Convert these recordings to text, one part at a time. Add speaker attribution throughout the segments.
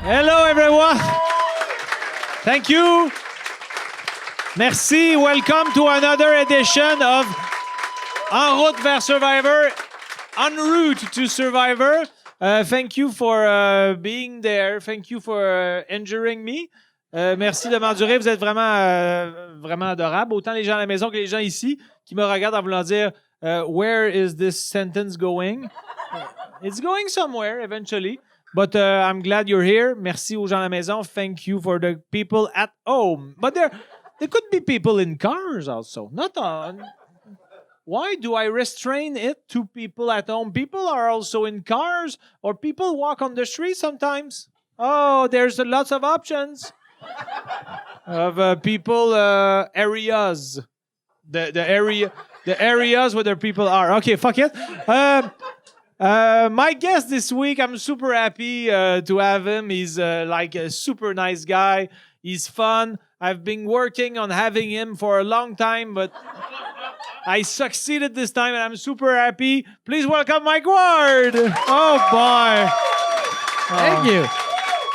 Speaker 1: Hello, everyone. Thank you. Merci. Welcome to another edition of En route vers Survivor, en route to Survivor. Thank you for being there. Thank you for enduring me. Merci de m'endurer. Vous êtes vraiment adorable. Autant les gens à la maison que les gens ici qui me regardent en voulant dire where is this sentence going? It's going somewhere eventually. But I'm glad you're here. Merci aux gens à la maison. Thank you for the people at home. But there could be people in cars also. Not on. Why do I restrain it to people at home? People are also in cars, or people walk on the street sometimes. Oh, there's lots of options of people areas. The areas where the people are. Okay, fuck it. My guest this week, I'm super happy to have him. He's like a super nice guy. He's fun. I've been working on having him for a long time, but I succeeded this time, and I'm super happy. Please welcome Mike Ward. Oh, boy.
Speaker 2: Thank you.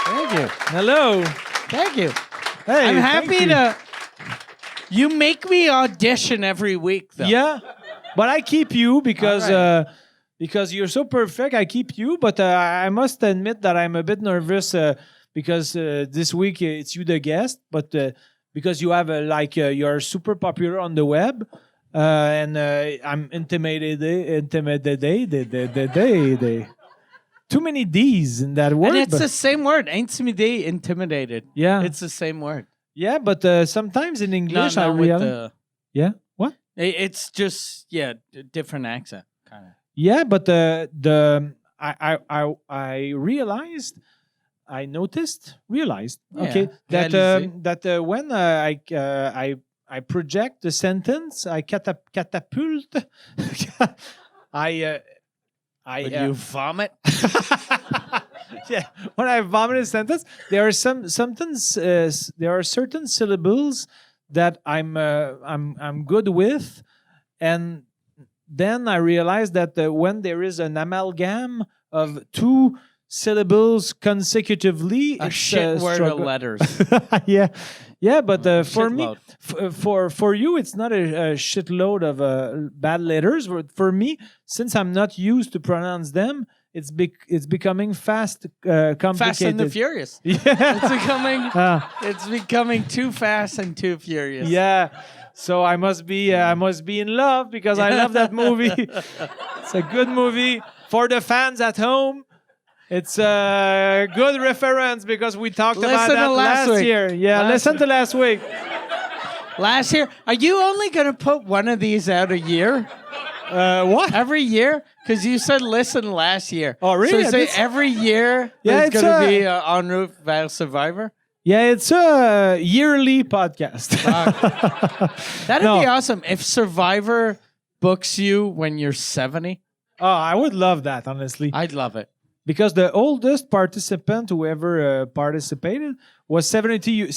Speaker 2: Thank you.
Speaker 1: Hello.
Speaker 2: Thank you.
Speaker 1: Hey,
Speaker 2: I'm happy to... You make me audition every week, though.
Speaker 1: Yeah, but I keep you because...
Speaker 2: Right.
Speaker 1: Because you're so perfect, I keep you. But I must admit that I'm a bit nervous because this week it's you the guest. But because you have you're super popular on the web, and I'm intimidated. Too many D's in that word.
Speaker 2: And it's the same word. Intimidated.
Speaker 1: Yeah.
Speaker 2: It's the same word.
Speaker 1: Yeah, but sometimes in English
Speaker 2: Not
Speaker 1: I
Speaker 2: with
Speaker 1: realize. Yeah. What?
Speaker 2: It's just different accent, kind of.
Speaker 1: Yeah, but I realized, okay, that when I project the sentence, I catapult.
Speaker 2: When you vomit.
Speaker 1: Yeah, when I vomit a sentence, there are there are certain syllables that I'm good with, and then I realized that when there is an amalgam of two syllables consecutively,
Speaker 2: A
Speaker 1: it's
Speaker 2: shit word of letters.
Speaker 1: yeah, but for me,
Speaker 2: Shitload.
Speaker 1: for you, it's not a shitload of bad letters. For me, since I'm not used to pronounce them, it's becoming complicated.
Speaker 2: Fast and the Furious.
Speaker 1: Yeah,
Speaker 2: It's becoming too fast and too furious.
Speaker 1: yeah. So I must be in love because I love that movie. It's a good movie for the fans at home. It's a good reference because we talked about that last year. Yeah, listen to last week.
Speaker 2: Last year, are you only going to put one of these out a year?
Speaker 1: What?
Speaker 2: Every year? Because you said listen last year.
Speaker 1: Oh, really?
Speaker 2: So say every year
Speaker 1: Yeah,
Speaker 2: there's going to be En route vers Survivor?
Speaker 1: Yeah, it's a yearly podcast.
Speaker 2: That'd be awesome if Survivor books you when you're 70.
Speaker 1: Oh, I would love that, honestly.
Speaker 2: I'd love it.
Speaker 1: Because the oldest participant who ever participated was 72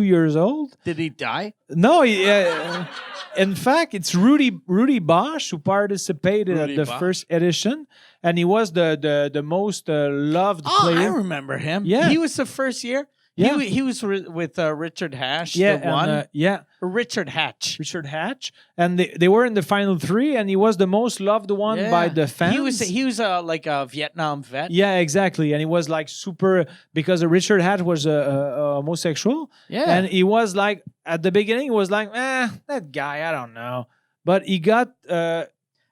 Speaker 1: years old.
Speaker 2: Did he die?
Speaker 1: No, in fact, it's Rudy Bosch who participated at the first edition, and he was the most loved player.
Speaker 2: I remember him.
Speaker 1: Yeah.
Speaker 2: He was the first year.
Speaker 1: Yeah.
Speaker 2: He was with Richard Hatch,
Speaker 1: Yeah,
Speaker 2: the one.
Speaker 1: Or
Speaker 2: Richard Hatch.
Speaker 1: Richard Hatch, and they were in the final three, and he was the most loved one by the fans.
Speaker 2: He was like a Vietnam vet.
Speaker 1: Yeah, exactly, and he was like super because Richard Hatch was a homosexual.
Speaker 2: Yeah,
Speaker 1: and he was like at the beginning, he was like, that guy, I don't know, but he got
Speaker 2: and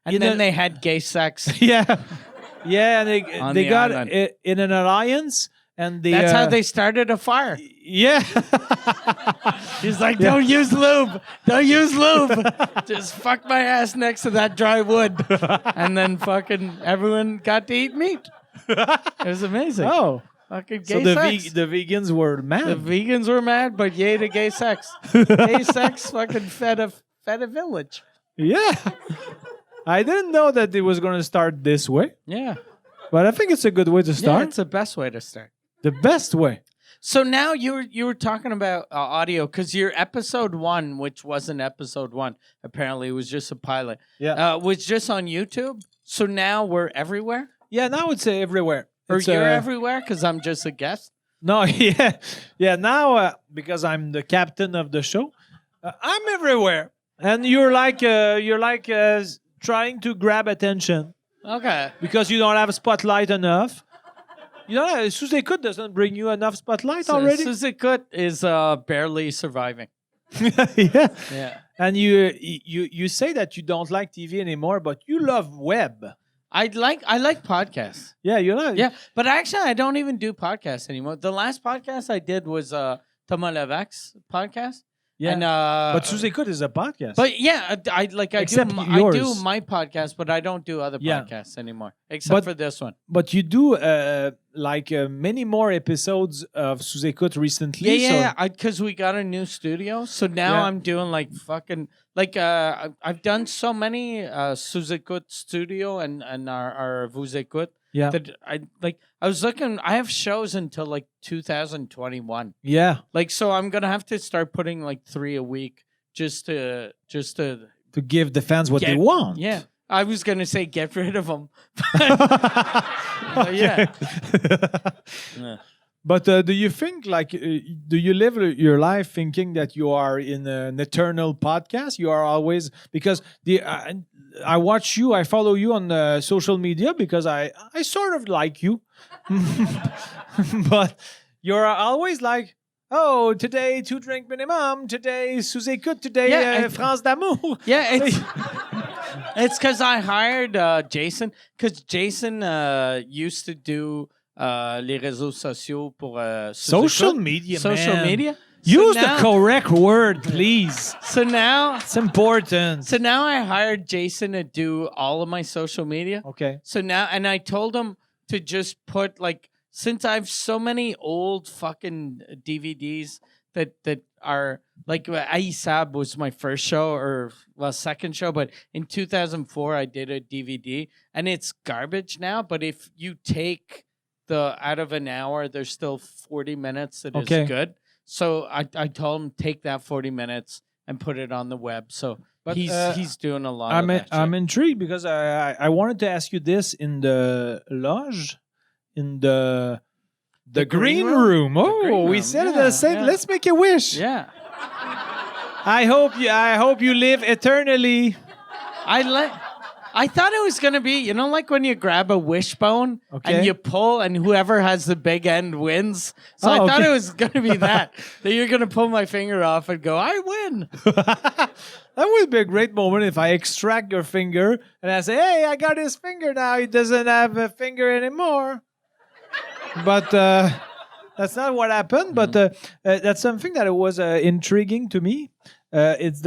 Speaker 2: then they had gay sex.
Speaker 1: yeah, and they got in an alliance. And
Speaker 2: that's how they started a fire.
Speaker 1: Yeah.
Speaker 2: He's like, don't use lube. Don't use lube. Just fuck my ass next to that dry wood. And then fucking everyone got to eat meat. It was amazing.
Speaker 1: Oh.
Speaker 2: Fucking gay sex.
Speaker 1: The vegans were mad.
Speaker 2: The vegans were mad, but yay to gay sex. Gay sex fucking fed a village.
Speaker 1: Yeah. I didn't know that it was going to start this way.
Speaker 2: Yeah.
Speaker 1: But I think it's a good way to start.
Speaker 2: Yeah, it's the best way to start.
Speaker 1: The best way.
Speaker 2: So now you were talking about audio because your episode 1, which wasn't episode 1, apparently it was just a pilot.
Speaker 1: Yeah,
Speaker 2: was just on YouTube. So now we're everywhere.
Speaker 1: Yeah, now it's everywhere.
Speaker 2: Or you're everywhere because I'm just a guest.
Speaker 1: No, yeah. Now, because I'm the captain of the show, I'm everywhere, and you're like trying to grab attention
Speaker 2: Okay.
Speaker 1: because you don't have a spotlight enough. You know, sous-écoute doesn't bring you enough spotlight already.
Speaker 2: Sous-écoute is barely surviving.
Speaker 1: Yeah.
Speaker 2: Yeah.
Speaker 1: And you say that you don't like TV anymore, but you love web.
Speaker 2: I like podcasts.
Speaker 1: Yeah, you like.
Speaker 2: Yeah, but actually, I don't even do podcasts anymore. The last podcast I did was Thompson-Leduk's podcast.
Speaker 1: Yeah.
Speaker 2: And,
Speaker 1: But sous-écoute is a podcast.
Speaker 2: but yeah, I do
Speaker 1: Except
Speaker 2: I
Speaker 1: yours.
Speaker 2: do my podcast, but I don't do other
Speaker 1: Yeah.
Speaker 2: podcasts anymore, except for this one.
Speaker 1: But you do many more episodes of sous-écoute recently.
Speaker 2: Yeah, because we got a new studio, so now
Speaker 1: Yeah.
Speaker 2: I'm doing like fucking I've done so many sous-écoute studio and our vous écoute
Speaker 1: Yeah.
Speaker 2: that I was looking. I have shows until like 2021.
Speaker 1: Yeah.
Speaker 2: Like, so I'm gonna have to start putting like 3 a week just to
Speaker 1: To give the fans what they
Speaker 2: Get-
Speaker 1: want.
Speaker 2: yeah. I was gonna say get rid of them.
Speaker 1: Okay.
Speaker 2: Yeah.
Speaker 1: But do you think, do you live your life thinking that you are in an eternal podcast? You are always, because I watch you, I follow you on social media because I sort of like you. But you're always like, oh, today 2 drink minimum, today sous-écoute, today
Speaker 2: Yeah,
Speaker 1: France d'amour.
Speaker 2: Yeah, it's because I hired Jason, because Jason used to do les réseaux sociaux pour
Speaker 1: Social
Speaker 2: sous-écoute.
Speaker 1: media,
Speaker 2: Social
Speaker 1: man.
Speaker 2: media.
Speaker 1: Use
Speaker 2: So
Speaker 1: the
Speaker 2: now-
Speaker 1: correct word, please.
Speaker 2: So now
Speaker 1: It's important.
Speaker 2: So now I hired Jason to do all of my social media.
Speaker 1: Okay.
Speaker 2: So now, and I told him to just put like, since I have so many old fucking DVDs that are like, Aïsab was my first show, or well, second show, but in 2004 I did a DVD, and it's garbage now. But if you take out of an hour, there's still 40 minutes that
Speaker 1: Okay.
Speaker 2: is good. So I told him take that 40 minutes and put it on the web. So
Speaker 1: But,
Speaker 2: he's doing a lot of that shit.
Speaker 1: I'm intrigued because I wanted to ask you this in the lodge, in the green room. Oh,
Speaker 2: green
Speaker 1: we
Speaker 2: room,
Speaker 1: said it
Speaker 2: yeah,
Speaker 1: the same.
Speaker 2: yeah.
Speaker 1: Let's make a wish.
Speaker 2: Yeah.
Speaker 1: I hope you live eternally.
Speaker 2: I thought it was gonna be, like when you grab a wishbone
Speaker 1: Okay.
Speaker 2: and you pull, and whoever has the big end wins. So
Speaker 1: Oh,
Speaker 2: I thought
Speaker 1: okay.
Speaker 2: it was gonna be that you're gonna pull my finger off and go, I win.
Speaker 1: That would be a great moment if I extract your finger and I say, "Hey, I got his finger now. He doesn't have a finger anymore." But that's not what happened. But that's something that was intriguing to me. It's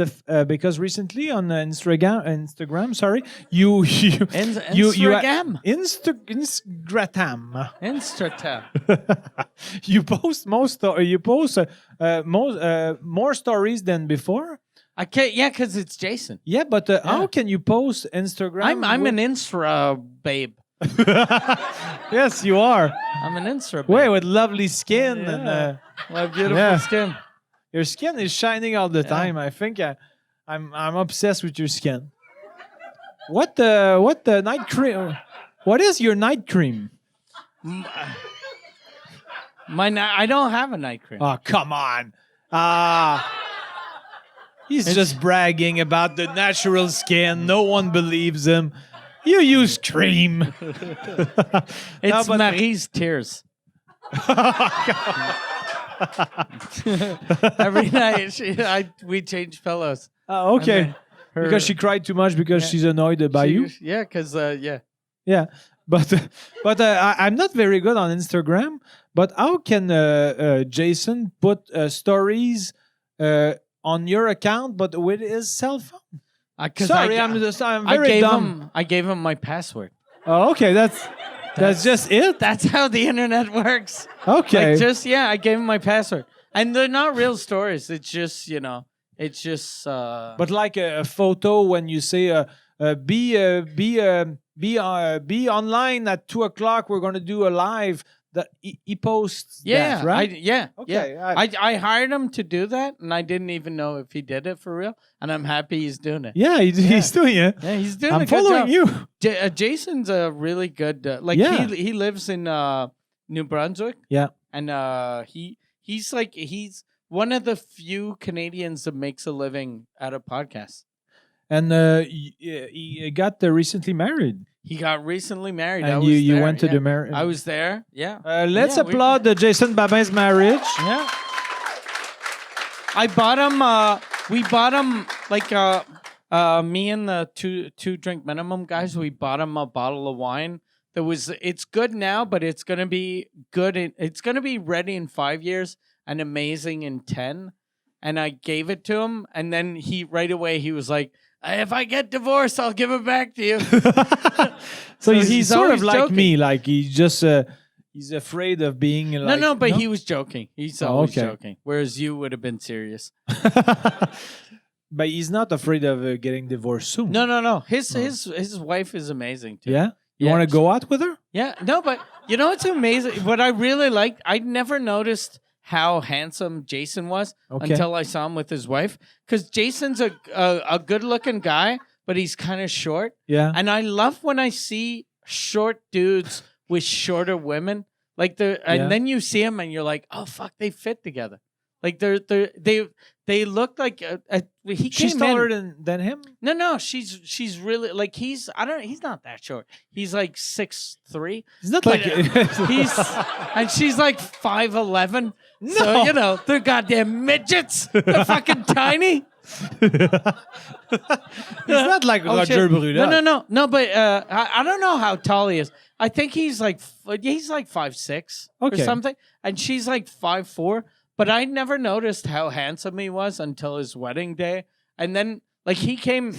Speaker 1: because recently on Instagram, sorry, you
Speaker 2: Instagram.
Speaker 1: Instagram.
Speaker 2: Instagram.
Speaker 1: You post more stories than before.
Speaker 2: I can't. Yeah, because it's Jason.
Speaker 1: Yeah, but how can you post Instagram?
Speaker 2: I'm an Instra babe.
Speaker 1: Yes, you are.
Speaker 2: I'm an Instra babe.
Speaker 1: Wait, with lovely skin
Speaker 2: Yeah.
Speaker 1: and
Speaker 2: My beautiful
Speaker 1: Yeah.
Speaker 2: skin.
Speaker 1: your skin is shining all the time. I think I'm obsessed with your skin. What the night cream? What is your night cream?
Speaker 2: I don't have a night cream.
Speaker 1: Oh, come on. He's just bragging about the natural skin. No one believes him. You use cream.
Speaker 2: It's
Speaker 1: but-
Speaker 2: Marie's tears. Every night we change pillows.
Speaker 1: Oh, okay.
Speaker 2: And then
Speaker 1: Because she cried too much because she's annoyed by you.
Speaker 2: Yeah, because yeah.
Speaker 1: Yeah, but I'm not very good on Instagram. But how can Jason put stories on your account, but with his cell phone? Sorry, I'm very dumb.
Speaker 2: I gave him my password.
Speaker 1: Oh, okay, that's just it.
Speaker 2: That's how the internet works.
Speaker 1: Okay,
Speaker 2: I gave him my password, and they're not real stories. It's just it's just.
Speaker 1: but like a photo when you say be online at 2:00. We're gonna do a live. That he posts.
Speaker 2: Yeah,
Speaker 1: that, right?
Speaker 2: Okay.
Speaker 1: I
Speaker 2: I hired him to do that, and I didn't even know if he did it for real. And I'm happy he's doing it.
Speaker 1: Yeah, he's doing it.
Speaker 2: Yeah, he's doing.
Speaker 1: I'm
Speaker 2: a good
Speaker 1: following
Speaker 2: job.
Speaker 1: you.
Speaker 2: Jason's a really good.
Speaker 1: Yeah.
Speaker 2: He lives in New Brunswick.
Speaker 1: Yeah.
Speaker 2: and he's one of the few Canadians that makes a living out of podcasts.
Speaker 1: And he got recently married.
Speaker 2: He got recently married.
Speaker 1: And you went to the marriage.
Speaker 2: I was there. Yeah.
Speaker 1: Let's applaud Jason Babin's marriage.
Speaker 2: Yeah. I bought him. We bought him like me and the two drink minimum guys. We bought him a bottle of wine. It's good now, but it's gonna be good. It's gonna be ready in 5 years and amazing in 10. And I gave it to him, and then he was like, "If I get divorced, I'll give it back to you."
Speaker 1: So he's sort of like
Speaker 2: joking.
Speaker 1: me, like he's just he's afraid of being like.
Speaker 2: No, but he was joking. He's always joking, whereas you would have been serious.
Speaker 1: But he's not afraid of getting divorced soon.
Speaker 2: No. His wife is amazing too.
Speaker 1: Yeah. You want to go out with her?
Speaker 2: Yeah. No, but you know what's amazing? What I really liked, I never noticed how handsome Jason was until I saw him with his wife. Because Jason's a good-looking guy, but he's kind of short.
Speaker 1: Yeah.
Speaker 2: And I love when I see short dudes with shorter women. And then you see them and you're like, oh, fuck, they fit together. Like they look like he
Speaker 1: She's
Speaker 2: came
Speaker 1: taller
Speaker 2: in.
Speaker 1: than him?
Speaker 2: No, she's really like he's not that short. He's like 6'3".
Speaker 1: He's not like
Speaker 2: and she's like 5'11".
Speaker 1: No.
Speaker 2: So they're goddamn midgets. They're fucking tiny.
Speaker 1: He's not like Roger Brunel.
Speaker 2: No, but I don't know how tall he is. I think he's like 5'6" or something, and she's like 5'4". But I never noticed how handsome he was until his wedding day. And then like he came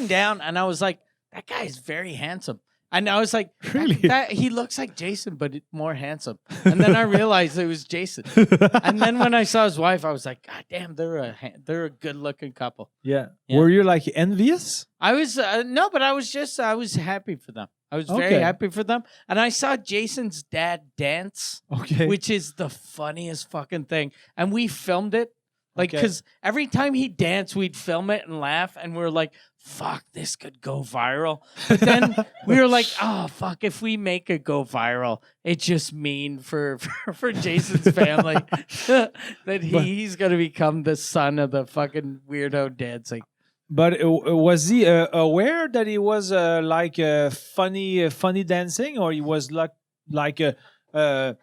Speaker 2: down and I was like, that guy is very handsome. And I was like,
Speaker 1: really?
Speaker 2: That he looks like Jason, but more handsome. And then I realized it was Jason. And then when I saw his wife, I was like, God damn, they're a good looking couple.
Speaker 1: Yeah. Were you like envious?
Speaker 2: I was no, but I was happy for them. I was very happy for them. And I saw Jason's dad dance, which is the funniest fucking thing. And we filmed it. Like, because every time he danced, we'd film it and laugh. And we were like, fuck, this could go viral. But then we were like, oh, fuck, if we make it go viral, it's just mean for Jason's family that he's going to become the son of the fucking weirdo dancing.
Speaker 1: But was he aware that he was like funny dancing, or he was like a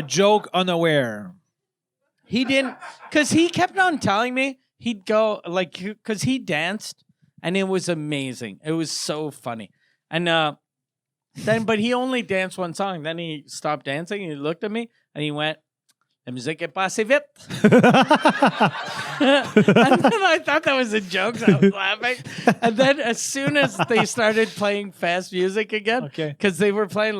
Speaker 1: joke unaware?
Speaker 2: He didn't, because he kept on telling me he'd go like, because he danced and it was amazing. It was so funny. And but he only danced one song. Then he stopped dancing and he looked at me and he went, "La musique est pas assez vite." And then I thought that was a joke, so I was laughing. And then as soon as they started playing fast music again, because they play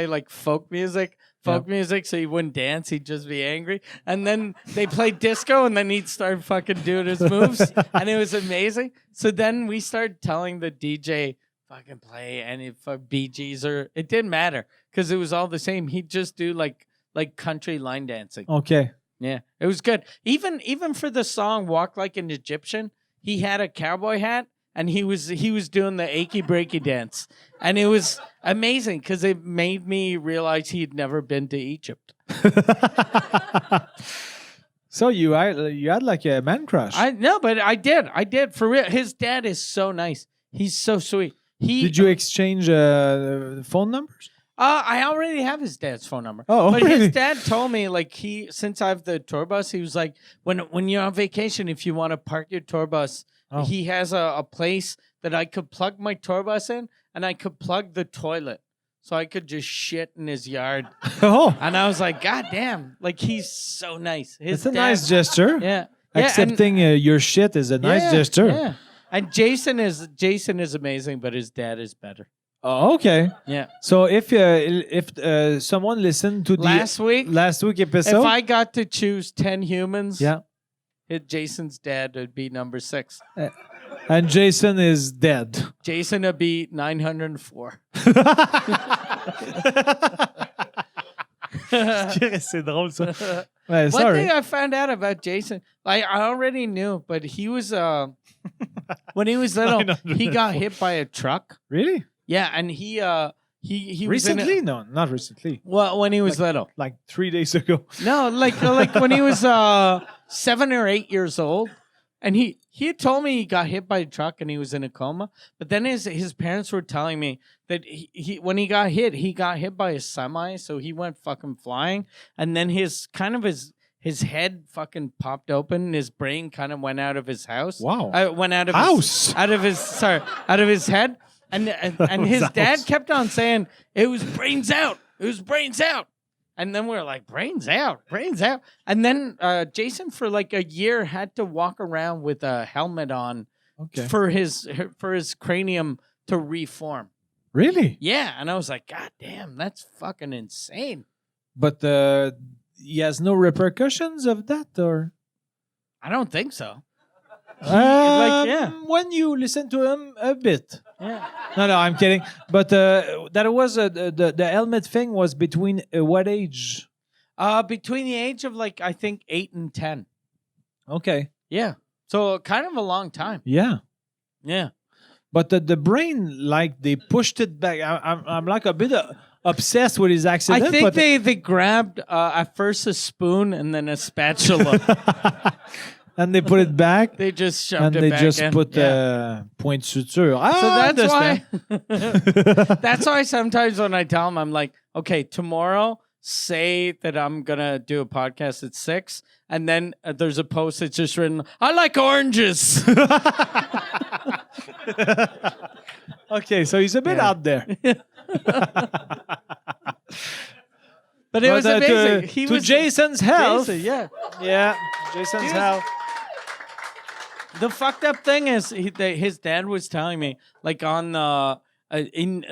Speaker 2: like folk music, so he wouldn't dance, he'd just be angry. And then they played disco, and then he'd start fucking doing his moves, and it was amazing. So then we started telling the DJ, fucking play any Bee Gees, or it didn't matter, because it was all the same. He'd just do like country line dancing.
Speaker 1: Okay.
Speaker 2: Yeah, it was good. Even for the song "Walk Like an Egyptian," he had a cowboy hat and he was doing the achy breaky dance, and it was amazing because it made me realize he'd never been to Egypt.
Speaker 1: So you had like a man crush.
Speaker 2: But I did for real. His dad is so nice. He's so sweet.
Speaker 1: Did you exchange phone numbers?
Speaker 2: I already have his dad's phone number.
Speaker 1: Oh,
Speaker 2: but
Speaker 1: really?
Speaker 2: His dad told me, like, since I have the tour bus, he was like, when you're on vacation, if you want to park your tour bus, he has a place that I could plug my tour bus in, and I could plug the toilet, so I could just shit in his yard.
Speaker 1: Oh,
Speaker 2: and I was like, God damn, like, he's so nice.
Speaker 1: It's a nice gesture.
Speaker 2: Yeah,
Speaker 1: accepting your shit is a nice gesture.
Speaker 2: Yeah, and Jason is amazing, but his dad is better.
Speaker 1: Oh, okay.
Speaker 2: Yeah.
Speaker 1: So if someone listened to the
Speaker 2: last week
Speaker 1: episode,
Speaker 2: if I got to choose 10 humans, Jason's dad would be number 6.
Speaker 1: And Jason is dead.
Speaker 2: Jason would be 904.
Speaker 1: C'est drôle ça.
Speaker 2: One thing I found out about Jason, like I already knew, but he was when he was little, he got hit by a truck.
Speaker 1: Really?
Speaker 2: Yeah, and he he
Speaker 1: Recently? No, not recently.
Speaker 2: Well, when he was little.
Speaker 1: Like 3 days ago.
Speaker 2: No, like when he was 7 or 8 years old, and he had told me he got hit by a truck and he was in a coma. But then his parents were telling me that he when he got hit by a semi, so he went fucking flying, and then his head fucking popped open, and his brain kind of went out of his house.
Speaker 1: Wow.
Speaker 2: Went out of out of his head. And his dad kept on saying, it was brains out. It was brains out. And then we were like, brains out. And then Jason, for like a year, had to walk around with a helmet on for his cranium to reform.
Speaker 1: Really?
Speaker 2: Yeah. And I was like, God damn, that's fucking insane.
Speaker 1: But he has no repercussions of that, or?
Speaker 2: I don't think so.
Speaker 1: When you listen to him a bit.
Speaker 2: Yeah.
Speaker 1: No, I'm kidding. But that was the helmet thing was between what age?
Speaker 2: Between the age of like, I think 8 and 10.
Speaker 1: Okay.
Speaker 2: Yeah. So kind of a long time.
Speaker 1: Yeah.
Speaker 2: Yeah.
Speaker 1: But the brain, like they pushed it back. I'm like a bit obsessed with his accident.
Speaker 2: I think they grabbed at first a spoon and then a spatula.
Speaker 1: And they put it back.
Speaker 2: They just shoved
Speaker 1: and
Speaker 2: it
Speaker 1: they
Speaker 2: back
Speaker 1: just
Speaker 2: in.
Speaker 1: put point suture.
Speaker 2: So that's why. That's why sometimes when I tell them, I'm like, okay, tomorrow, say that I'm gonna do a podcast at 6, and then there's a post that's just written, "I like oranges."
Speaker 1: Okay, so he's a bit out there.
Speaker 2: But it was amazing.
Speaker 1: To Jason's health.
Speaker 2: Jason,
Speaker 1: Yeah, Jason's health.
Speaker 2: The fucked up thing is his dad was telling me, like on in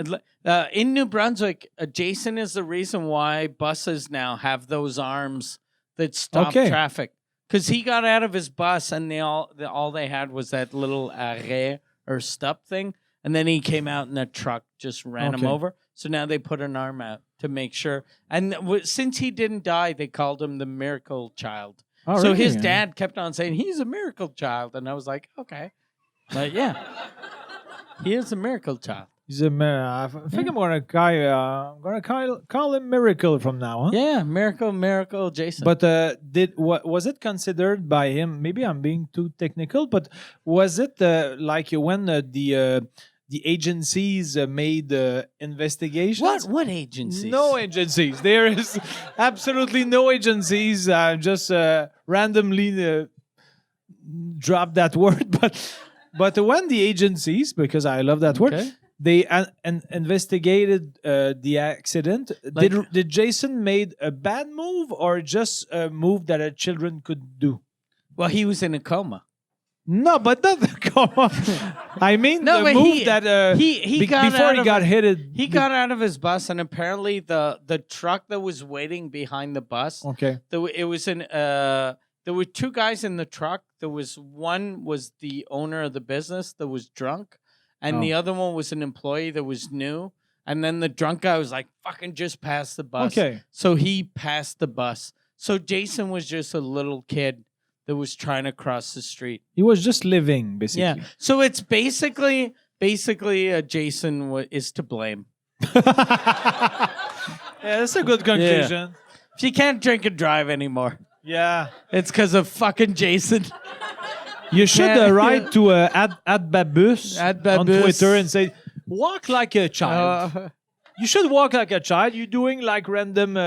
Speaker 2: New Brunswick, Jason is the reason why buses now have those arms that stop traffic. Because he got out of his bus and all they had was that little arrêt or stop thing, and then he came out and the truck just ran him over. So now they put an arm out to make sure. And since he didn't die, they called him the miracle child.
Speaker 1: Oh,
Speaker 2: so
Speaker 1: really?
Speaker 2: his dad kept on saying, he's a miracle child. And I was like, okay. But yeah, he is a miracle child.
Speaker 1: He's a I think I'm gonna call him Miracle from now on.
Speaker 2: Yeah, miracle, Jason.
Speaker 1: But was it considered by him? Maybe I'm being too technical, but was it like when the agencies made investigations?
Speaker 2: What agencies?
Speaker 1: No agencies. There is absolutely no agencies. Just randomly dropped that word, but when the agencies, because I love that word, they investigated the accident. Did Jason made a bad move or just a move that a children could do?
Speaker 2: Well, he was in a coma.
Speaker 1: No, but not the coma. I mean, the move that he got hit.
Speaker 2: He got out of his bus, and apparently the truck that was waiting behind the bus.
Speaker 1: Okay.
Speaker 2: It was there were two guys in the truck. One was the owner of the business that was drunk, and the other one was an employee that was new. And then the drunk guy was like, "Fucking just pass the bus."
Speaker 1: Okay.
Speaker 2: So he passed the bus. So Jason was just a little kid that was trying to cross the street.
Speaker 1: He was just living, basically.
Speaker 2: Yeah. So it's basically Jason is to blame.
Speaker 1: Yeah, that's a good conclusion.
Speaker 2: Yeah. If you can't drink and drive anymore,
Speaker 1: yeah,
Speaker 2: it's because of fucking Jason.
Speaker 1: You should write to @Babus on Twitter and say, "Walk like a child." You should walk like a child. You're doing like random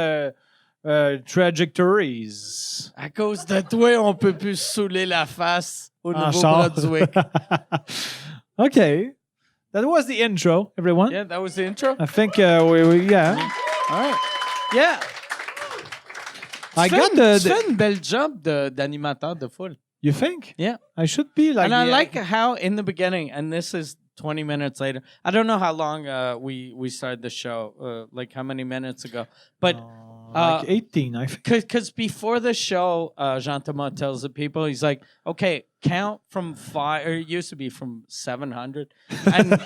Speaker 1: trajectories.
Speaker 2: À cause de toi, on peut plus saouler la face au Nouveau-Brunswick.
Speaker 1: Okay. That was the intro, everyone.
Speaker 2: Yeah, that was the intro.
Speaker 1: I think yeah.
Speaker 2: All right. Yeah.
Speaker 1: I got
Speaker 2: tu fais une belle job d'animateur de foule.
Speaker 1: You think?
Speaker 2: Yeah.
Speaker 1: I should be like...
Speaker 2: And I like how in the beginning, and this is 20 minutes later, I don't know how long we started the show, like how many minutes ago, but...
Speaker 1: like 18, I think.
Speaker 2: Because before the show, Jean-Thomas tells the people, he's like, okay, count from 5, or it used to be from 700, and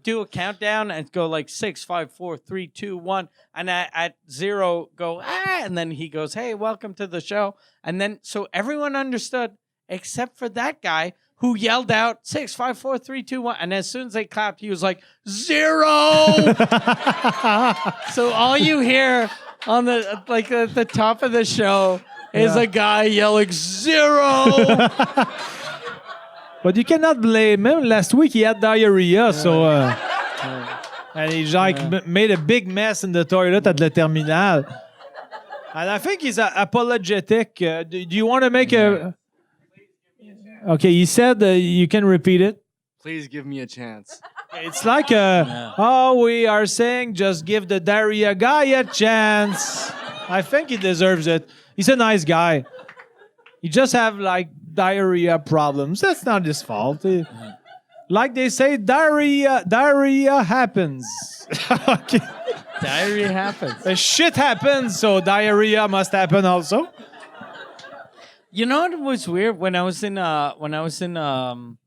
Speaker 2: do a countdown and go like 6, 5, 4, 3, 2, 1, and at 0 go, and then he goes, hey, welcome to the show. And then, so everyone understood, except for that guy who yelled out 6, 5, 4, 3, 2, 1. And as soon as they clapped, he was like, 0. So all you hear on the at the top of the show is a guy yelling 0.
Speaker 1: But you cannot blame him. Last week he had diarrhea, so and he made a big mess in the toilet at the terminal. And I think he's apologetic. Do you want to make a? Okay, he said you can repeat it.
Speaker 3: Please give me a chance.
Speaker 1: It's like we are saying just give the diarrhea guy a chance. I think he deserves it. He's a nice guy. He just have like diarrhea problems. That's not his fault. Like they say, diarrhea happens. Okay.
Speaker 2: Diarrhea happens.
Speaker 1: Shit happens, so diarrhea must happen also.
Speaker 2: You know what was weird when I was in and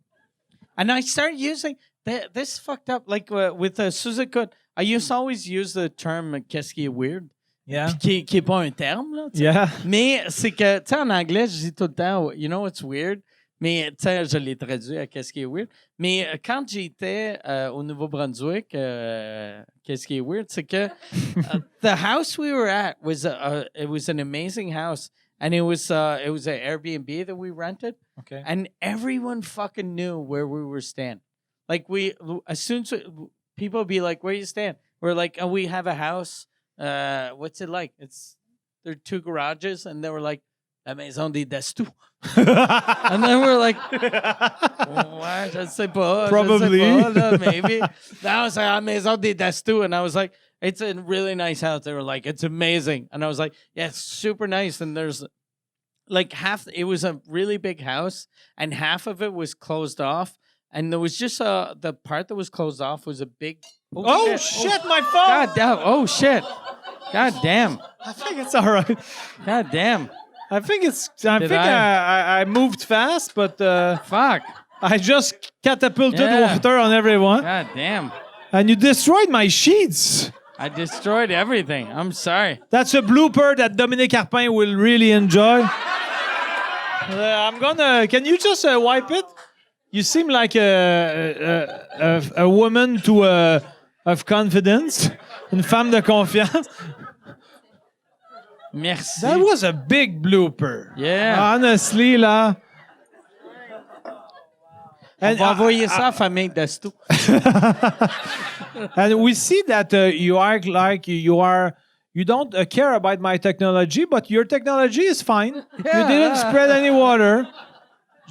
Speaker 2: I started using this fucked up with Suzuki. I used to always use the term qu'est-ce qui est weird.
Speaker 1: Yeah.
Speaker 2: Qui est pas un terme là.
Speaker 1: Yeah.
Speaker 2: Mais c'est que tu sais en anglais je dis tout le temps you know what's weird. Mais tu sais je l'ai traduit à qu'est-ce qui est weird. Mais quand j'étais au Nouveau-Brunswick, qu'est-ce qui est weird, c'est que the house we were at was it was an amazing house. And it was an Airbnb that we rented.
Speaker 1: Okay.
Speaker 2: And everyone fucking knew where we were staying. Like as soon as people would be like, "Where you staying?" We're like, "Oh, we have a house. What's it like?" There are 2 garages, and they were like, "La maison des Destou." And then we're like, "What? Je sais pas.
Speaker 1: Probably.
Speaker 2: Je sais pas, maybe." That was la maison des Destou, and I was like, "It's a really nice house." They were like, "It's amazing." And I was like, "Yeah, it's super nice." And there's like it was a really big house and half of it was closed off. And there was just the part that was closed off was a big...
Speaker 1: Oh, shit, my phone!
Speaker 2: God damn. Oh, shit. God damn.
Speaker 1: I think it's all right.
Speaker 2: God damn.
Speaker 1: I think I moved fast, but
Speaker 2: fuck.
Speaker 1: I just catapulted
Speaker 2: Yeah.
Speaker 1: water on everyone.
Speaker 2: God damn.
Speaker 1: And you destroyed my sheets.
Speaker 2: I destroyed everything. I'm sorry.
Speaker 1: That's a blooper that Dominique Carpin will really enjoy. Can you just wipe it? You seem like a woman of confidence, une femme de confiance.
Speaker 2: Merci.
Speaker 1: That was a big blooper.
Speaker 2: Yeah.
Speaker 1: Honestly, là.
Speaker 2: On va envoyer ça à famille Destou.
Speaker 1: And we see that you act like you don't care about my technology, but your technology is fine.
Speaker 2: Yeah.
Speaker 1: You didn't spread any water.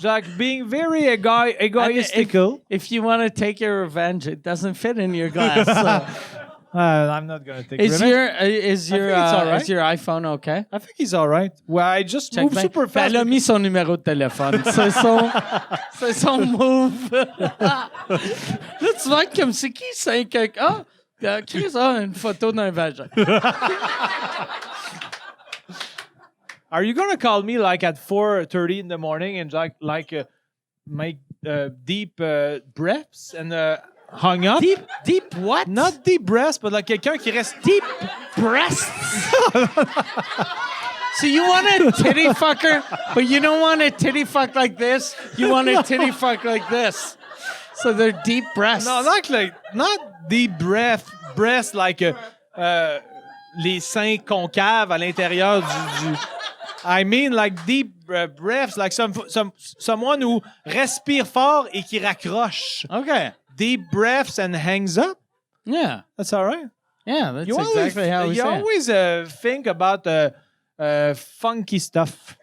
Speaker 1: Like being very egoistical.
Speaker 2: If you want to take your revenge, it doesn't fit in your glass. So.
Speaker 1: I'm not gonna take
Speaker 2: Is
Speaker 1: revenge.
Speaker 2: your
Speaker 1: right.
Speaker 2: is your iPhone okay?
Speaker 1: I think he's all right. Well, I just moved super fast.
Speaker 2: Elle a mis son numéro de téléphone. C'est son move. Là, tu vois comme c'est qui 5 Chris a une photo d'un vagin.
Speaker 1: Are you gonna call me like at 4:30 in the morning and make deep breaths and hung up?
Speaker 2: Deep what?
Speaker 1: Not deep breaths, but like quelqu'un qui reste
Speaker 2: Deep breasts. So you want a titty fucker, but you don't want a titty fuck like this. You want a titty fuck like this. So they're deep breasts.
Speaker 1: No, not deep breasts like les seins concaves à l'intérieur du. I mean like deep breaths, like someone who respire fort et qui raccroche.
Speaker 2: Okay.
Speaker 1: Deep breaths and hangs up.
Speaker 2: Yeah.
Speaker 1: That's all right.
Speaker 2: Yeah, that's exactly how we
Speaker 1: you
Speaker 2: say it.
Speaker 1: always think about funky stuff.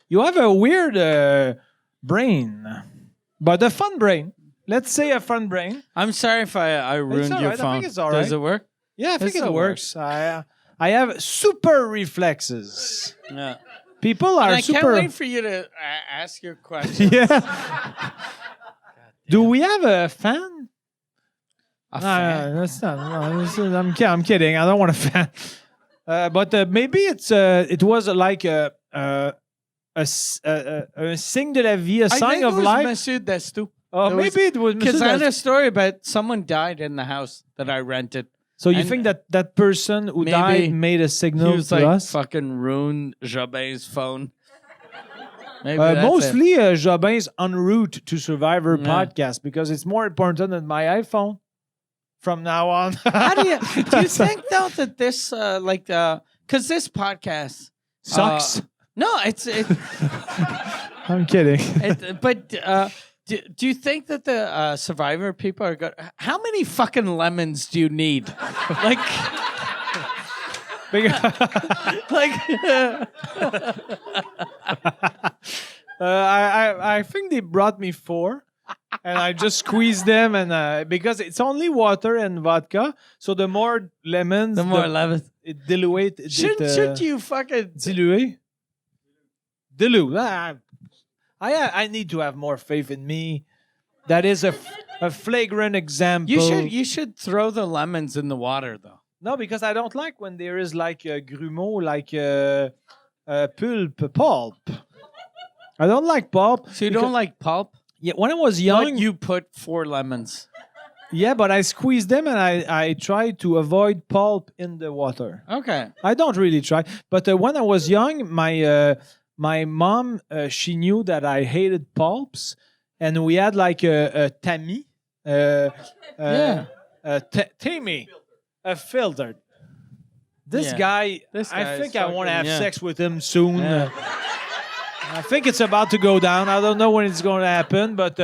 Speaker 1: You have a weird brain, but a fun brain. Let's say a fun brain.
Speaker 2: I'm sorry if I ruined
Speaker 1: all
Speaker 2: your
Speaker 1: right.
Speaker 2: phone.
Speaker 1: I think it's all
Speaker 2: Does
Speaker 1: right.
Speaker 2: it work?
Speaker 1: Yeah, I think
Speaker 2: It
Speaker 1: it
Speaker 2: still
Speaker 1: works. I have super reflexes.
Speaker 2: Yeah.
Speaker 1: People are
Speaker 2: And I
Speaker 1: super.
Speaker 2: can't wait for you to ask your question.
Speaker 1: Yeah. Do we have a fan?
Speaker 2: A fan?
Speaker 1: That's not. No, I'm kidding. I don't want a fan. But maybe it was like a signe de la vie, a
Speaker 2: I
Speaker 1: sign
Speaker 2: think
Speaker 1: of
Speaker 2: it was
Speaker 1: life.
Speaker 2: Monsieur Destou.
Speaker 1: Oh, maybe it was
Speaker 2: Because I had
Speaker 1: Monsieur
Speaker 2: a story about someone died in the house that I rented.
Speaker 1: So you
Speaker 2: and
Speaker 1: think that person who
Speaker 2: maybe
Speaker 1: died made a
Speaker 2: He
Speaker 1: signal
Speaker 2: was
Speaker 1: to
Speaker 2: like
Speaker 1: us?
Speaker 2: fucking ruined Jobin's phone. Maybe that's it.
Speaker 1: Mostly Jobin's En route to Survivor podcast because it's more important than my iPhone from now on.
Speaker 2: How do you think though that this because this podcast
Speaker 1: Sucks.
Speaker 2: no, it's
Speaker 1: I'm kidding.
Speaker 2: but do you think that the Survivor people are good? How many fucking lemons do you need? Like.
Speaker 1: I think they brought me 4, and I just squeezed them, and because it's only water and vodka, so the more lemons, it dilute.
Speaker 2: Should you fucking
Speaker 1: dilute? I need to have more faith in me. That is a flagrant example.
Speaker 2: You should throw the lemons in the water though.
Speaker 1: No, because I don't like when there is like grumeaux, like pulp. I don't like pulp.
Speaker 2: So you don't like pulp?
Speaker 1: Yeah, when I was young,
Speaker 2: But you put 4 lemons.
Speaker 1: Yeah, but I squeezed them and I tried to avoid pulp in the water.
Speaker 2: Okay.
Speaker 1: I don't really try, but when I was young, my mom she knew that I hated pulps, and we had like a tammy, tammy. A filter. This guy, I think I want to have sex with him soon.
Speaker 2: Yeah.
Speaker 1: I think it's about to go down. I don't know when it's going to happen, but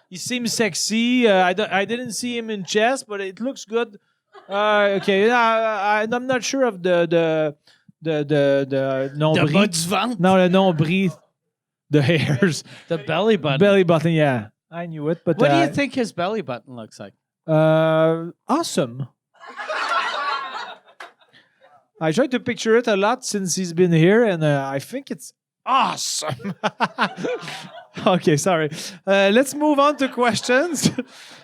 Speaker 1: he seems sexy. I didn't see him in chess, but it looks good. Okay, I'm not sure of the nombril. No, the nombril, the hairs.
Speaker 2: The belly button.
Speaker 1: Belly button, yeah. I knew it, but
Speaker 2: what do you think his belly button looks like?
Speaker 1: Awesome. I tried to picture it a lot since he's been here, and I think it's awesome. Okay, sorry. Let's move on to questions.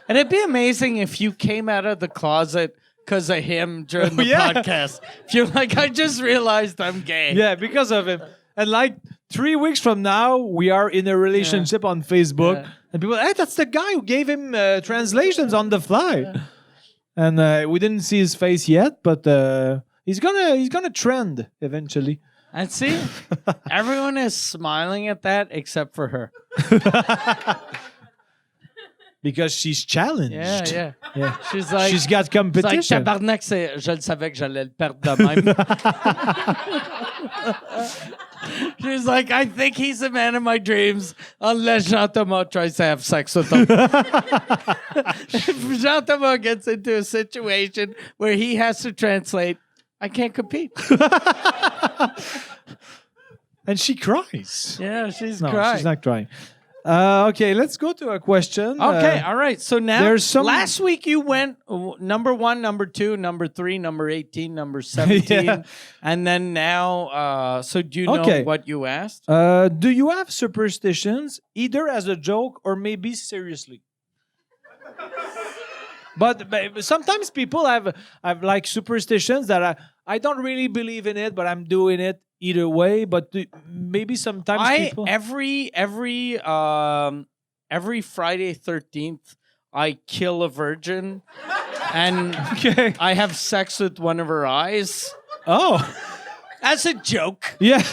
Speaker 2: And it'd be amazing if you came out of the closet because of him during the podcast. If you're like, I just realized I'm gay.
Speaker 1: Yeah, because of him. And like 3 weeks from now, we are in a relationship on Facebook, and people, hey, that's the guy who gave him translations on the fly. And we didn't see his face yet, but he's gonna trend eventually.
Speaker 2: And see, everyone is smiling at that except for her.
Speaker 1: Because she's challenged.
Speaker 2: Yeah. She's
Speaker 1: got competition.
Speaker 2: C'est like, tabarnak, je le savais que j'allais le perdre de même. She's like, I think he's the man of my dreams unless Jean-Thomas tries to have sex with him. If Jean-Thomas gets into a situation where he has to translate, I can't compete.
Speaker 1: And she cries.
Speaker 2: Yeah, she's
Speaker 1: No,
Speaker 2: crying.
Speaker 1: she's not crying. Okay, let's go to a question.
Speaker 2: Okay, all right. So now,
Speaker 1: there's some...
Speaker 2: last week you went number 1, number 2, number 3, number 18, number 17. And then now, so do you know what you asked?
Speaker 1: Do you have superstitions, either as a joke or maybe seriously? But sometimes people have like superstitions that I don't really believe in it, but I'm doing it either way. But maybe sometimes people...
Speaker 2: every Friday 13th I kill a virgin and I have sex with one of her eyes.
Speaker 1: Oh,
Speaker 2: as a joke.
Speaker 1: Yeah.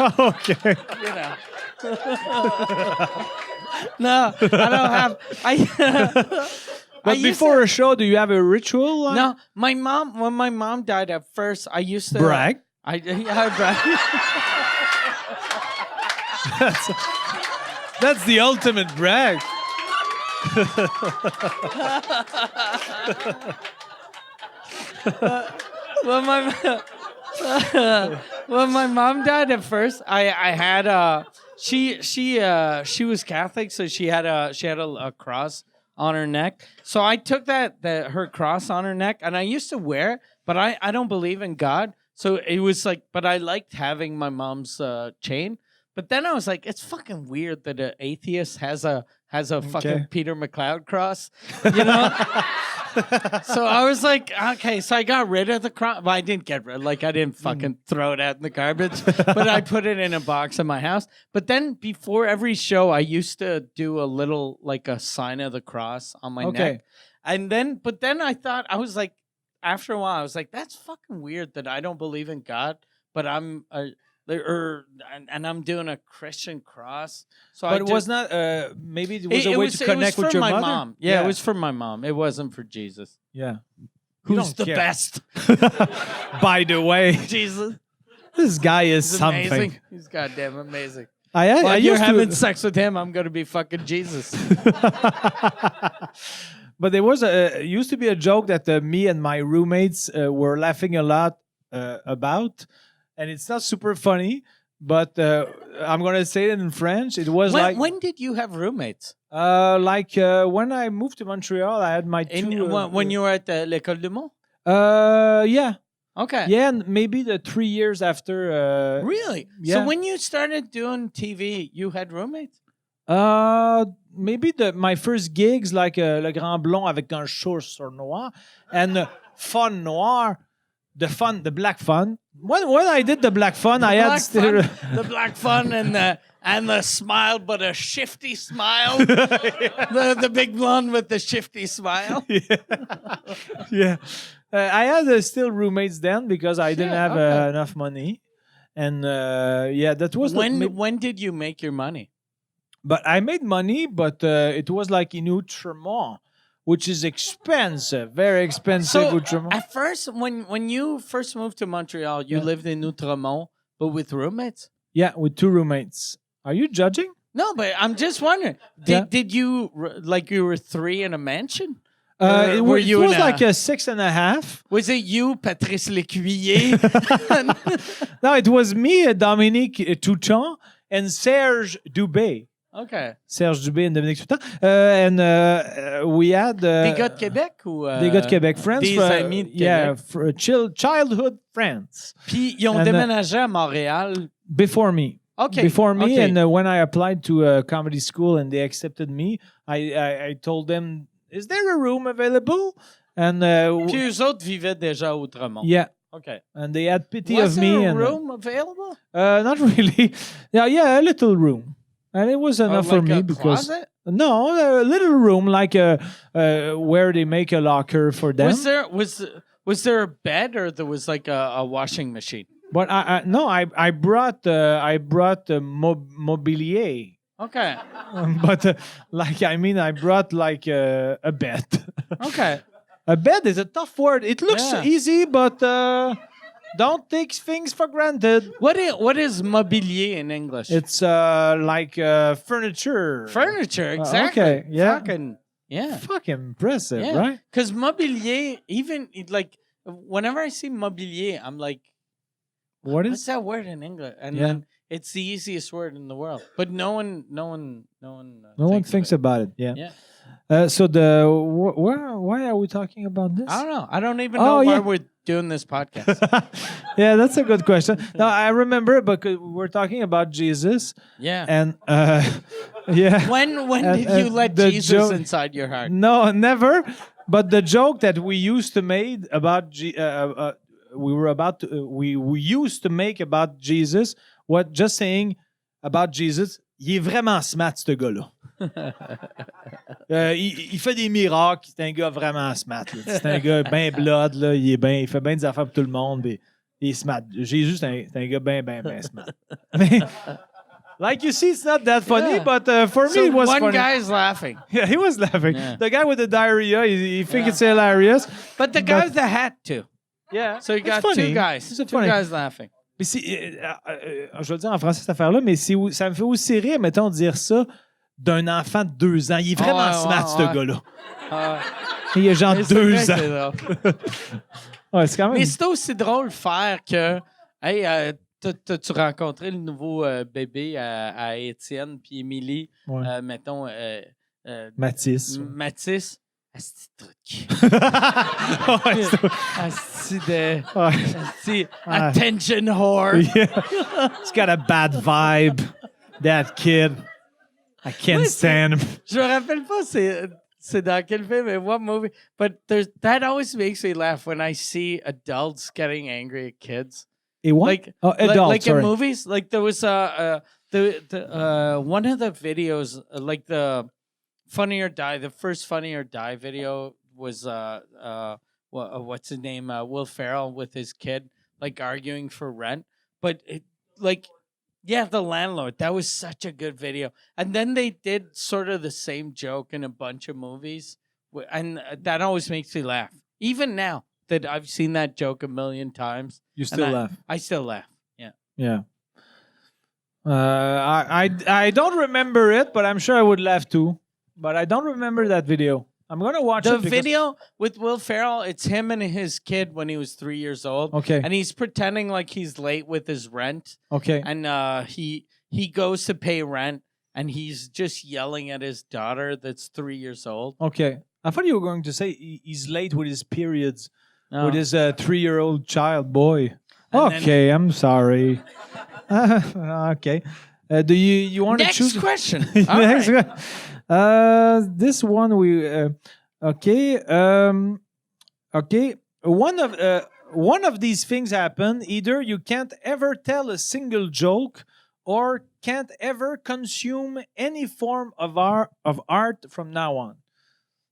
Speaker 1: Okay.
Speaker 2: You know. No, I don't have.
Speaker 1: But before a show, do you have a ritual?
Speaker 2: No, my mom. When my mom died, at first I used to
Speaker 1: brag.
Speaker 2: I brag.
Speaker 1: That's the ultimate brag.
Speaker 2: When my mom died at first, I had she was Catholic, so she had a cross on her neck. So I took her cross on her neck, and I used to wear it, but I don't believe in God. So it was like, but I liked having my mom's chain. But then I was like, it's fucking weird that an atheist has a fucking Peter McLeod cross, you know? So I was like, okay, so I got rid of the cross. Well, I didn't get rid, like I didn't fucking throw it out in the garbage, but I put it in a box in my house. But then before every show, I used to do a little, like a sign of the cross on my neck. And then, but then I thought, I was like, after a while, I was like, that's fucking weird that I don't believe in God, but I'm and I'm doing a Christian cross. So
Speaker 1: But it was not. Maybe it was a way to connect with your
Speaker 2: my
Speaker 1: mother.
Speaker 2: mom. Yeah, it was for my mom. It wasn't for Jesus.
Speaker 1: Yeah.
Speaker 2: Who's
Speaker 1: don't
Speaker 2: the
Speaker 1: care.
Speaker 2: best?
Speaker 1: By the way,
Speaker 2: Jesus.
Speaker 1: this guy is
Speaker 2: He's
Speaker 1: something.
Speaker 2: amazing. He's goddamn amazing.
Speaker 1: I
Speaker 2: While you're
Speaker 1: used
Speaker 2: having
Speaker 1: to.
Speaker 2: sex with him, I'm gonna be fucking Jesus.
Speaker 1: But there was used to be a joke that me and my roommates were laughing a lot about, and it's not super funny. But I'm gonna say it in French. It was
Speaker 2: When did you have roommates?
Speaker 1: when I moved to Montreal, I had my two.
Speaker 2: When you were at l'École du Monde?
Speaker 1: Yeah,
Speaker 2: Okay.
Speaker 1: yeah, and maybe the 3 years after.
Speaker 2: Really?
Speaker 1: Yeah.
Speaker 2: So when you started doing TV, you had roommates?
Speaker 1: Maybe my first gigs like Le Grand Blond avec un show sur noir and Fun Noir, the Black Fun. When I did the Black Fun, I had still.
Speaker 2: The black fun and the smile, but a shifty smile. the big blonde with the shifty smile.
Speaker 1: Yeah. I had still roommates then because I didn't have enough money. And that was
Speaker 2: When did you make your money?
Speaker 1: But I made money, but it was like in Outremont, which is expensive, very expensive.
Speaker 2: So
Speaker 1: Outremont.
Speaker 2: at first, when you first moved to Montreal, you lived in Outremont, but with roommates?
Speaker 1: Yeah, with two roommates. Are you judging?
Speaker 2: No, but I'm just wondering. Did you like you were three in a mansion?
Speaker 1: It
Speaker 2: were
Speaker 1: was,
Speaker 2: you
Speaker 1: it was
Speaker 2: in a-
Speaker 1: like a 6.5.
Speaker 2: Was it you, Patrice Lécuyer?
Speaker 1: No, it was me, Dominique Touchon, and Serge Dubé.
Speaker 2: Okay.
Speaker 1: Serge Dubé and Dominique Touchon. And we had...
Speaker 2: Des gars de Québec ou...
Speaker 1: Des gars de Québec. Friends.
Speaker 2: Des amis de Québec.
Speaker 1: Yeah, childhood friends.
Speaker 2: Puis ils ont
Speaker 1: And,
Speaker 2: déménagé à Montréal.
Speaker 1: Before me.
Speaker 2: Okay.
Speaker 1: Before me,
Speaker 2: okay.
Speaker 1: and when I applied to a comedy school and they accepted me, I told them, is there a room available? And
Speaker 2: Puis eux autres vivaient déjà à Outremont.
Speaker 1: yeah,
Speaker 2: Okay.
Speaker 1: and they had pity
Speaker 2: Was
Speaker 1: of me.
Speaker 2: there a
Speaker 1: And
Speaker 2: room available?
Speaker 1: not really. Yeah, a little room, and it was enough for
Speaker 2: like
Speaker 1: me
Speaker 2: a
Speaker 1: because
Speaker 2: closet?
Speaker 1: no, a little room like where they make a locker for them.
Speaker 2: Was there a bed or there was like a washing machine?
Speaker 1: But I brought mobilier.
Speaker 2: Okay.
Speaker 1: But I brought like a bed.
Speaker 2: Okay.
Speaker 1: A bed is a tough word. It looks
Speaker 2: Yeah.
Speaker 1: easy, but don't take things for granted.
Speaker 2: What is mobilier in English?
Speaker 1: It's like furniture.
Speaker 2: Furniture, exactly.
Speaker 1: okay, yeah.
Speaker 2: Fucking, yeah.
Speaker 1: Fucking impressive,
Speaker 2: Yeah.
Speaker 1: right?
Speaker 2: Because mobilier, like, whenever I see mobilier, I'm like,
Speaker 1: What
Speaker 2: what's
Speaker 1: is?
Speaker 2: that word in English? And
Speaker 1: Yeah.
Speaker 2: then it's the easiest word in the world. But no one
Speaker 1: No one thinks
Speaker 2: of
Speaker 1: about it. Yeah.
Speaker 2: it. Yeah.
Speaker 1: So why are we talking about this?
Speaker 2: I don't know. I don't even know why
Speaker 1: yeah.
Speaker 2: we're doing this podcast.
Speaker 1: Yeah, that's a good question. No, I remember because we're talking about Jesus,
Speaker 2: Yeah.
Speaker 1: and yeah.
Speaker 2: When did you let
Speaker 1: the
Speaker 2: Jesus
Speaker 1: joke-
Speaker 2: inside your heart?
Speaker 1: No, never. But the joke that we used to make about we used to make about Jesus, just saying about Jesus, il est vraiment smart ce gars-là. Il fait des miracles, c'est un gars vraiment smart. Là. C'est un gars bien blood, là, il fait bien des affaires pour tout le monde, mais il est smart. Jésus, c'est un gars bien smart. Mais, like you see, it's not that funny,
Speaker 2: Yeah.
Speaker 1: but for
Speaker 2: So
Speaker 1: me it was
Speaker 2: one
Speaker 1: funny.
Speaker 2: guy's laughing.
Speaker 1: Yeah, he was laughing.
Speaker 2: Yeah.
Speaker 1: The guy with the diarrhea, he thinks it's hilarious.
Speaker 2: But the guy with the hat too.
Speaker 1: Yeah.
Speaker 2: So you
Speaker 1: it's
Speaker 2: got
Speaker 1: funny.
Speaker 2: two guys.
Speaker 1: It's
Speaker 2: Two
Speaker 1: funny.
Speaker 2: guys laughing.
Speaker 1: Mais je vais le dire en français cette affaire-là, mais ça me fait aussi rire, mettons, dire ça d'un enfant de 2 ans. Il est vraiment
Speaker 2: Ouais,
Speaker 1: smart,
Speaker 2: ouais,
Speaker 1: ce gars-là.
Speaker 2: Ah,
Speaker 1: Il a genre
Speaker 2: mais c'est
Speaker 1: 2
Speaker 2: vrai que
Speaker 1: ans.
Speaker 2: c'est drôle.
Speaker 1: Ouais, c'est quand même...
Speaker 2: Mais c'est aussi drôle de faire que, hey, t'as-tu rencontré le nouveau bébé à Étienne puis Émilie,
Speaker 1: Ouais.
Speaker 2: mettons,
Speaker 1: Mathis.
Speaker 2: Mathis? Asti de truc.
Speaker 1: Ouais, c'est-
Speaker 2: Asti de...
Speaker 1: ouais.
Speaker 2: Asti,
Speaker 1: Ah.
Speaker 2: attention whore.
Speaker 1: Yeah. He's got a bad vibe, that kid. I can't
Speaker 2: Ouais,
Speaker 1: stand him.
Speaker 2: Je me rappelle pas c'est dans quel film and what movie, but that always makes me laugh when I see adults getting angry at kids.
Speaker 1: Et what?
Speaker 2: Like,
Speaker 1: adult,
Speaker 2: like
Speaker 1: sorry.
Speaker 2: in movies, like there was the one of the videos, like the Funny or Die, the first Funny or Die video was what's his name, Will Ferrell with his kid, like arguing for rent, but like, yeah, The Landlord. That was such a good video. And then they did sort of the same joke in a bunch of movies. And that always makes me laugh. Even now that I've seen that joke a million times.
Speaker 1: You still laugh.
Speaker 2: I still laugh. Yeah.
Speaker 1: Yeah. I don't remember it, but I'm sure I would laugh too. But I don't remember that video. I'm going to watch
Speaker 2: The
Speaker 1: it. The
Speaker 2: video with Will Ferrell, it's him and his kid when he was 3 years old.
Speaker 1: Okay.
Speaker 2: And he's pretending like he's late with his rent.
Speaker 1: Okay.
Speaker 2: And he goes to pay rent, and he's just yelling at his daughter that's 3 years old.
Speaker 1: Okay. I thought you were going to say he's late with his periods
Speaker 2: No.
Speaker 1: with his 3-year-old child boy.
Speaker 2: And
Speaker 1: Okay, I'm sorry. Okay. Do you want to
Speaker 2: Next
Speaker 1: choose?
Speaker 2: question. All
Speaker 1: Next
Speaker 2: right.
Speaker 1: one. This one we okay. Okay. One of these things happen. Either you can't ever tell a single joke, or can't ever consume any form of art from now on.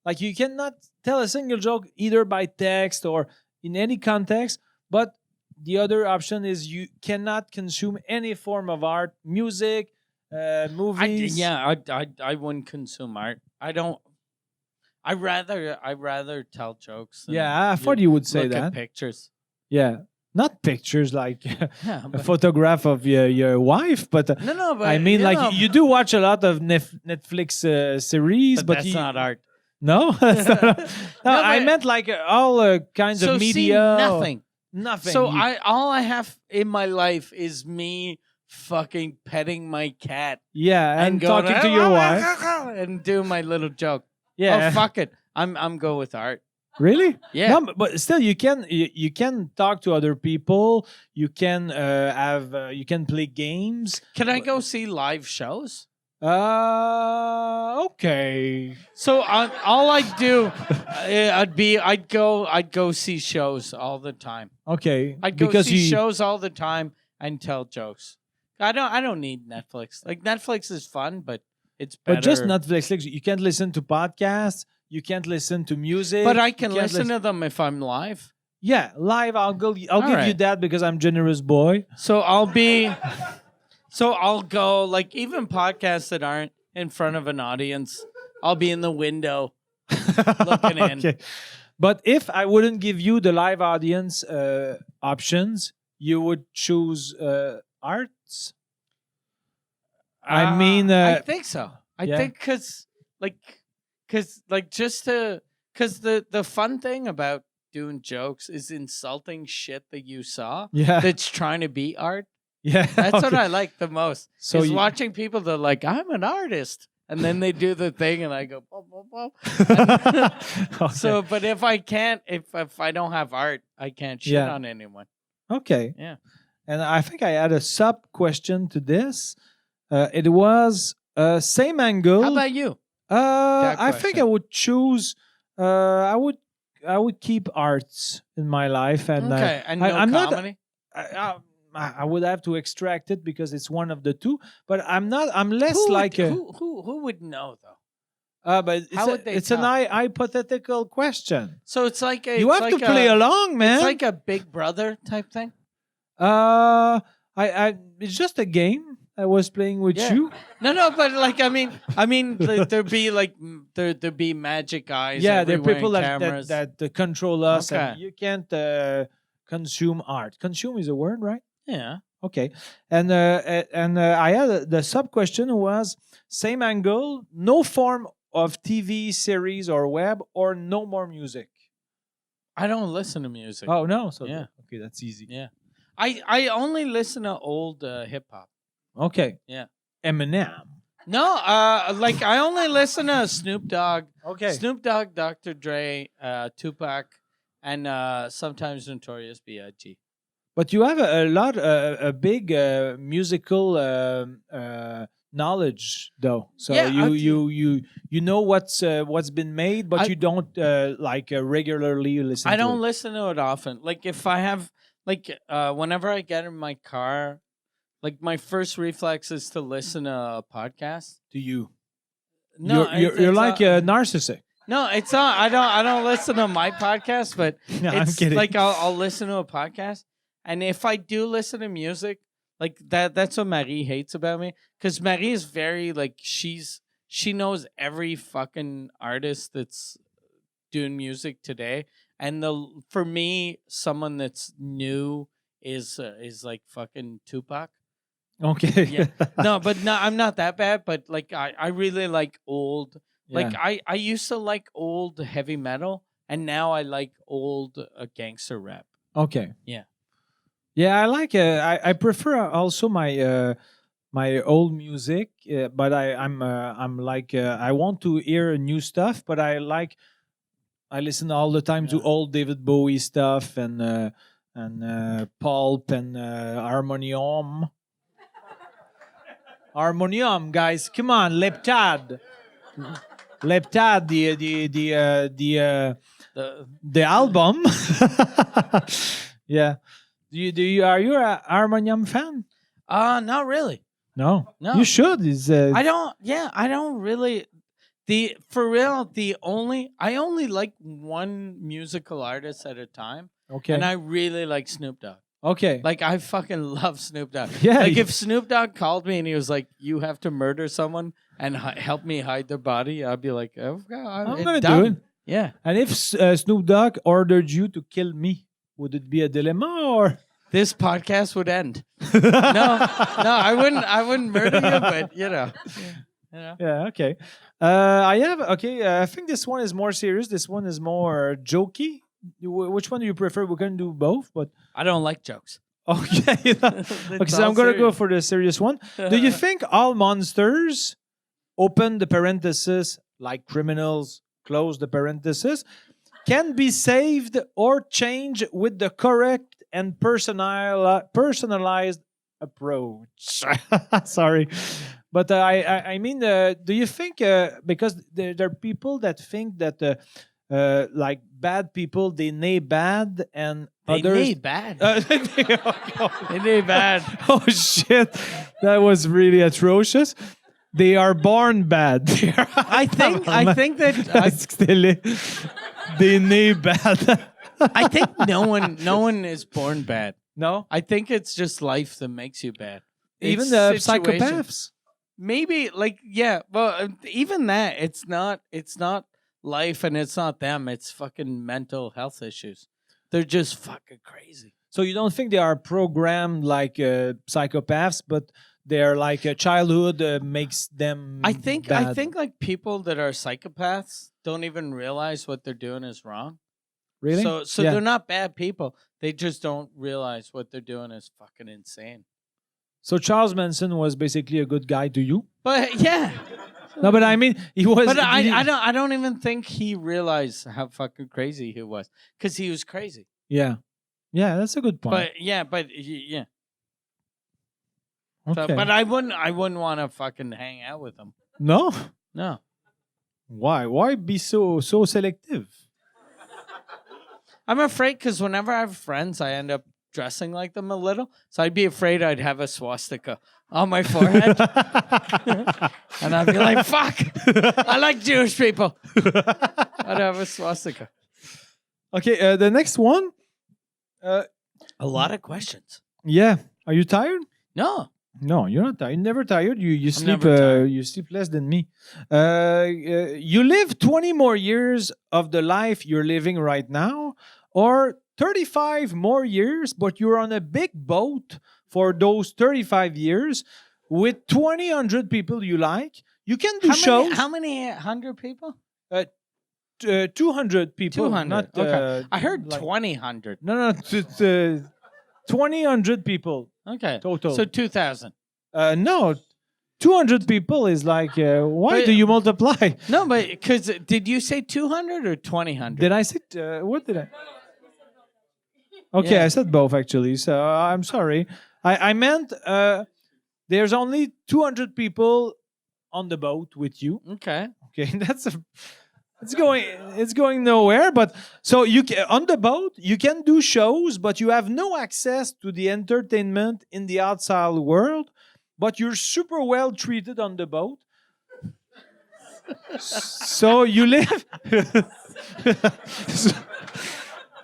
Speaker 1: Like you cannot tell a single joke either by text or in any context, but the other option is you cannot consume any form of art, music, movies.
Speaker 2: I wouldn't consume art. I don't. I rather tell jokes. Than
Speaker 1: Yeah, I thought you would say
Speaker 2: look
Speaker 1: that.
Speaker 2: at pictures.
Speaker 1: Yeah, not pictures like
Speaker 2: Yeah,
Speaker 1: a
Speaker 2: but,
Speaker 1: photograph of your wife, but
Speaker 2: no, but
Speaker 1: I mean,
Speaker 2: you
Speaker 1: like
Speaker 2: know,
Speaker 1: you do watch a lot of Netflix series,
Speaker 2: but
Speaker 1: but
Speaker 2: that's not art.
Speaker 1: No, that's not, no, I
Speaker 2: but-
Speaker 1: meant like all kinds
Speaker 2: So
Speaker 1: of
Speaker 2: see,
Speaker 1: media.
Speaker 2: nothing.
Speaker 1: Nothing.
Speaker 2: So all I have in my life is me fucking petting my cat
Speaker 1: yeah, and
Speaker 2: going,
Speaker 1: talking to your wife.
Speaker 2: and do my little joke.
Speaker 1: Yeah,
Speaker 2: Oh fuck it, I'm go with art.
Speaker 1: really?
Speaker 2: Yeah.
Speaker 1: No, but still, you can talk to other people. You can you can play games.
Speaker 2: Can I go see live shows?
Speaker 1: Okay.
Speaker 2: So all I do, I'd go see shows all the time.
Speaker 1: Okay.
Speaker 2: I'd go
Speaker 1: because
Speaker 2: see
Speaker 1: you,
Speaker 2: shows all the time and tell jokes. I don't need Netflix. Like Netflix is fun, but it's better.
Speaker 1: but just Netflix. Like, you can't listen to podcasts. You can't listen to music.
Speaker 2: But I can
Speaker 1: you can't
Speaker 2: listen to them if I'm live.
Speaker 1: Yeah, live. I'll give you
Speaker 2: right.
Speaker 1: that because I'm generous boy.
Speaker 2: So I'll go like even podcasts that aren't in front of an audience. I'll be in the window looking in.
Speaker 1: Okay. But if I wouldn't give you the live audience options, you would choose arts. I mean,
Speaker 2: I think so. I
Speaker 1: yeah.
Speaker 2: think because the fun thing about doing jokes is insulting shit that you saw
Speaker 1: yeah,
Speaker 2: that's trying to be art.
Speaker 1: yeah.
Speaker 2: That's what
Speaker 1: okay.
Speaker 2: I like the most.
Speaker 1: So
Speaker 2: is
Speaker 1: you-
Speaker 2: watching people that are like, I'm an artist. And then they do the thing and I go, boom, boom, boom.
Speaker 1: Okay.
Speaker 2: So, but if I can't, if I don't have art, I can't shit
Speaker 1: Yeah.
Speaker 2: on anyone.
Speaker 1: Okay.
Speaker 2: Yeah.
Speaker 1: And I think I had a sub question to this. It was same angle.
Speaker 2: How about you?
Speaker 1: I think
Speaker 2: question?
Speaker 1: I would choose. I would keep arts in my life, and
Speaker 2: Okay. And no
Speaker 1: I'm not-
Speaker 2: comedy?
Speaker 1: I would have to extract it because it's one of the two. But I'm not. I'm less
Speaker 2: Who
Speaker 1: like
Speaker 2: would,
Speaker 1: a.
Speaker 2: who would know though?
Speaker 1: But it's
Speaker 2: How would they
Speaker 1: it's an
Speaker 2: tell?
Speaker 1: hypothetical question.
Speaker 2: So it's like a
Speaker 1: You have to play along, man.
Speaker 2: It's like a Big Brother type thing.
Speaker 1: It's just a game I was playing with
Speaker 2: Yeah.
Speaker 1: you.
Speaker 2: No, but like I mean, there'd be like there'd be magic eyes.
Speaker 1: Yeah, there are
Speaker 2: everywhere
Speaker 1: people
Speaker 2: and
Speaker 1: that
Speaker 2: cameras.
Speaker 1: control us, and
Speaker 2: Okay.
Speaker 1: you can't consume art. Consume is a word, right?
Speaker 2: Yeah.
Speaker 1: Okay. And I had the sub question was same angle, no form of TV series or web, or no more music.
Speaker 2: I don't listen to music.
Speaker 1: Oh no, so
Speaker 2: Yeah.
Speaker 1: okay, that's easy.
Speaker 2: Yeah. I only listen to old hip hop.
Speaker 1: Okay.
Speaker 2: Yeah.
Speaker 1: Eminem.
Speaker 2: No, like I only listen to Snoop Dogg,
Speaker 1: Okay.
Speaker 2: Snoop Dogg, Dr. Dre, Tupac, and sometimes Notorious B.I.G.
Speaker 1: But you have a lot, a big musical knowledge, though. So
Speaker 2: Yeah,
Speaker 1: you know what's been made, but
Speaker 2: I-
Speaker 1: you don't regularly listen.
Speaker 2: I
Speaker 1: to
Speaker 2: don't
Speaker 1: it.
Speaker 2: listen to it often. Like if I have, like whenever I get in my car, like my first reflex is to listen to a podcast.
Speaker 1: to you.
Speaker 2: No,
Speaker 1: you're like a narcissist.
Speaker 2: no, it's not. I don't listen to my podcast, but
Speaker 1: No, I'm
Speaker 2: it's
Speaker 1: kidding.
Speaker 2: like I'll listen to a podcast, and if I do listen to music, Like that's what Marie hates about me. Because Marie is very like she knows every fucking artist that's doing music today. And for me, someone that's new is like fucking Tupac.
Speaker 1: Okay.
Speaker 2: Yeah. No, I'm not that bad. But like I really like old. Like I used to like old heavy metal, and now I like old gangster rap.
Speaker 1: Okay.
Speaker 2: Yeah.
Speaker 1: Yeah, I like. I prefer also my my old music, but I'm like I want to hear new stuff, but I listen all the time to old David Bowie stuff and Pulp and Harmonium. Harmonium, guys, come on, Leptad. Leptad, the album. Yeah. Are you a Harmonium fan?
Speaker 2: Not really.
Speaker 1: No.
Speaker 2: No.
Speaker 1: You should.
Speaker 2: I don't really. I only like one musical artist at a time.
Speaker 1: Okay.
Speaker 2: And I really like Snoop Dogg.
Speaker 1: Okay.
Speaker 2: Like I fucking love Snoop Dogg.
Speaker 1: Yeah.
Speaker 2: Like if Snoop Dogg called me and he was like, "You have to murder someone and help me hide their body," I'd be like, "I'm
Speaker 1: gonna do it.
Speaker 2: Yeah.
Speaker 1: And if Snoop Dogg ordered you to kill me, would it be a dilemma or?
Speaker 2: This podcast would end. No, I wouldn't murder you, but you know.
Speaker 1: Yeah, okay. I think this one is more serious. This one is more jokey. Which one do you prefer? We can do both, but
Speaker 2: I don't like jokes.
Speaker 1: okay. Okay, so I'm gonna go for the serious one. Do you think all monsters, open the parenthesis, like criminals, close the parenthesis, can be saved or changed with the correct and personalized approach? Sorry. But I mean, do you think, because there are people that think that like bad people, they nay bad and
Speaker 2: They
Speaker 1: others...
Speaker 2: nay bad.
Speaker 1: They
Speaker 2: nay bad.
Speaker 1: Oh, shit. That was really atrocious. They are born bad.
Speaker 2: I think that
Speaker 1: they nay bad.
Speaker 2: I think no one is born bad.
Speaker 1: No?
Speaker 2: I think it's just life that makes you bad.
Speaker 1: Even
Speaker 2: It's
Speaker 1: the
Speaker 2: situation.
Speaker 1: psychopaths?
Speaker 2: Maybe like well even that it's not life and it's not them, it's fucking mental health issues. They're just fucking crazy.
Speaker 1: So you don't think they are programmed like psychopaths, but they're like a childhood makes them
Speaker 2: I think
Speaker 1: bad?
Speaker 2: like people that are psychopaths don't even realize what they're doing is wrong.
Speaker 1: Really?
Speaker 2: So
Speaker 1: Yeah.
Speaker 2: they're not bad people. They just don't realize what they're doing is fucking insane.
Speaker 1: So Charles Manson was basically a good guy to you?
Speaker 2: But yeah.
Speaker 1: No, but I mean, he was...
Speaker 2: But I don't even think he realized how fucking crazy he was, because he was crazy.
Speaker 1: Yeah. Yeah, that's a good point.
Speaker 2: But yeah.
Speaker 1: Okay.
Speaker 2: So, but I wouldn't want to fucking hang out with him.
Speaker 1: No?
Speaker 2: No.
Speaker 1: Why? Why be so selective?
Speaker 2: I'm afraid because whenever I have friends, I end up dressing like them a little. So I'd be afraid I'd have a swastika on my forehead. And I'd be like, fuck, I like Jewish people. I'd have a swastika.
Speaker 1: Okay, the next one.
Speaker 2: A lot of questions.
Speaker 1: Yeah. Are you tired?
Speaker 2: No.
Speaker 1: No, you're not tired. You're never tired. You sleep.
Speaker 2: never tired.
Speaker 1: You sleep less than me. You live 20 more years of the life you're living right now, or 35 more years, but you're on a big boat for those 35 years with 200 people you like. You can do shows.
Speaker 2: How many 100 people?
Speaker 1: 200 people.
Speaker 2: 200.
Speaker 1: Not,
Speaker 2: Okay. I heard
Speaker 1: like-
Speaker 2: 2,000.
Speaker 1: No, it's 200 people
Speaker 2: Okay.
Speaker 1: total.
Speaker 2: So 2,000.
Speaker 1: No, 200 people is like, why
Speaker 2: But-
Speaker 1: do you multiply?
Speaker 2: No, but because did you say 200 or 2,000?
Speaker 1: Did I say, what did I? Okay,
Speaker 2: Yeah.
Speaker 1: I said both actually, so I'm sorry. I meant there's only 200 people on the boat with you.
Speaker 2: Okay.
Speaker 1: Okay, it's going nowhere. But so you can, on the boat you can do shows, but you have no access to the entertainment in the outside world. But you're super well treated on the boat. So you live.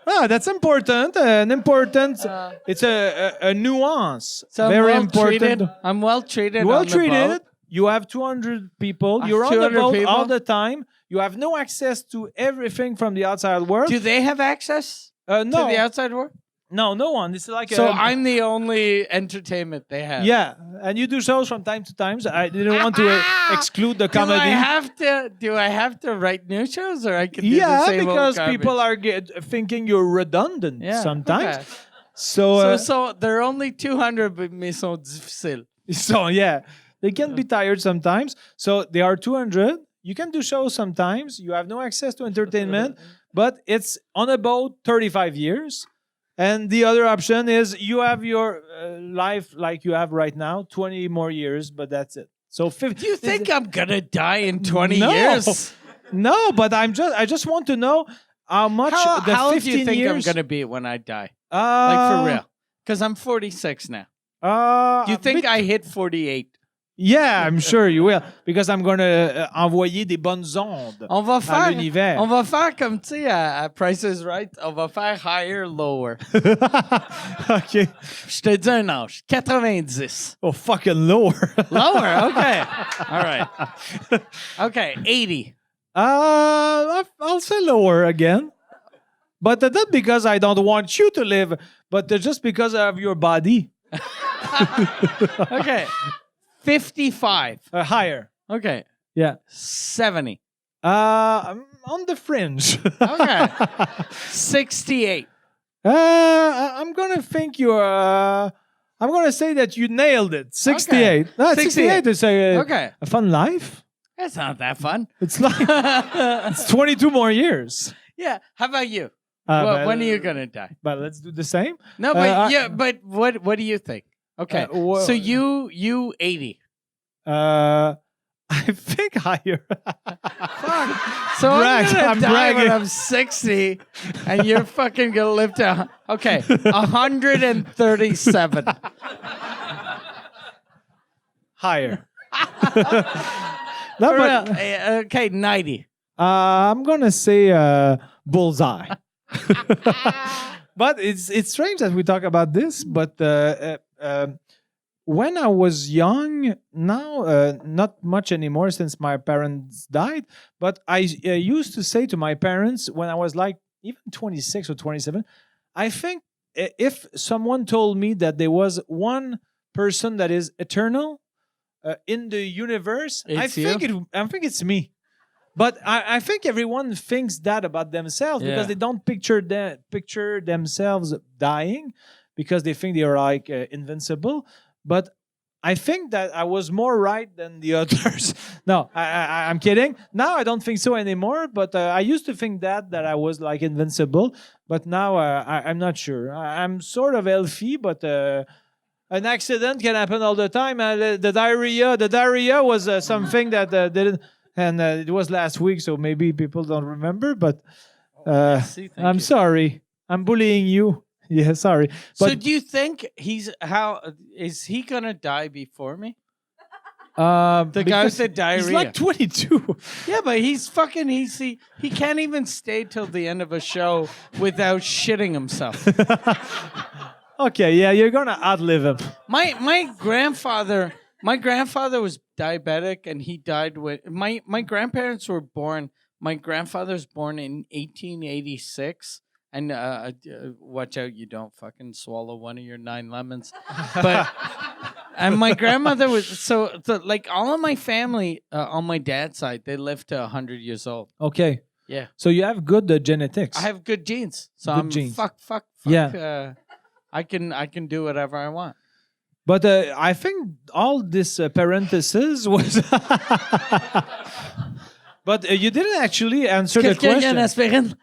Speaker 1: That's important. An important. It's a nuance.
Speaker 2: So
Speaker 1: Very
Speaker 2: I'm well
Speaker 1: important.
Speaker 2: treated. I'm well treated.
Speaker 1: Well
Speaker 2: on the
Speaker 1: treated.
Speaker 2: boat.
Speaker 1: You have 200 people.
Speaker 2: I
Speaker 1: You're
Speaker 2: have
Speaker 1: on the
Speaker 2: 200
Speaker 1: boat
Speaker 2: people?
Speaker 1: all the time. You have no access to everything from the outside world.
Speaker 2: Do they have access
Speaker 1: No,
Speaker 2: to the outside world?
Speaker 1: no one. It's like
Speaker 2: So I'm the only entertainment they have.
Speaker 1: yeah, and you do shows from time to time. So I didn't want to exclude the comedy.
Speaker 2: Do I have to write new shows, or I can do
Speaker 1: Yeah,
Speaker 2: the same
Speaker 1: because
Speaker 2: old
Speaker 1: people
Speaker 2: garbage?
Speaker 1: are thinking you're redundant sometimes.
Speaker 2: okay.
Speaker 1: So,
Speaker 2: So there are only 200, but mais sont difficiles.
Speaker 1: so yeah, they can be tired sometimes. So there are 200. You can do shows sometimes. You have no access to entertainment, but it's on a boat 35 years. And the other option is you have your life like you have right now, 20 more years, but that's it. So 50.
Speaker 2: Do you think I'm gonna die in 20
Speaker 1: No.
Speaker 2: years?
Speaker 1: No, but I just want to know how much the
Speaker 2: How
Speaker 1: 15
Speaker 2: old do you think
Speaker 1: years.
Speaker 2: I'm gonna be when I die? Like for real? Because I'm 46 now. Do you think I hit 48?
Speaker 1: Yeah, I'm sure you will, because I'm going to envoyer des bonnes ondes
Speaker 2: On va
Speaker 1: à l'univers.
Speaker 2: On va faire comme tu sais à Price is Right. On va faire higher, lower.
Speaker 1: OK.
Speaker 2: Je te dis un âge. 90.
Speaker 1: Oh, fucking lower.
Speaker 2: Lower. Okay. All right. Okay. 80.
Speaker 1: I'll say lower again. But not because I don't want you to live, but just because of your body.
Speaker 2: Okay. 55.
Speaker 1: Higher.
Speaker 2: Okay.
Speaker 1: Yeah.
Speaker 2: 70.
Speaker 1: I'm on the fringe.
Speaker 2: Okay. 68.
Speaker 1: I'm gonna think you're. I'm gonna say that you nailed it. 68.
Speaker 2: Okay.
Speaker 1: No, 68 is
Speaker 2: Okay.
Speaker 1: a fun life.
Speaker 2: That's not that fun.
Speaker 1: It's like it's 22 more years.
Speaker 2: Yeah. How about you?
Speaker 1: But-
Speaker 2: When are you gonna die?
Speaker 1: But let's do the same.
Speaker 2: No, but
Speaker 1: I-
Speaker 2: but what do you think? Okay.
Speaker 1: well-
Speaker 2: So you 80.
Speaker 1: I think higher.
Speaker 2: So
Speaker 1: Brag.
Speaker 2: I'm gonna
Speaker 1: I'm
Speaker 2: die when
Speaker 1: bragging.
Speaker 2: I'm 60, and you're fucking gonna live to 137.
Speaker 1: Higher. No,
Speaker 2: For
Speaker 1: but
Speaker 2: real. Okay, 90.
Speaker 1: I'm gonna say bullseye. But it's strange that we talk about this. But when I was young, now not much anymore since my parents died. But I used to say to my parents when I was like even 26 or 27, I think if someone told me that there was one person that is eternal in the universe, I
Speaker 2: It's you?
Speaker 1: think it's me. But I think everyone thinks that about themselves because
Speaker 2: Yeah.
Speaker 1: they don't picture themselves dying because they think they are like invincible. But I think that I was more right than the others. No, I'm kidding. Now I don't think so anymore. But I used to think that I was like invincible. But now I'm not sure. I'm sort of healthy, but an accident can happen all the time. The diarrhea was something that didn't. And it was last week, so maybe people don't remember. But
Speaker 2: Thank
Speaker 1: I'm
Speaker 2: you.
Speaker 1: sorry. I'm bullying you. Yeah, sorry.
Speaker 2: So
Speaker 1: But
Speaker 2: do you think is he gonna die before me?
Speaker 1: the
Speaker 2: guy with the diarrhea.
Speaker 1: He's like 22.
Speaker 2: Yeah, but he's fucking he can't even stay till the end of a show without shitting himself.
Speaker 1: Okay, yeah, you're gonna outlive him.
Speaker 2: My grandfather was diabetic, and he died when my grandparents were born. My grandfather was born in 1886, and watch out, you don't fucking swallow one of your 9 lemons. But and my grandmother was so like all of my family on my dad's side, they lived to 100 years old.
Speaker 1: Okay,
Speaker 2: Yeah,
Speaker 1: so you have good genetics.
Speaker 2: I have good genes, so
Speaker 1: Good
Speaker 2: I'm
Speaker 1: genes.
Speaker 2: fuck.
Speaker 1: Yeah.
Speaker 2: I can do whatever I want.
Speaker 1: But I think all this parenthesis was. But you didn't actually answer the question.
Speaker 2: aspirine?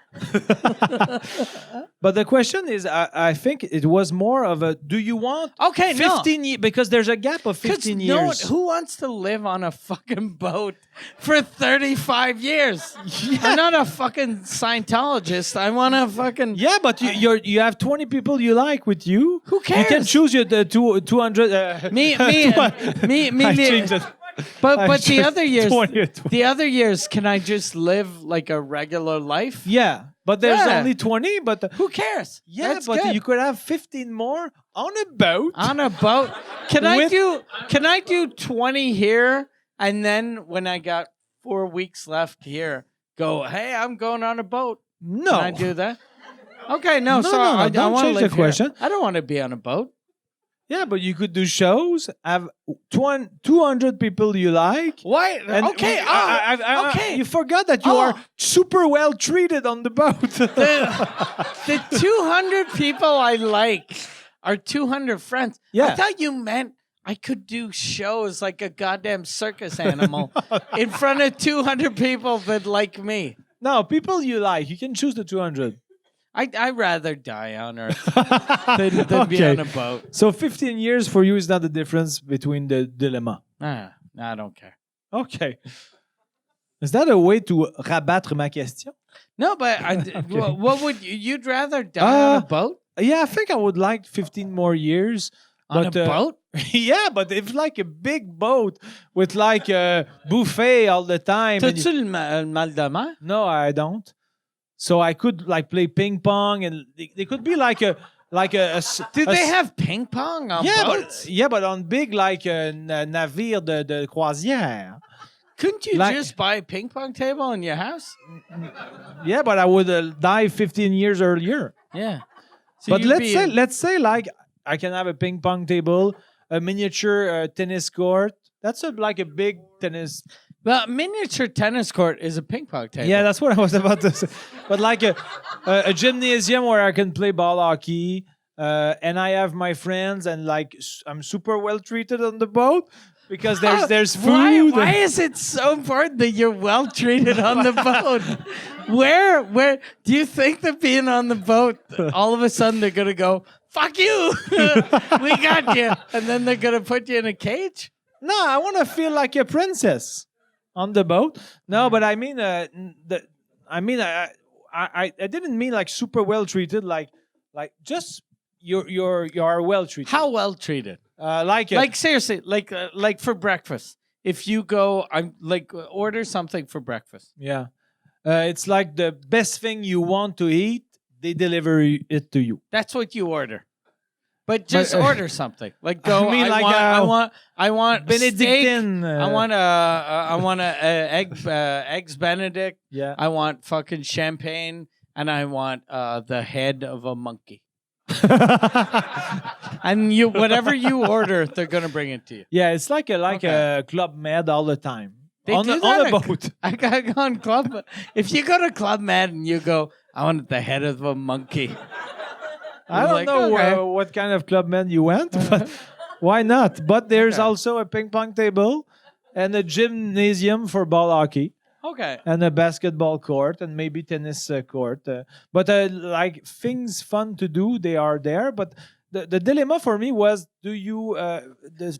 Speaker 1: But the question is, I think it was more of a, do you want
Speaker 2: Okay,
Speaker 1: 15 years? Because there's a gap of 15 years.
Speaker 2: Who wants to live on a fucking boat for 35 years? I'm not a fucking Scientologist. I want to fucking...
Speaker 1: Yeah, but you have 20 people you like with you.
Speaker 2: Who
Speaker 1: You can
Speaker 2: cares?
Speaker 1: choose your 200.
Speaker 2: Me,
Speaker 1: I
Speaker 2: me,
Speaker 1: changed it.
Speaker 2: But the other years,
Speaker 1: 20 or 20.
Speaker 2: the other years, can I just live like a regular life?
Speaker 1: Yeah, but there's
Speaker 2: Yeah.
Speaker 1: only 20. But
Speaker 2: Who cares?
Speaker 1: yeah,
Speaker 2: That's
Speaker 1: but
Speaker 2: good.
Speaker 1: you could have 15 more on a boat.
Speaker 2: On a boat. Can
Speaker 1: With-
Speaker 2: I do 20 here and then when I got 4 weeks left here, go, hey, I'm going on a boat.
Speaker 1: No,
Speaker 2: Can I do that? Okay, no,
Speaker 1: No,
Speaker 2: so
Speaker 1: no, no,
Speaker 2: I
Speaker 1: don't
Speaker 2: want to
Speaker 1: change the
Speaker 2: live here.
Speaker 1: question.
Speaker 2: I don't want to be on a boat.
Speaker 1: yeah, but you could do shows. Have 200 people you like.
Speaker 2: Why?
Speaker 1: And
Speaker 2: Okay, okay.
Speaker 1: You forgot that you
Speaker 2: Oh.
Speaker 1: are super well treated on the boat.
Speaker 2: The 200 people I like are 200 friends.
Speaker 1: Yeah.
Speaker 2: I thought you meant I could do shows like a goddamn circus animal in front of 200 people that like me.
Speaker 1: No, people you like. You can choose the 200.
Speaker 2: I'd rather die on Earth than be
Speaker 1: Okay.
Speaker 2: on a boat.
Speaker 1: So 15 years for you is not the difference between the dilemma.
Speaker 2: I don't care.
Speaker 1: Okay. Is that a way to rabattre ma question?
Speaker 2: No, but what would you'd rather die on a boat?
Speaker 1: Yeah, I think I would like 15 more years.
Speaker 2: On
Speaker 1: but,
Speaker 2: a boat?
Speaker 1: Yeah, but if like a big boat with like a buffet all the time. and
Speaker 2: T'as-tu le mal de mer?
Speaker 1: No, I don't. So I could like play ping pong, and they could be like a
Speaker 2: Did they have ping pong on boats?
Speaker 1: but on big like navire de croisière.
Speaker 2: Couldn't you
Speaker 1: like-
Speaker 2: just buy a ping pong table in your house?
Speaker 1: Yeah, but I would die 15 years earlier.
Speaker 2: Yeah. So
Speaker 1: But
Speaker 2: you'd
Speaker 1: let's say like I can have a ping pong table, a miniature tennis court. That's like a big tennis.
Speaker 2: Well, miniature tennis court is a ping pong table.
Speaker 1: Yeah, that's what I was about to say. But like a gymnasium where I can play ball hockey, and I have my friends, and like I'm super well treated on the boat because there's food.
Speaker 2: Why is it so important that you're well treated on the boat? Where do you think that being on the boat, all of a sudden they're gonna go, fuck you, we got you, and then they're gonna put you in a cage?
Speaker 1: No, I want to feel like a princess on the boat. No, but I mean, I didn't mean like super well treated. Like just you are well treated.
Speaker 2: How well treated?
Speaker 1: Like
Speaker 2: Seriously, like for breakfast. If you go, I'm like order something for breakfast.
Speaker 1: yeah, it's like the best thing you want to eat. They deliver it to you.
Speaker 2: That's what you order. But just
Speaker 1: But,
Speaker 2: order something. Like go.
Speaker 1: I mean, like,
Speaker 2: I want
Speaker 1: Benedictine.
Speaker 2: steak. I want eggs Benedict.
Speaker 1: Yeah.
Speaker 2: I want fucking champagne, and I want the head of a monkey. And you, whatever you order, they're gonna bring it to you.
Speaker 1: Yeah, it's like
Speaker 2: Okay.
Speaker 1: a Club Med all the time.
Speaker 2: They
Speaker 1: on
Speaker 2: do
Speaker 1: a
Speaker 2: that at-
Speaker 1: boat.
Speaker 2: I got on Club. If you go to Club Med and you go, I want the head of a monkey.
Speaker 1: I don't
Speaker 2: like,
Speaker 1: know
Speaker 2: okay.
Speaker 1: what kind of Club Med you went, but why not? But there's
Speaker 2: Okay.
Speaker 1: also a ping pong table and a gymnasium for ball hockey
Speaker 2: Okay.
Speaker 1: and a basketball court and maybe tennis court. But like things fun to do, they are there. But the dilemma for me was: do you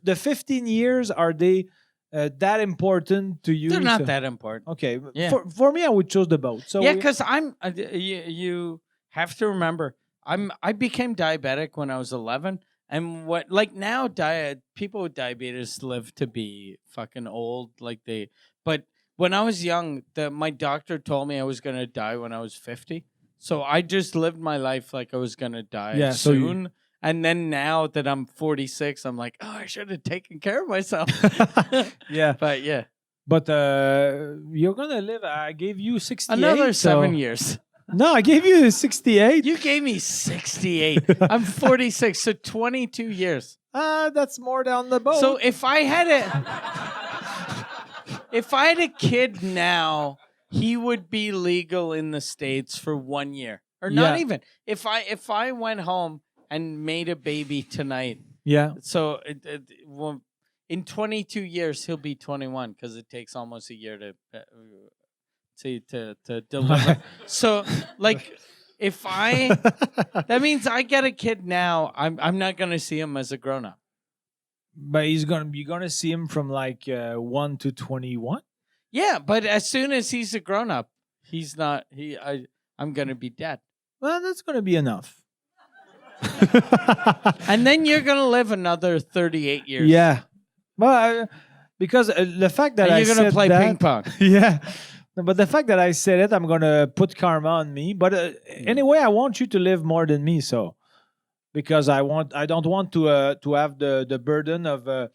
Speaker 1: the 15 years, are they that important to you?
Speaker 2: They're not that important.
Speaker 1: Okay.
Speaker 2: Yeah.
Speaker 1: For me, I would choose the boat. So
Speaker 2: Yeah, because I'm. You have to remember, I became diabetic when I was 11, and what like now people with diabetes live to be fucking old, But when I was young, my doctor told me I was gonna die when I was 50, so I just lived my life like I was gonna die
Speaker 1: Yeah, so you-
Speaker 2: soon. And then now that I'm 46, I'm like, oh, I should have taken care of myself.
Speaker 1: yeah.
Speaker 2: But yeah,
Speaker 1: But you're gonna live. I gave you 68.
Speaker 2: another
Speaker 1: so-
Speaker 2: 7 years.
Speaker 1: No, I gave you 68.
Speaker 2: You gave me 68. I'm 46, so 22 years.
Speaker 1: That's more down the boat.
Speaker 2: So if I had a kid now, he would be legal in the States for 1 year. Or not
Speaker 1: Yeah.
Speaker 2: even. If I went home and made a baby tonight,
Speaker 1: yeah,
Speaker 2: so in 22 years he'll be 21 because it takes almost a year to deliver. So like if that means I get a kid now, I'm not gonna see him as a grown up.
Speaker 1: but you're gonna see him from like 1 to 21.
Speaker 2: Yeah, but as soon as he's a grown up, he's not. I'm gonna be dead,
Speaker 1: Well, that's gonna be enough.
Speaker 2: and then you're gonna live another 38 years.
Speaker 1: Yeah, but Because the fact that
Speaker 2: And
Speaker 1: I
Speaker 2: you're gonna
Speaker 1: said
Speaker 2: play
Speaker 1: that,
Speaker 2: ping pong.
Speaker 1: yeah. No, but the fact that I said it, I'm gonna put karma on me. But anyway, I want you to live more than me, so because I don't want to have the burden of the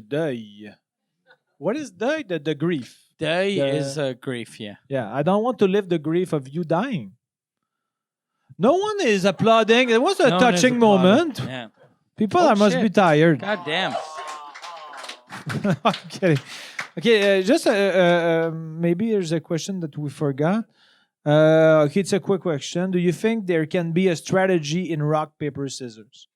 Speaker 1: deuil. What is deuil? The grief.
Speaker 2: Day is grief, yeah.
Speaker 1: Yeah, I don't want to live the grief of you dying. No one is applauding. It was a
Speaker 2: No one is
Speaker 1: touching
Speaker 2: applauding.
Speaker 1: moment.
Speaker 2: Yeah.
Speaker 1: People must be
Speaker 2: shit.
Speaker 1: tired.
Speaker 2: God damn.
Speaker 1: I'm kidding. Okay, just maybe there's a question that we forgot. Okay, it's a quick question. Do you think there can be a strategy in rock, paper, scissors?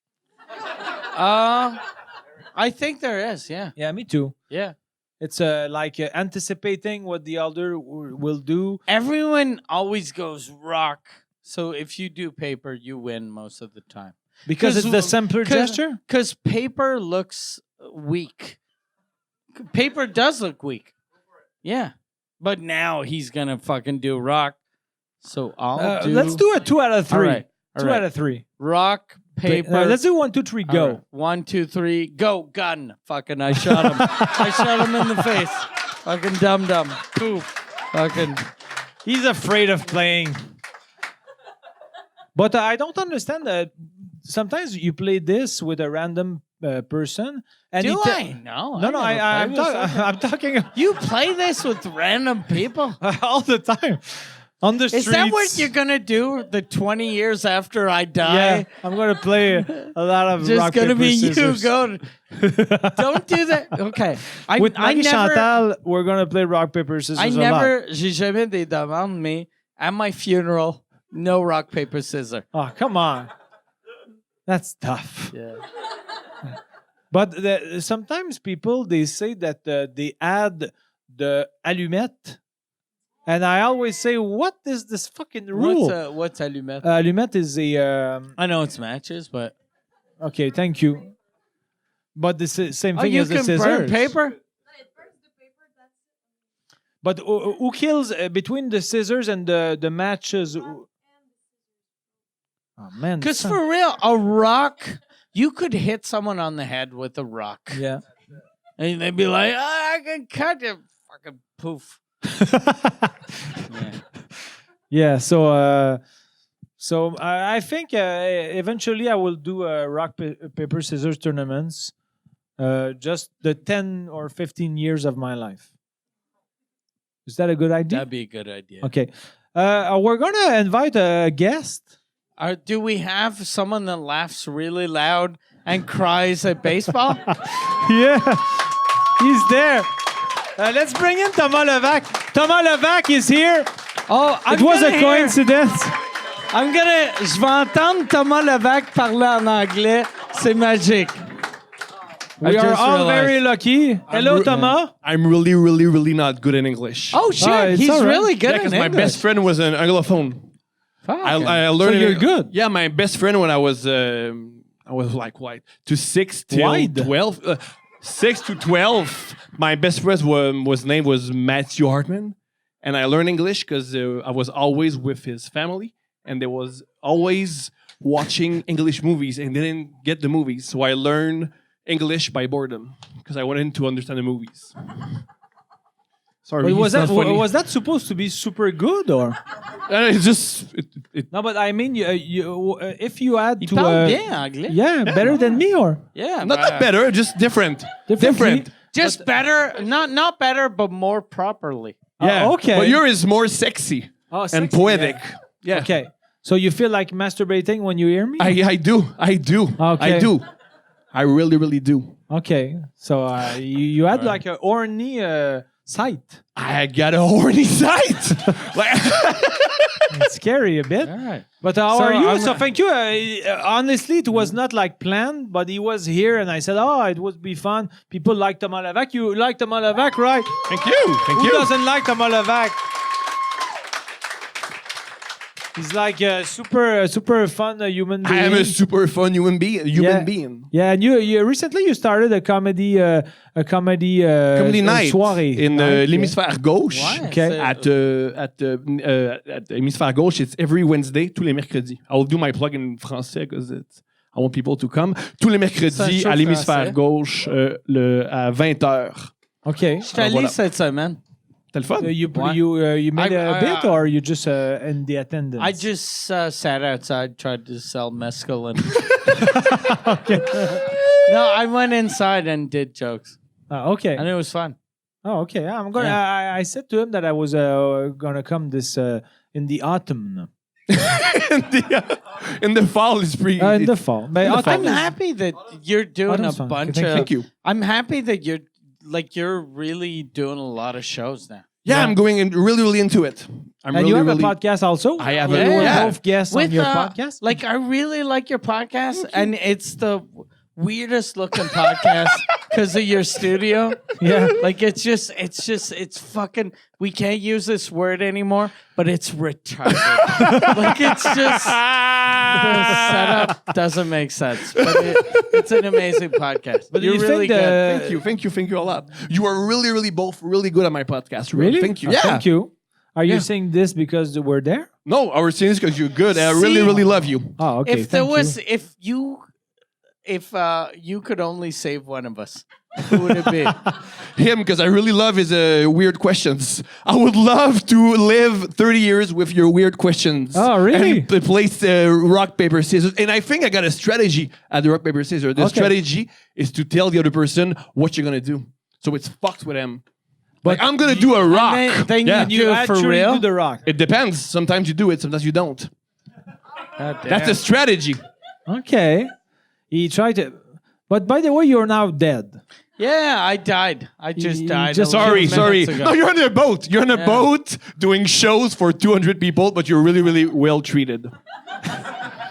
Speaker 2: I think there is, yeah.
Speaker 1: Yeah, me too.
Speaker 2: Yeah.
Speaker 1: It's like anticipating what the other will do.
Speaker 2: Everyone always goes rock. So if you do paper, you win most of the time.
Speaker 1: Because it's the simpler gesture?
Speaker 2: Because paper looks weak. Paper does look weak. Yeah. But now he's going to fucking do rock. So I'll do...
Speaker 1: Let's do a 2 out of 3.
Speaker 2: All right.
Speaker 1: 2 out of 3.
Speaker 2: Rock, paper...
Speaker 1: let's do 1, 2, 3, go.
Speaker 2: Right. 1, 2, 3, go. Gun. Fucking I shot him. I shot him in the face. Fucking dum-dum. Poof. Fucking...
Speaker 1: He's afraid of playing. But I don't understand that sometimes you play this with a random person. And
Speaker 2: Do I? No.
Speaker 1: No, I'm talking
Speaker 2: You play this with random people?
Speaker 1: all the time on the streets.
Speaker 2: Is that what you're going to do the 20 years after I die?
Speaker 1: Yeah, I'm going to play a lot of
Speaker 2: Just
Speaker 1: rock,
Speaker 2: going to
Speaker 1: paper,
Speaker 2: be
Speaker 1: scissors.
Speaker 2: you going. Don't do that. Okay.
Speaker 1: With Maggie Chantal, we're going to play rock, paper, scissors
Speaker 2: J'ai jamais des demandes, mais at my funeral, no rock, paper, scissors.
Speaker 1: Oh, come on. That's tough.
Speaker 2: Yeah.
Speaker 1: But sometimes people, they say that they add the allumette. And I always say, what is this fucking rule?
Speaker 2: What's allumette?
Speaker 1: Allumette is a...
Speaker 2: I know it's matches, but...
Speaker 1: Okay, thank you. But the same thing
Speaker 2: you
Speaker 1: as the
Speaker 2: can
Speaker 1: scissors.
Speaker 2: burn paper?
Speaker 1: But who kills between the scissors and the matches? Oh, man.
Speaker 2: Because for real, a rock, you could hit someone on the head with a rock.
Speaker 1: Yeah.
Speaker 2: And they'd be like, I can cut it. Fucking poof.
Speaker 1: Yeah, so I think eventually I will do rock, paper, scissors tournaments just the 10 or 15 years of my life. Is that a good idea?
Speaker 2: That'd be a good idea.
Speaker 1: Okay. We're going to invite a guest.
Speaker 2: Do we have someone that laughs really loud and cries at baseball?
Speaker 1: Yeah, he's there. Let's bring in Thomas Levac. Thomas Levac is here.
Speaker 2: Oh,
Speaker 1: It was a coincidence.
Speaker 2: Je vais entendre Thomas Levac parler en anglais. C'est magique.
Speaker 1: We are all very lucky. Hello, Thomas.
Speaker 3: I'm really, really, really not good in English.
Speaker 2: Oh, shit.
Speaker 1: it's
Speaker 2: He's
Speaker 1: all right.
Speaker 2: really good in
Speaker 3: because
Speaker 2: English.
Speaker 3: my best friend was an anglophone. I learned
Speaker 1: So you're
Speaker 3: it-
Speaker 1: good.
Speaker 3: Yeah, my best friend when I was like what to 6 till
Speaker 1: Wide.
Speaker 3: 12. 6 to 12. My best friend's name was Matthew Hartman, and I learned English because I was always with his family, and they was always watching English movies and didn't get the movies, so I learned English by boredom because I wanted to understand the movies. Sorry,
Speaker 1: But was
Speaker 3: it's not funny.
Speaker 1: that supposed to be super good or?
Speaker 3: It's just
Speaker 1: No, but I mean, if you had
Speaker 2: Il
Speaker 1: to,
Speaker 2: parle bien anglais.
Speaker 1: yeah, better than me or
Speaker 2: Yeah.
Speaker 3: not that better, just different.
Speaker 1: differently?
Speaker 2: Just better, not better, but more properly.
Speaker 3: Yeah.
Speaker 1: okay.
Speaker 3: But yours is more sexy
Speaker 1: Oh,
Speaker 3: and
Speaker 1: sexy,
Speaker 3: poetic.
Speaker 1: yeah.
Speaker 3: Yeah.
Speaker 1: Okay, so you feel like masturbating when you hear me?
Speaker 3: I do.
Speaker 1: Okay.
Speaker 3: I do. I really, really do.
Speaker 1: Okay, so you had like a horny sight.
Speaker 3: I got a horny sight. Like,
Speaker 1: It's scary a bit.
Speaker 2: All right.
Speaker 1: But how
Speaker 2: So
Speaker 1: are you?
Speaker 2: I'm-
Speaker 1: So thank you. Honestly, it was not like planned, but he was here, and I said, "Oh, it would be fun." People like Thomas Levac. You like Thomas Levac, right?
Speaker 3: thank you. Thank
Speaker 1: Who
Speaker 3: you.
Speaker 1: doesn't like Thomas Levac? He's like a super fun human being.
Speaker 3: I am a super fun human being.
Speaker 1: Yeah, and you recently started a comedy
Speaker 3: Comedy night
Speaker 1: soirée
Speaker 3: in
Speaker 1: night,
Speaker 3: l'hémisphère gauche.
Speaker 2: Ouais,
Speaker 1: Okay.
Speaker 2: c'est-
Speaker 3: At l'hémisphère gauche, it's every Wednesday, tous les mercredis. I'll do my plug in français because I want people to come. Tous les mercredis à l'hémisphère gauche à 20h.
Speaker 1: Okay.
Speaker 2: Je suis allé cette semaine.
Speaker 3: C'était le fun?
Speaker 1: You made a bit, or you just in the attendance?
Speaker 2: I just sat outside, tried to sell mescaline. No, I went inside and did jokes,
Speaker 1: Okay.
Speaker 2: and it was fun.
Speaker 1: Oh, okay. I'm going. I said to him that I was gonna come this in the autumn.
Speaker 3: in the fall is pretty.
Speaker 1: In the fall. But
Speaker 2: I'm happy that you're doing a
Speaker 1: Autumn's fun.
Speaker 2: bunch
Speaker 3: Thank you.
Speaker 2: I'm happy that you're really doing a lot of shows now.
Speaker 3: Yeah, I'm going really into it. I'm
Speaker 1: And
Speaker 3: really,
Speaker 1: you have
Speaker 3: really,
Speaker 1: a podcast also?
Speaker 3: I have
Speaker 1: You
Speaker 3: a
Speaker 1: were
Speaker 3: yeah.
Speaker 1: both guests on your podcast?
Speaker 2: Like, I really like your podcast, and it's the weirdest looking podcast because of your studio.
Speaker 1: Yeah.
Speaker 2: Like, it's fucking, we can't use this word anymore, but it's retarded. Like, it's just, the setup doesn't make sense, but it's an amazing podcast.
Speaker 1: But
Speaker 2: you're
Speaker 1: you
Speaker 2: really
Speaker 1: think
Speaker 2: good.
Speaker 3: Thank you a lot. You are really both really good at my podcast.
Speaker 1: Really?
Speaker 3: Thank you.
Speaker 1: Oh,
Speaker 3: Yeah.
Speaker 1: Thank you. Are you saying this because we're there?
Speaker 3: No, I was saying this because you're good. I
Speaker 2: See?
Speaker 3: really love you.
Speaker 1: Oh, okay.
Speaker 2: If there
Speaker 1: thank
Speaker 2: was,
Speaker 1: you.
Speaker 2: if you could only save one of us, who would it be?
Speaker 3: Him, because I really love his weird questions. I would love to live 30 years with your weird questions.
Speaker 1: Oh, really?
Speaker 3: And place rock, paper, scissors. And I think I got a strategy at the rock, paper, scissors. The strategy is to tell the other person what you're going to do. So it's fucked with them. But I'm going to do a rock.
Speaker 2: Then
Speaker 3: yeah.
Speaker 2: you do it for
Speaker 1: actually
Speaker 2: real?
Speaker 1: do the rock.
Speaker 3: It depends. Sometimes you do it, sometimes you don't. That's a strategy.
Speaker 1: Okay. He tried to... But by the way, you're now dead.
Speaker 2: Yeah, I died. I just died.
Speaker 3: Sorry.
Speaker 2: Ago.
Speaker 3: No, you're on a boat. You're on a boat doing shows for 200 people, but you're really well treated.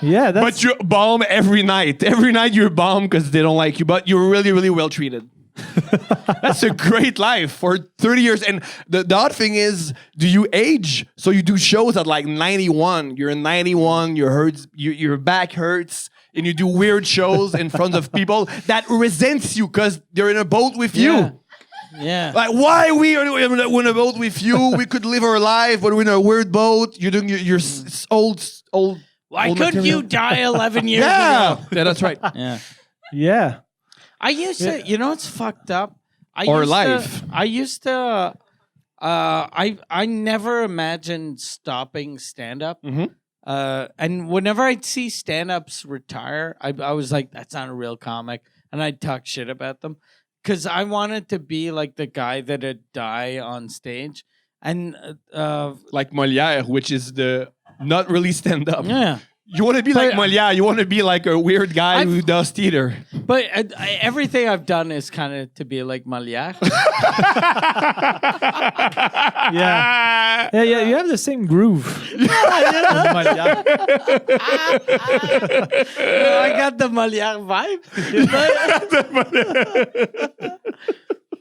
Speaker 1: Yeah, that's...
Speaker 3: But you bomb every night. Every night you're bombed because they don't like you, but you're really well treated. That's a great life for 30 years. And the odd thing is, do you age? So you do shows at like 91. You're in 91, your back hurts, and you do weird shows in front of people that resents you because they're in a boat with you.
Speaker 2: Yeah.
Speaker 3: Like, why we are in a boat with you? We could live our life, but we're in a weird boat. You're doing your old.
Speaker 2: Why
Speaker 3: old
Speaker 2: couldn't
Speaker 3: material.
Speaker 2: you die 11 years ago?
Speaker 3: Yeah, that's right.
Speaker 2: Yeah.
Speaker 1: Yeah.
Speaker 2: I used to, you know, it's fucked up. I never imagined stopping stand-up.
Speaker 3: Mm-hmm.
Speaker 2: And whenever I'd see stand-ups retire, I was like, that's not a real comic. And I'd talk shit about them. Because I wanted to be like the guy that'd die on stage. And
Speaker 3: Like Molière, which is the not really stand-up.
Speaker 2: yeah.
Speaker 3: You want to be like Molière. You want to be like a weird guy who does theater.
Speaker 2: But everything I've done is kind of to be like Molière.
Speaker 1: Yeah. Yeah, you have the same groove.
Speaker 2: I got the Molière vibe.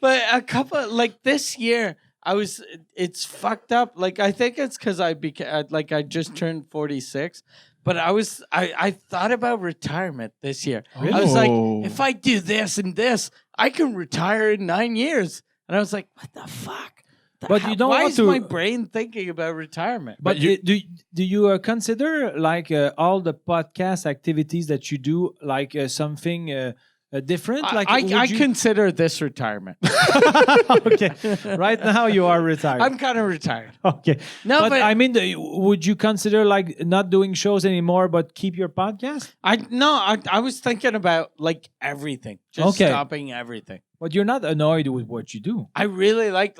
Speaker 2: But a couple, like this year, it's fucked up. Like, I think it's because I just turned 46. But I thought about retirement this year.
Speaker 1: Really?
Speaker 2: I was like, if I do this and this, I can retire in 9 years. And I was like, what the fuck?
Speaker 1: But you don't
Speaker 2: Why
Speaker 1: want
Speaker 2: is
Speaker 1: to...
Speaker 2: my brain thinking about retirement?
Speaker 1: But do you consider like all the podcast activities that you do like something different? Like
Speaker 2: I consider this retirement.
Speaker 1: Okay, right now you are retired.
Speaker 2: I'm kind of retired.
Speaker 1: Okay,
Speaker 2: No, but
Speaker 1: I mean, would you consider like not doing shows anymore, but keep your podcast?
Speaker 2: I was thinking about like everything, just stopping everything.
Speaker 1: But you're not annoyed with what you do.
Speaker 2: I really like.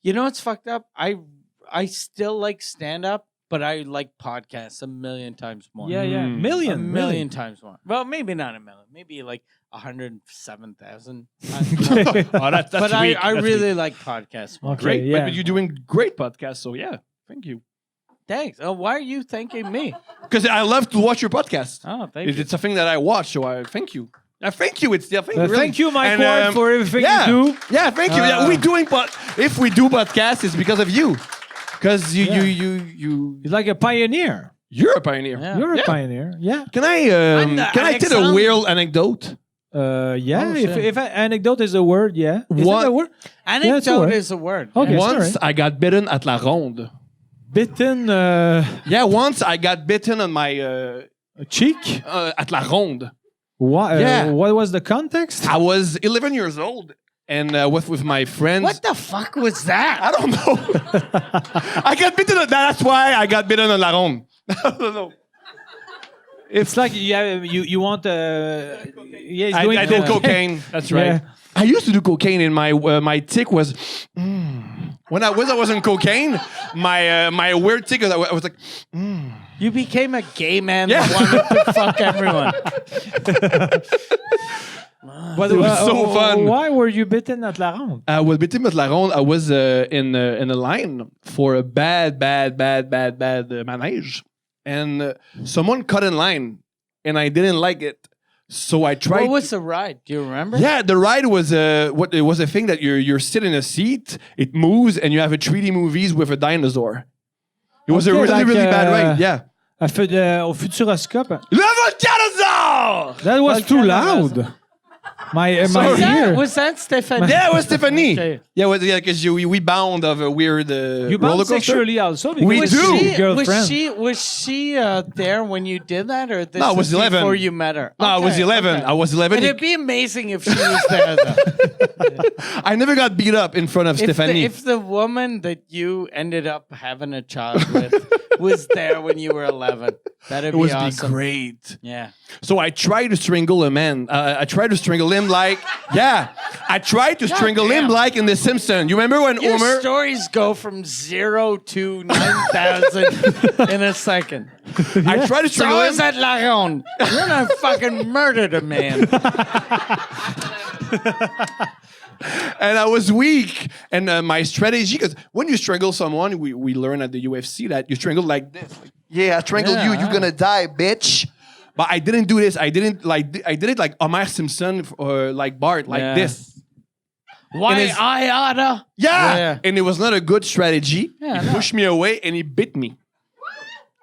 Speaker 2: You know what's fucked up? I still like stand up. But I like podcasts a million times more.
Speaker 1: Yeah.
Speaker 2: A
Speaker 1: Million
Speaker 2: times more. Well, maybe not a million. Maybe like 107,000.
Speaker 3: That's
Speaker 2: But
Speaker 3: weak.
Speaker 2: I
Speaker 3: That's
Speaker 2: really
Speaker 3: weak.
Speaker 2: like podcasts more.
Speaker 1: Okay,
Speaker 3: Great.
Speaker 1: yeah.
Speaker 3: But you're doing great podcasts, so yeah. Thank you.
Speaker 2: Thanks. Oh, why are you thanking me?
Speaker 3: Because I love to watch your podcast.
Speaker 2: Oh, thank you.
Speaker 3: It's a thing that I watch, so I thank you. Thank you. It's the thing. Really.
Speaker 1: Thank you, Mike
Speaker 3: And,
Speaker 1: Ward, for everything you do.
Speaker 3: Yeah, thank you. If we do podcasts, it's because of you. Because
Speaker 1: You're like a pioneer.
Speaker 3: you're a pioneer.
Speaker 2: Yeah.
Speaker 1: You're a pioneer. Yeah.
Speaker 3: Can I tell a weird anecdote?
Speaker 1: Yeah.
Speaker 2: Oh,
Speaker 1: If anecdote is a word, yeah. Is
Speaker 3: What?
Speaker 1: it a word?
Speaker 2: Anecdote is a word.
Speaker 1: Okay.
Speaker 3: Once
Speaker 1: sorry.
Speaker 3: I got bitten at La Ronde.
Speaker 1: Bitten.
Speaker 3: Yeah, once I got bitten on my
Speaker 1: A cheek?
Speaker 3: At la ronde.
Speaker 1: What was the context?
Speaker 3: I was 11 years old and with my friends.
Speaker 2: What the fuck was that?
Speaker 3: I don't know. I got bitten. That's why I got bitten on la ronde. I don't know.
Speaker 1: It's like you want he's doing
Speaker 3: I did cocaine. That's right.
Speaker 1: Yeah.
Speaker 3: I used to do cocaine, and my tick was when I was on cocaine. My weird tick was I was like.
Speaker 2: You became a gay man
Speaker 3: Yeah.
Speaker 2: that wanted to fuck everyone.
Speaker 1: But
Speaker 3: It was so fun.
Speaker 1: Why were you bitten at la ronde?
Speaker 3: Well, bitten at la ronde, I was in a line for a bad manège, and someone cut in line, and I didn't like it, so I tried.
Speaker 2: What was the ride? Do you remember?
Speaker 3: Yeah, the ride was it was a thing that you're sitting in a seat, it moves, and you have a 3D movies with a dinosaur. It was a
Speaker 1: Okay,
Speaker 3: really
Speaker 1: like,
Speaker 3: bad ride. Yeah.
Speaker 1: Au Futuroscope.
Speaker 3: Le volcanosaur!
Speaker 1: That was too loud. My ear.
Speaker 2: Was that Stephanie?
Speaker 3: Yeah, it was Tiffany.
Speaker 2: Okay.
Speaker 3: Yeah, because we bound of a weird
Speaker 1: You
Speaker 3: roller
Speaker 1: bound
Speaker 3: coaster.
Speaker 1: sexually also because
Speaker 3: We
Speaker 1: was
Speaker 3: do.
Speaker 1: she girlfriend.
Speaker 2: Was she there when you did that, or this
Speaker 3: No, I was 11.
Speaker 2: before you met her?
Speaker 3: No, I was
Speaker 2: Okay,
Speaker 3: 11.
Speaker 2: okay.
Speaker 3: I was 11.
Speaker 2: And it'd be amazing if she was there, though.
Speaker 3: I never got beat up in front of Stephanie.
Speaker 2: If the woman that you ended up having a child with was there when you were 11, that'd
Speaker 3: it
Speaker 2: be
Speaker 3: would
Speaker 2: awesome.
Speaker 3: be great.
Speaker 2: Yeah.
Speaker 3: So I tried to strangle a man. I tried to strangle him like, yeah. I tried to strangle him
Speaker 2: damn.
Speaker 3: like in The Simpsons. You remember when
Speaker 2: Your
Speaker 3: Homer?
Speaker 2: stories go from 0 to 9,000 in a second.
Speaker 3: I tried to
Speaker 2: So
Speaker 3: strangle
Speaker 2: I
Speaker 3: him.
Speaker 2: was at La Ronde. You're gonna fucking murdered a man.
Speaker 3: And I was weak. And my strategy, because when you strangle someone, we learn at the UFC that you strangle like this. Like, yeah, I strangled you. You're gonna die, bitch. But I didn't do this. I did it like Homer Simpson or like Bart, like
Speaker 2: Yeah.
Speaker 3: this.
Speaker 2: Why
Speaker 3: his-
Speaker 2: I oughta?
Speaker 3: Yeah.
Speaker 2: Yeah.
Speaker 3: And it was not a good strategy.
Speaker 2: Yeah,
Speaker 3: He
Speaker 2: no.
Speaker 3: pushed me away and he bit me.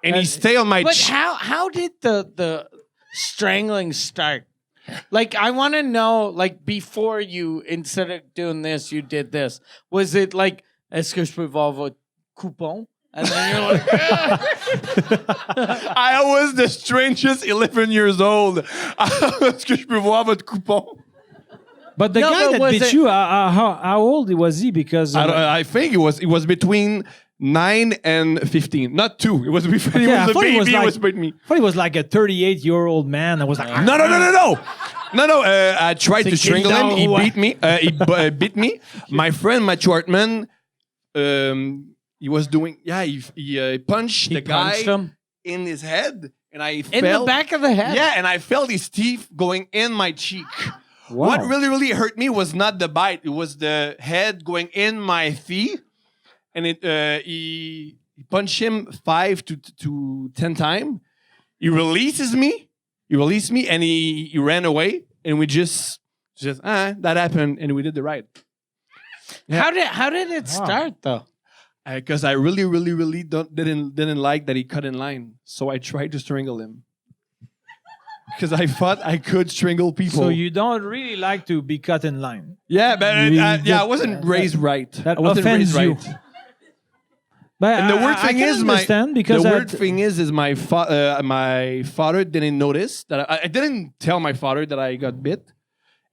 Speaker 3: And he stayed on my
Speaker 2: But
Speaker 3: cheek.
Speaker 2: how did the strangling start? Like, I want to know, like, before you, instead of doing this, you did this. Was it like, est-ce que je peux voir votre coupon? And then you're like,
Speaker 3: I was the strangest 11 years old. Est-ce que je peux voir votre coupon?
Speaker 1: But the
Speaker 2: No,
Speaker 1: guy
Speaker 2: but
Speaker 1: that
Speaker 2: was
Speaker 1: bit
Speaker 2: it-
Speaker 1: you, how old was he? Because
Speaker 3: I think it was between 9 and 15. Not 2. It was before
Speaker 1: Yeah, I
Speaker 3: he was a
Speaker 1: thought he
Speaker 3: baby.
Speaker 1: was
Speaker 3: He
Speaker 1: like-
Speaker 3: was bit me.
Speaker 1: I thought he was like a 38-year-old man. I was like,
Speaker 3: No. I tried to strangle him. He beat me. He beat me. My friend Matthew Hartman, he was doing. Yeah, he punched the guy
Speaker 2: punched him?
Speaker 3: in his head, and I
Speaker 2: in
Speaker 3: felt.
Speaker 2: the back of the head?
Speaker 3: Yeah, and I felt his teeth going in my cheek.
Speaker 1: Wow.
Speaker 3: What really hurt me was not the bite; it was the head going in my teeth, and he punched him 5 to 10 times. He released me, and he ran away, and we just that happened, and we did the ride. Yeah.
Speaker 2: How did it start though?
Speaker 3: Because I really didn't like that he cut in line, so I tried to strangle him. Because I thought I could strangle people.
Speaker 1: so you don't really like to be cut in line.
Speaker 3: Yeah, but I wasn't raised right.
Speaker 1: That
Speaker 3: I wasn't
Speaker 1: offends
Speaker 3: raised
Speaker 1: you.
Speaker 3: right.
Speaker 1: But
Speaker 3: And the weird
Speaker 1: I
Speaker 3: thing
Speaker 1: can
Speaker 3: is,
Speaker 1: understand because
Speaker 3: the weird thing is my father didn't notice that I didn't tell my father that I got bit,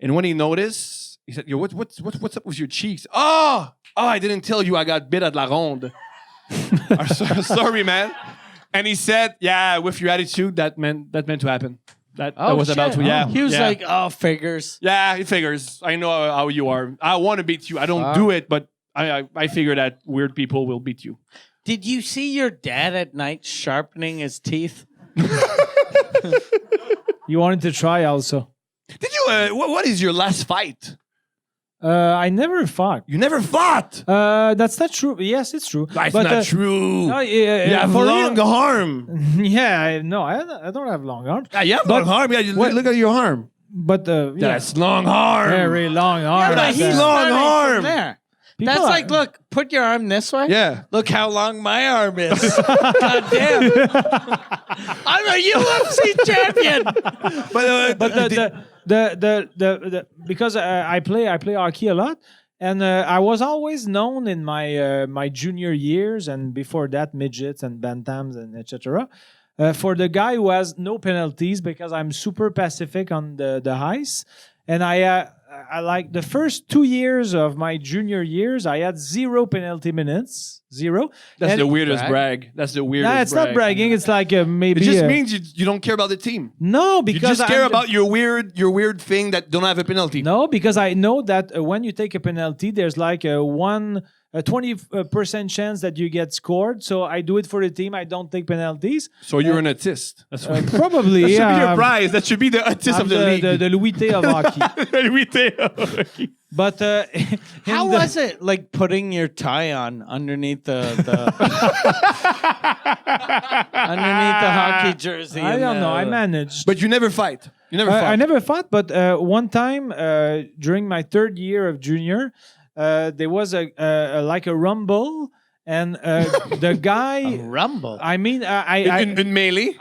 Speaker 3: and when he noticed, he said, "Yo, what's up with your cheeks?" Oh, I didn't tell you I got bit at La Ronde. Sorry, man. And he said, "Yeah, with your attitude, that meant to happen. That was about to. Yeah."
Speaker 2: He was
Speaker 3: yeah.
Speaker 2: like, oh, figures.
Speaker 3: Yeah, it figures. I know how you are. I want to beat you. I don't do it, but I figure that weird people will beat you.
Speaker 2: Did you see your dad at night sharpening his teeth?
Speaker 1: you wanted to try also.
Speaker 3: Did you? What is your last fight?
Speaker 1: I never fought.
Speaker 3: You never fought.
Speaker 1: That's not true. Yes, it's true.
Speaker 3: That's
Speaker 1: But,
Speaker 3: not true.
Speaker 1: No,
Speaker 3: You have
Speaker 1: for
Speaker 3: long
Speaker 1: real-
Speaker 3: arm.
Speaker 1: Yeah, I don't have long arms.
Speaker 3: Yeah, you have
Speaker 1: But-
Speaker 3: long arm. Yeah,
Speaker 1: what-
Speaker 3: look at your arm.
Speaker 1: But yeah,
Speaker 3: That's long arm.
Speaker 1: very long arms.
Speaker 2: But
Speaker 3: that's
Speaker 2: he's
Speaker 3: long
Speaker 2: starting
Speaker 3: arm.
Speaker 2: from there.
Speaker 1: People
Speaker 2: That's
Speaker 1: are-
Speaker 2: like, look, put your arm this way.
Speaker 3: Yeah.
Speaker 2: Look how long my arm is. God damn. I'm a UFC champion.
Speaker 3: But
Speaker 1: the because I play hockey a lot, and I was always known in my my junior years and before that midgets and bantams and etc. for the guy who has no penalties because I'm super pacific on the ice. And I like the first 2 years of my junior years, I had 0 penalty minutes. 0.
Speaker 3: That's
Speaker 1: And-
Speaker 3: the weirdest brag. That's the weirdest
Speaker 1: Nah, it's
Speaker 3: brag.
Speaker 1: not bragging. It's like maybe.
Speaker 3: It just means you don't care about the team.
Speaker 1: no,
Speaker 3: You
Speaker 1: because
Speaker 3: just care
Speaker 1: I'm-
Speaker 3: about your weird thing that don't have a penalty.
Speaker 1: No, because I know that when you take a penalty, there's like a 20% chance that you get scored. So I do it for the team. I don't take penalties.
Speaker 3: So you're an autist. That's what.
Speaker 1: Probably,
Speaker 3: That should be
Speaker 1: yeah.
Speaker 3: your prize. That should be the autist
Speaker 1: I'm
Speaker 3: of the league.
Speaker 1: the Louis T of hockey.
Speaker 3: We take-
Speaker 1: But
Speaker 2: How was it like putting your tie on underneath the underneath the hockey jersey?
Speaker 1: I
Speaker 2: and
Speaker 1: don't know. I
Speaker 2: the-
Speaker 1: managed.
Speaker 3: But you never fight. You never fight.
Speaker 1: I never fought, but one time during my 3rd year of junior, there was a like a rumble, and the guy.
Speaker 2: rumble.
Speaker 1: I mean,
Speaker 3: in melee.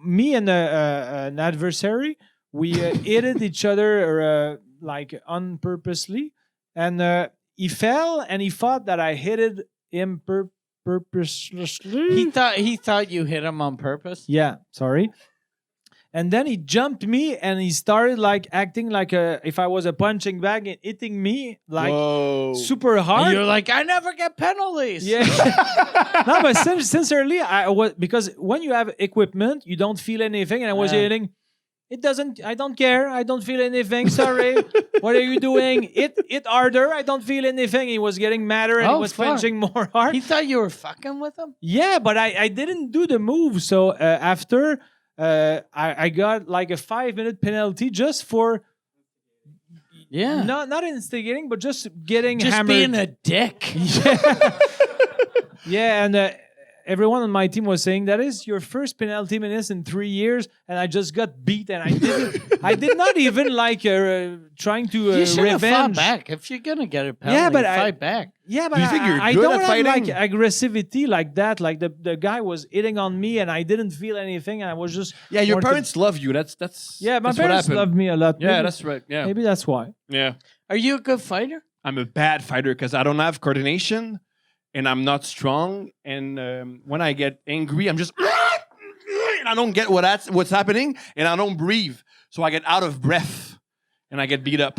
Speaker 1: Me and an adversary, we hit each other like unpurposely, and he fell and he thought that I hit him purposely.
Speaker 2: He thought you hit him on purpose.
Speaker 1: Yeah, sorry. And then he jumped me and he started like acting like if I was a punching bag and hitting me like
Speaker 3: Whoa.
Speaker 1: super
Speaker 2: And
Speaker 1: hard.
Speaker 2: you're like, I never get penalties.
Speaker 1: Yeah. No, but sincerely, I was because when you have equipment, you don't feel anything, and I was
Speaker 2: Yeah.
Speaker 1: hitting. It doesn't. I don't care. I don't feel anything. Sorry. What are you doing? It harder. I don't feel anything. He was getting madder and he
Speaker 2: Oh,
Speaker 1: was
Speaker 2: fuck.
Speaker 1: punching more hard.
Speaker 2: He thought you were fucking with him.
Speaker 1: Yeah, but I didn't do the move. So after I got like a 5-minute penalty just for
Speaker 2: Yeah.
Speaker 1: not instigating, but just getting
Speaker 2: Just
Speaker 1: hammered.
Speaker 2: being a dick.
Speaker 1: Yeah, and everyone on my team was saying that is your first penalty minutes in 3 years, and I just got beat, and I did not even like trying to
Speaker 2: You should have fought
Speaker 1: revenge.
Speaker 2: back. If you're gonna get a penalty,
Speaker 1: Yeah, but
Speaker 2: fight back.
Speaker 1: Yeah, but
Speaker 3: Do you think you're
Speaker 1: I
Speaker 3: good
Speaker 1: don't
Speaker 3: at
Speaker 1: have
Speaker 3: fighting?
Speaker 1: like aggressivity like that. Like the guy was hitting on me, and I didn't feel anything, and I was just
Speaker 3: Yeah, your
Speaker 1: wanted-
Speaker 3: parents love you. That's
Speaker 1: Yeah, my
Speaker 3: that's what
Speaker 1: parents
Speaker 3: happened.
Speaker 1: love me a lot.
Speaker 3: Yeah,
Speaker 1: Maybe-
Speaker 3: that's right. Yeah,
Speaker 1: maybe that's why.
Speaker 3: yeah.
Speaker 2: Are you a good fighter?
Speaker 3: I'm a bad fighter because I don't have coordination, and I'm not strong. And when I get angry, I'm just and I don't get what's happening, and I don't breathe, so I get out of breath, and I get beat up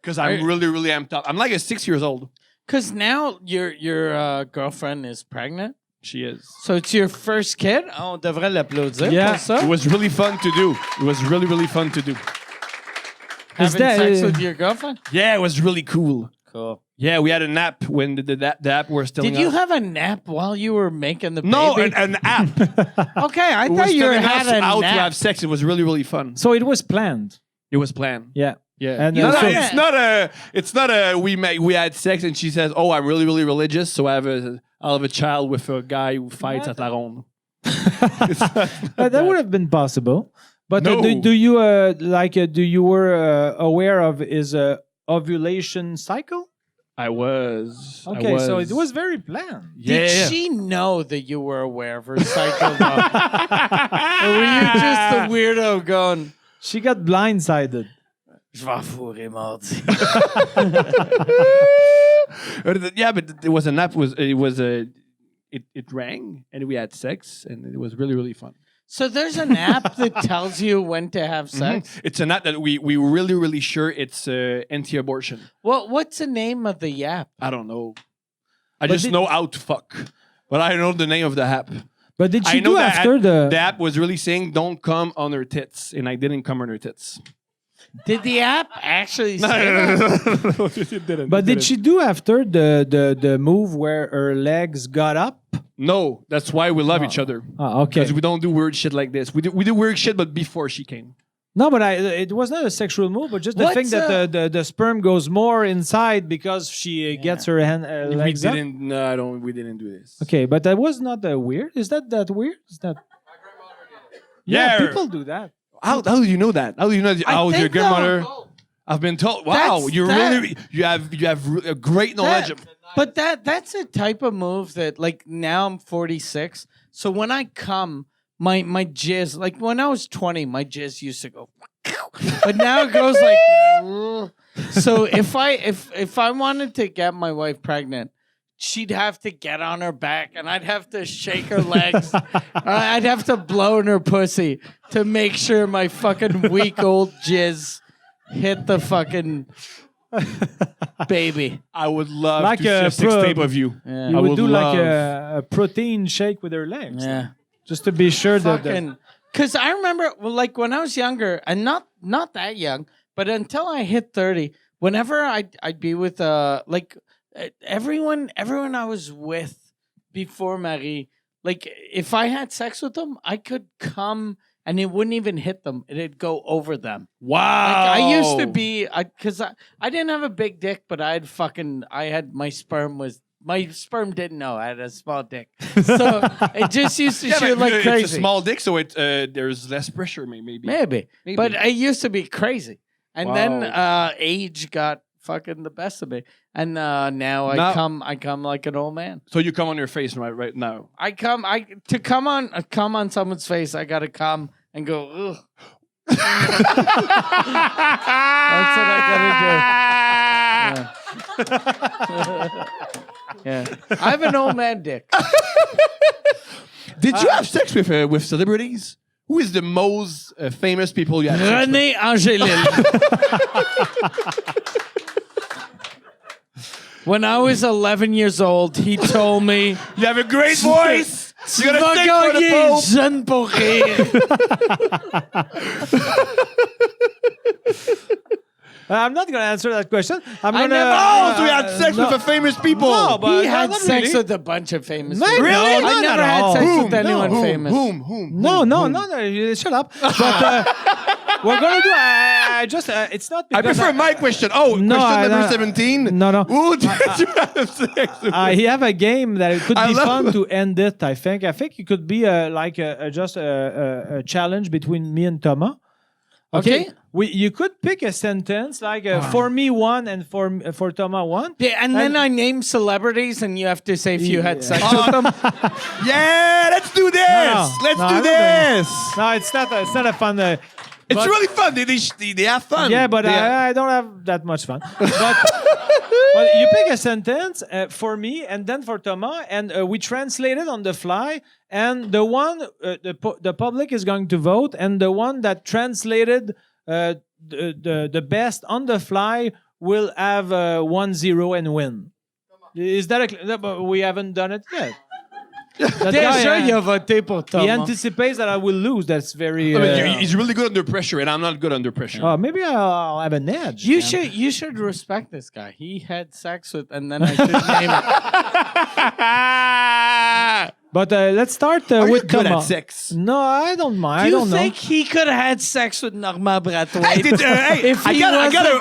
Speaker 3: because I'm really amped up. I'm like a 6 years old.
Speaker 2: Because now your girlfriend is pregnant.
Speaker 3: She is.
Speaker 2: So it's your first kid. Oh, on devrait l'applaudir
Speaker 1: Yeah.
Speaker 2: pour ça.
Speaker 3: It was really fun to do. It was really fun to do.
Speaker 2: Having
Speaker 1: that-
Speaker 2: sex with your girlfriend.
Speaker 3: Yeah, it was really cool.
Speaker 2: Cool.
Speaker 3: Yeah, we had a nap when the app were still.
Speaker 2: Did you have a nap while you were making the
Speaker 3: no
Speaker 2: baby?
Speaker 3: an app?
Speaker 2: Okay, I
Speaker 3: We were
Speaker 2: thought you
Speaker 3: telling
Speaker 2: had
Speaker 3: us
Speaker 2: a
Speaker 3: out to
Speaker 2: nap.
Speaker 3: have sex. It was really fun.
Speaker 1: So it was planned.
Speaker 3: It was planned.
Speaker 1: Yeah.
Speaker 3: Yeah,
Speaker 1: And,
Speaker 3: no,
Speaker 1: so-
Speaker 3: it's not a we had sex and she says, "Oh, I'm really religious, so I'll have a child with a guy who fights at la ronde."
Speaker 1: That would have been possible. But
Speaker 3: No.
Speaker 1: do you do you were aware of his ovulation cycle?
Speaker 3: I was.
Speaker 1: Okay, so it was very planned.
Speaker 3: Yeah.
Speaker 2: Did she know that you were aware of her cycle? Or were you just the weirdo going,
Speaker 1: She got blindsided.
Speaker 2: je vais fourrer mardi?
Speaker 3: Yeah, but it was an app. It rang and we had sex and it was really fun.
Speaker 2: So there's an app that tells you when to have sex?
Speaker 3: It's an app that we really sure it's anti-abortion.
Speaker 2: What's the name of the app?
Speaker 3: I don't know. I just know how to fuck, but I don't know the name of the app.
Speaker 1: But did
Speaker 3: I
Speaker 1: she
Speaker 3: know
Speaker 1: do
Speaker 3: that
Speaker 1: after
Speaker 3: the app was really saying don't come on her tits, and I didn't come on her tits.
Speaker 2: Did the app actually say that?
Speaker 3: No, it didn't.
Speaker 1: But did she do after the move where her legs got up?
Speaker 3: No, that's why we love each other.
Speaker 1: Oh, okay.
Speaker 3: Because we don't do weird shit like this. We do weird shit, but before she came.
Speaker 1: No, but it was not a sexual move, but just the
Speaker 2: What's
Speaker 1: thing that the sperm goes more inside because she gets her
Speaker 3: We
Speaker 1: legs up.
Speaker 3: didn't. No, I don't. We didn't do this.
Speaker 1: Okay, but that was not weird. Is that weird? Is that?
Speaker 3: Yeah.
Speaker 1: People do that.
Speaker 3: How do you know that? How do you know? How your
Speaker 2: think
Speaker 3: grandmother?
Speaker 2: though-
Speaker 3: I've been told. Wow, you have a great knowledge.
Speaker 2: But that's a type of move that, like, now I'm 46. So when I come, my jizz, like when I was 20, my jizz used to go, but now it goes like. So if I wanted to get my wife pregnant, she'd have to get on her back, and I'd have to shake her legs. I'd have to blow in her pussy to make sure my fucking weak old jizz hit the fucking baby.
Speaker 3: I would love
Speaker 1: Like
Speaker 3: to see a sex tape of you.
Speaker 2: Yeah.
Speaker 1: You
Speaker 3: I
Speaker 1: would
Speaker 3: would
Speaker 1: do like
Speaker 3: love-
Speaker 1: a protein shake with her legs.
Speaker 2: Yeah.
Speaker 1: Just to be sure that...
Speaker 2: Fucking, because I remember, like, when I was younger, and not that young, but until I hit 30, whenever I'd be with everyone I was with before Marie, like, if I had sex with them, I could come and it wouldn't even hit them; it'd go over them.
Speaker 3: Wow.
Speaker 2: Like, I used to be, because I didn't have a big dick, but my sperm didn't know I had a small dick, so it just used to shoot like crazy.
Speaker 3: It's a small dick, so there's less pressure, maybe.
Speaker 2: Maybe. But it used to be crazy. And
Speaker 3: Wow.
Speaker 2: then age got fucking the best of me. And now I come like an old man.
Speaker 3: So you come on your face right now.
Speaker 2: To come on someone's face, I gotta come and go, ugh. That's what I gotta do. Yeah. I have an old man dick.
Speaker 3: Did you have sex with celebrities? Who is the most famous people you have sex with?
Speaker 2: René Angélil. When I was 11 years old, he told me,
Speaker 3: You have a great voice.
Speaker 2: Tu
Speaker 3: You're
Speaker 2: vas
Speaker 3: gonna sing for the
Speaker 2: gagner
Speaker 3: Pope.
Speaker 2: jeune pour rire.
Speaker 1: I'm not going to answer that question. I'm
Speaker 2: I
Speaker 1: going to...
Speaker 2: never-
Speaker 3: Oh, so you had sex with the famous people.
Speaker 1: No, but
Speaker 2: He had
Speaker 1: not
Speaker 2: sex
Speaker 1: really.
Speaker 2: with a bunch of famous
Speaker 1: Maybe.
Speaker 2: people.
Speaker 1: Really?
Speaker 2: I
Speaker 1: Not
Speaker 2: never
Speaker 1: at
Speaker 2: had
Speaker 1: all.
Speaker 2: sex
Speaker 1: Whom?
Speaker 2: with anyone
Speaker 3: Whom?
Speaker 2: famous.
Speaker 3: Whom?
Speaker 1: No, shut up. But we're going to do... I just... it's not
Speaker 3: I
Speaker 1: because...
Speaker 3: prefer my question. Oh,
Speaker 1: No,
Speaker 3: question number
Speaker 1: I-
Speaker 3: 17.
Speaker 1: No.
Speaker 3: Who did you have sex with?
Speaker 1: I have a game that it could
Speaker 3: I
Speaker 1: be
Speaker 3: love
Speaker 1: fun
Speaker 3: it.
Speaker 1: to end it, I think. I think it could be just a challenge between me and Thomas.
Speaker 2: Okay.
Speaker 1: You could pick a sentence like for me one and for Thomas one.
Speaker 2: Yeah, and then I name celebrities, and you have to say if you had sex
Speaker 3: Oh.
Speaker 2: with them.
Speaker 3: Yeah, let's do this.
Speaker 1: No,
Speaker 3: Let's
Speaker 1: no,
Speaker 3: do
Speaker 1: I'm not
Speaker 3: this.
Speaker 1: No, it's not a fun.
Speaker 3: It's really fun. They have fun.
Speaker 1: Yeah, but
Speaker 3: They have-
Speaker 1: I don't have that much fun. But you pick a sentence for me and then for Thomas, and we translate it on the fly. And the one the public is going to vote, and the one that translated the best on the fly will have 1-0 and win. Is that but we haven't done it yet. That guy,
Speaker 2: Déjà, il a voté pour
Speaker 1: he
Speaker 2: Thomas.
Speaker 1: anticipates that I will lose. That's very.
Speaker 3: I mean, he's really good under pressure, and I'm not good under pressure.
Speaker 1: Maybe I'll have an edge.
Speaker 2: You
Speaker 1: man.
Speaker 2: should respect this guy. He had sex with, and then I should name it.
Speaker 1: But let's start
Speaker 3: Are you
Speaker 1: with
Speaker 3: good at
Speaker 1: Thomas.
Speaker 3: sex?
Speaker 1: No, I don't mind. I
Speaker 2: Do you
Speaker 1: don't know.
Speaker 2: think he could have had sex with Normand Brathwaite?
Speaker 3: Hey,
Speaker 2: If
Speaker 3: I
Speaker 2: he
Speaker 3: got a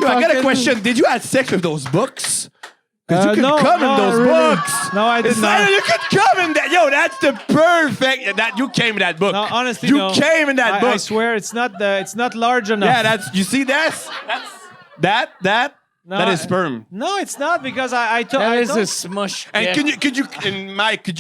Speaker 2: fucking-
Speaker 3: question. Did you have sex with those books? Because you could
Speaker 1: no,
Speaker 3: come in those
Speaker 1: really.
Speaker 3: books.
Speaker 1: No, I did
Speaker 3: It's
Speaker 1: not.
Speaker 3: like, you could come in that. Yo, that's the perfect. That you came in that book.
Speaker 1: No, honestly,
Speaker 3: you
Speaker 1: no.
Speaker 3: came in that book.
Speaker 1: I swear it's not large enough.
Speaker 3: Yeah, that's. You see this? That
Speaker 1: No,
Speaker 3: that is sperm.
Speaker 1: No, it's not because I told.
Speaker 2: That
Speaker 1: I
Speaker 2: is
Speaker 1: told-
Speaker 2: a smush.
Speaker 3: And
Speaker 2: dick.
Speaker 3: could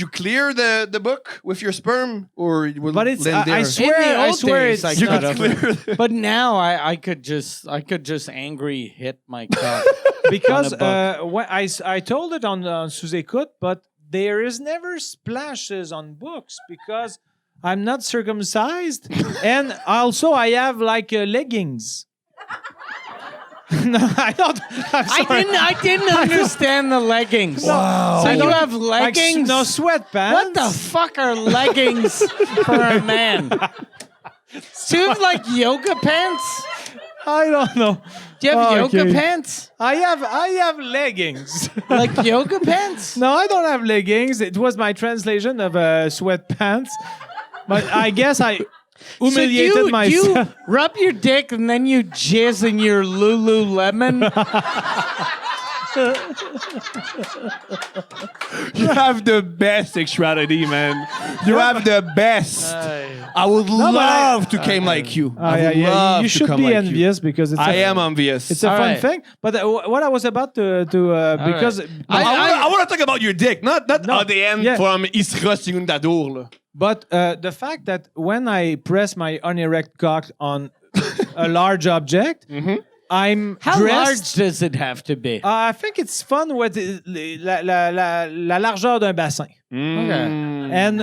Speaker 3: you clear the book with your sperm, or you will
Speaker 1: But it's.
Speaker 3: land there?
Speaker 1: I
Speaker 2: In
Speaker 1: swear.
Speaker 2: the
Speaker 1: I
Speaker 2: old
Speaker 1: swear
Speaker 2: days,
Speaker 1: it's.
Speaker 3: you
Speaker 2: not
Speaker 3: could
Speaker 2: a-
Speaker 3: clear.
Speaker 2: But now I could just angry hit my cock.
Speaker 1: Because
Speaker 2: on a
Speaker 1: when I told it on sous-écoute, but there is never splashes on books because I'm not circumcised, and also I have like leggings. No, I don't. I'm sorry.
Speaker 2: I didn't understand the leggings.
Speaker 1: Wow.
Speaker 2: So
Speaker 1: I
Speaker 2: you
Speaker 1: don't-
Speaker 2: have
Speaker 1: Like,
Speaker 2: leggings?
Speaker 1: no sweatpants.
Speaker 2: What the fuck are leggings for a man? Do you have like yoga pants?
Speaker 1: I don't know.
Speaker 2: Do you have
Speaker 1: Okay.
Speaker 2: yoga pants?
Speaker 1: I have leggings.
Speaker 2: Like yoga pants?
Speaker 1: No, I don't have leggings. It was my translation of sweatpants. But I guess I humiliated
Speaker 2: so do
Speaker 1: myself.
Speaker 2: you rub your dick and then you jizz in your Lululemon?
Speaker 3: You have the best sexuality, man. You have the best. I would love to come like you. I would love
Speaker 1: you
Speaker 3: to
Speaker 1: should
Speaker 3: come
Speaker 1: be
Speaker 3: like
Speaker 1: envious because it's
Speaker 3: I am envious.
Speaker 1: it's a
Speaker 2: All
Speaker 1: fun
Speaker 2: right.
Speaker 1: thing. But what I was about to because
Speaker 2: right.
Speaker 3: I want to talk about your dick, not
Speaker 1: No,
Speaker 3: ADN
Speaker 1: yeah.
Speaker 3: from Isra Segundador. Là.
Speaker 1: but the fact that when I press my unerect cock on a large object, I'm
Speaker 2: How
Speaker 1: dressed.
Speaker 2: large does it have to be?
Speaker 1: I think it's fun with la largeur d'un bassin. And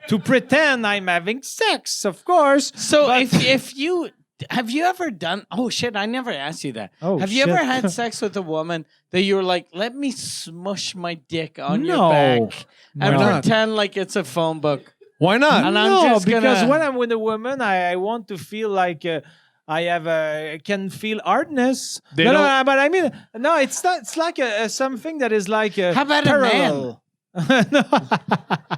Speaker 1: to pretend I'm having sex, of course.
Speaker 2: So
Speaker 1: but-
Speaker 2: if you have you ever done? Oh shit! I never asked you that.
Speaker 1: Oh,
Speaker 2: have you
Speaker 1: shit.
Speaker 2: ever had sex with a woman that you were like, "Let me smush my dick on your
Speaker 1: No.
Speaker 2: back and
Speaker 1: No.
Speaker 2: pretend like it's a phone book"?
Speaker 3: Why not?
Speaker 2: And I'm
Speaker 1: No,
Speaker 2: just
Speaker 1: because
Speaker 2: gonna-
Speaker 1: when I'm with a woman, I want to feel like I have can feel hardness.
Speaker 3: They
Speaker 1: No,
Speaker 3: don't-
Speaker 1: but I mean, no, it's not. It's like something that is like
Speaker 2: How about a man?
Speaker 1: parallel. No.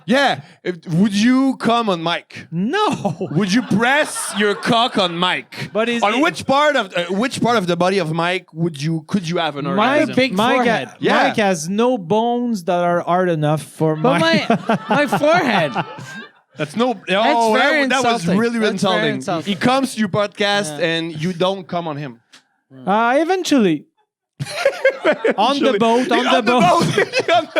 Speaker 3: Yeah. Would you come on mic?
Speaker 1: No.
Speaker 3: Would you press your cock on mic?
Speaker 1: But is
Speaker 3: on
Speaker 1: it-
Speaker 3: which part of the body of Mike could you have an orgasm?
Speaker 2: big forehead.
Speaker 3: Yeah.
Speaker 1: Mike has no bones that are hard enough for
Speaker 2: But my forehead.
Speaker 3: That's no.
Speaker 2: very
Speaker 3: that was
Speaker 2: insulting.
Speaker 3: really
Speaker 2: That's very
Speaker 3: insulting.
Speaker 2: insulting.
Speaker 3: He comes to your podcast and you don't come on him.
Speaker 1: Eventually. On the boat.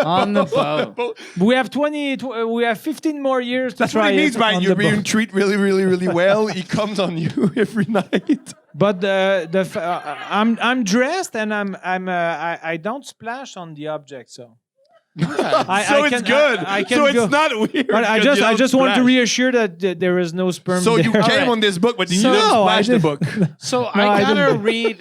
Speaker 2: On the boat.
Speaker 1: We have 15 more years to
Speaker 3: That's
Speaker 1: try
Speaker 3: what he
Speaker 1: it
Speaker 3: means by
Speaker 1: on
Speaker 3: you're
Speaker 1: the
Speaker 3: being
Speaker 1: boat.
Speaker 3: treated really, really, really well. He comes on you every night.
Speaker 1: But I'm dressed and I don't splash on the object, so.
Speaker 3: It's good.
Speaker 1: I can
Speaker 3: so
Speaker 1: go.
Speaker 3: it's not weird.
Speaker 1: But I
Speaker 3: because you
Speaker 1: just
Speaker 3: don't
Speaker 1: want to
Speaker 3: splash.
Speaker 1: reassure that there is no sperm
Speaker 3: So
Speaker 1: there.
Speaker 3: you came
Speaker 2: Alright.
Speaker 3: on this book, but you
Speaker 1: So-
Speaker 3: didn't
Speaker 1: No, I
Speaker 3: splash the
Speaker 1: didn't.
Speaker 3: book.
Speaker 2: So
Speaker 1: I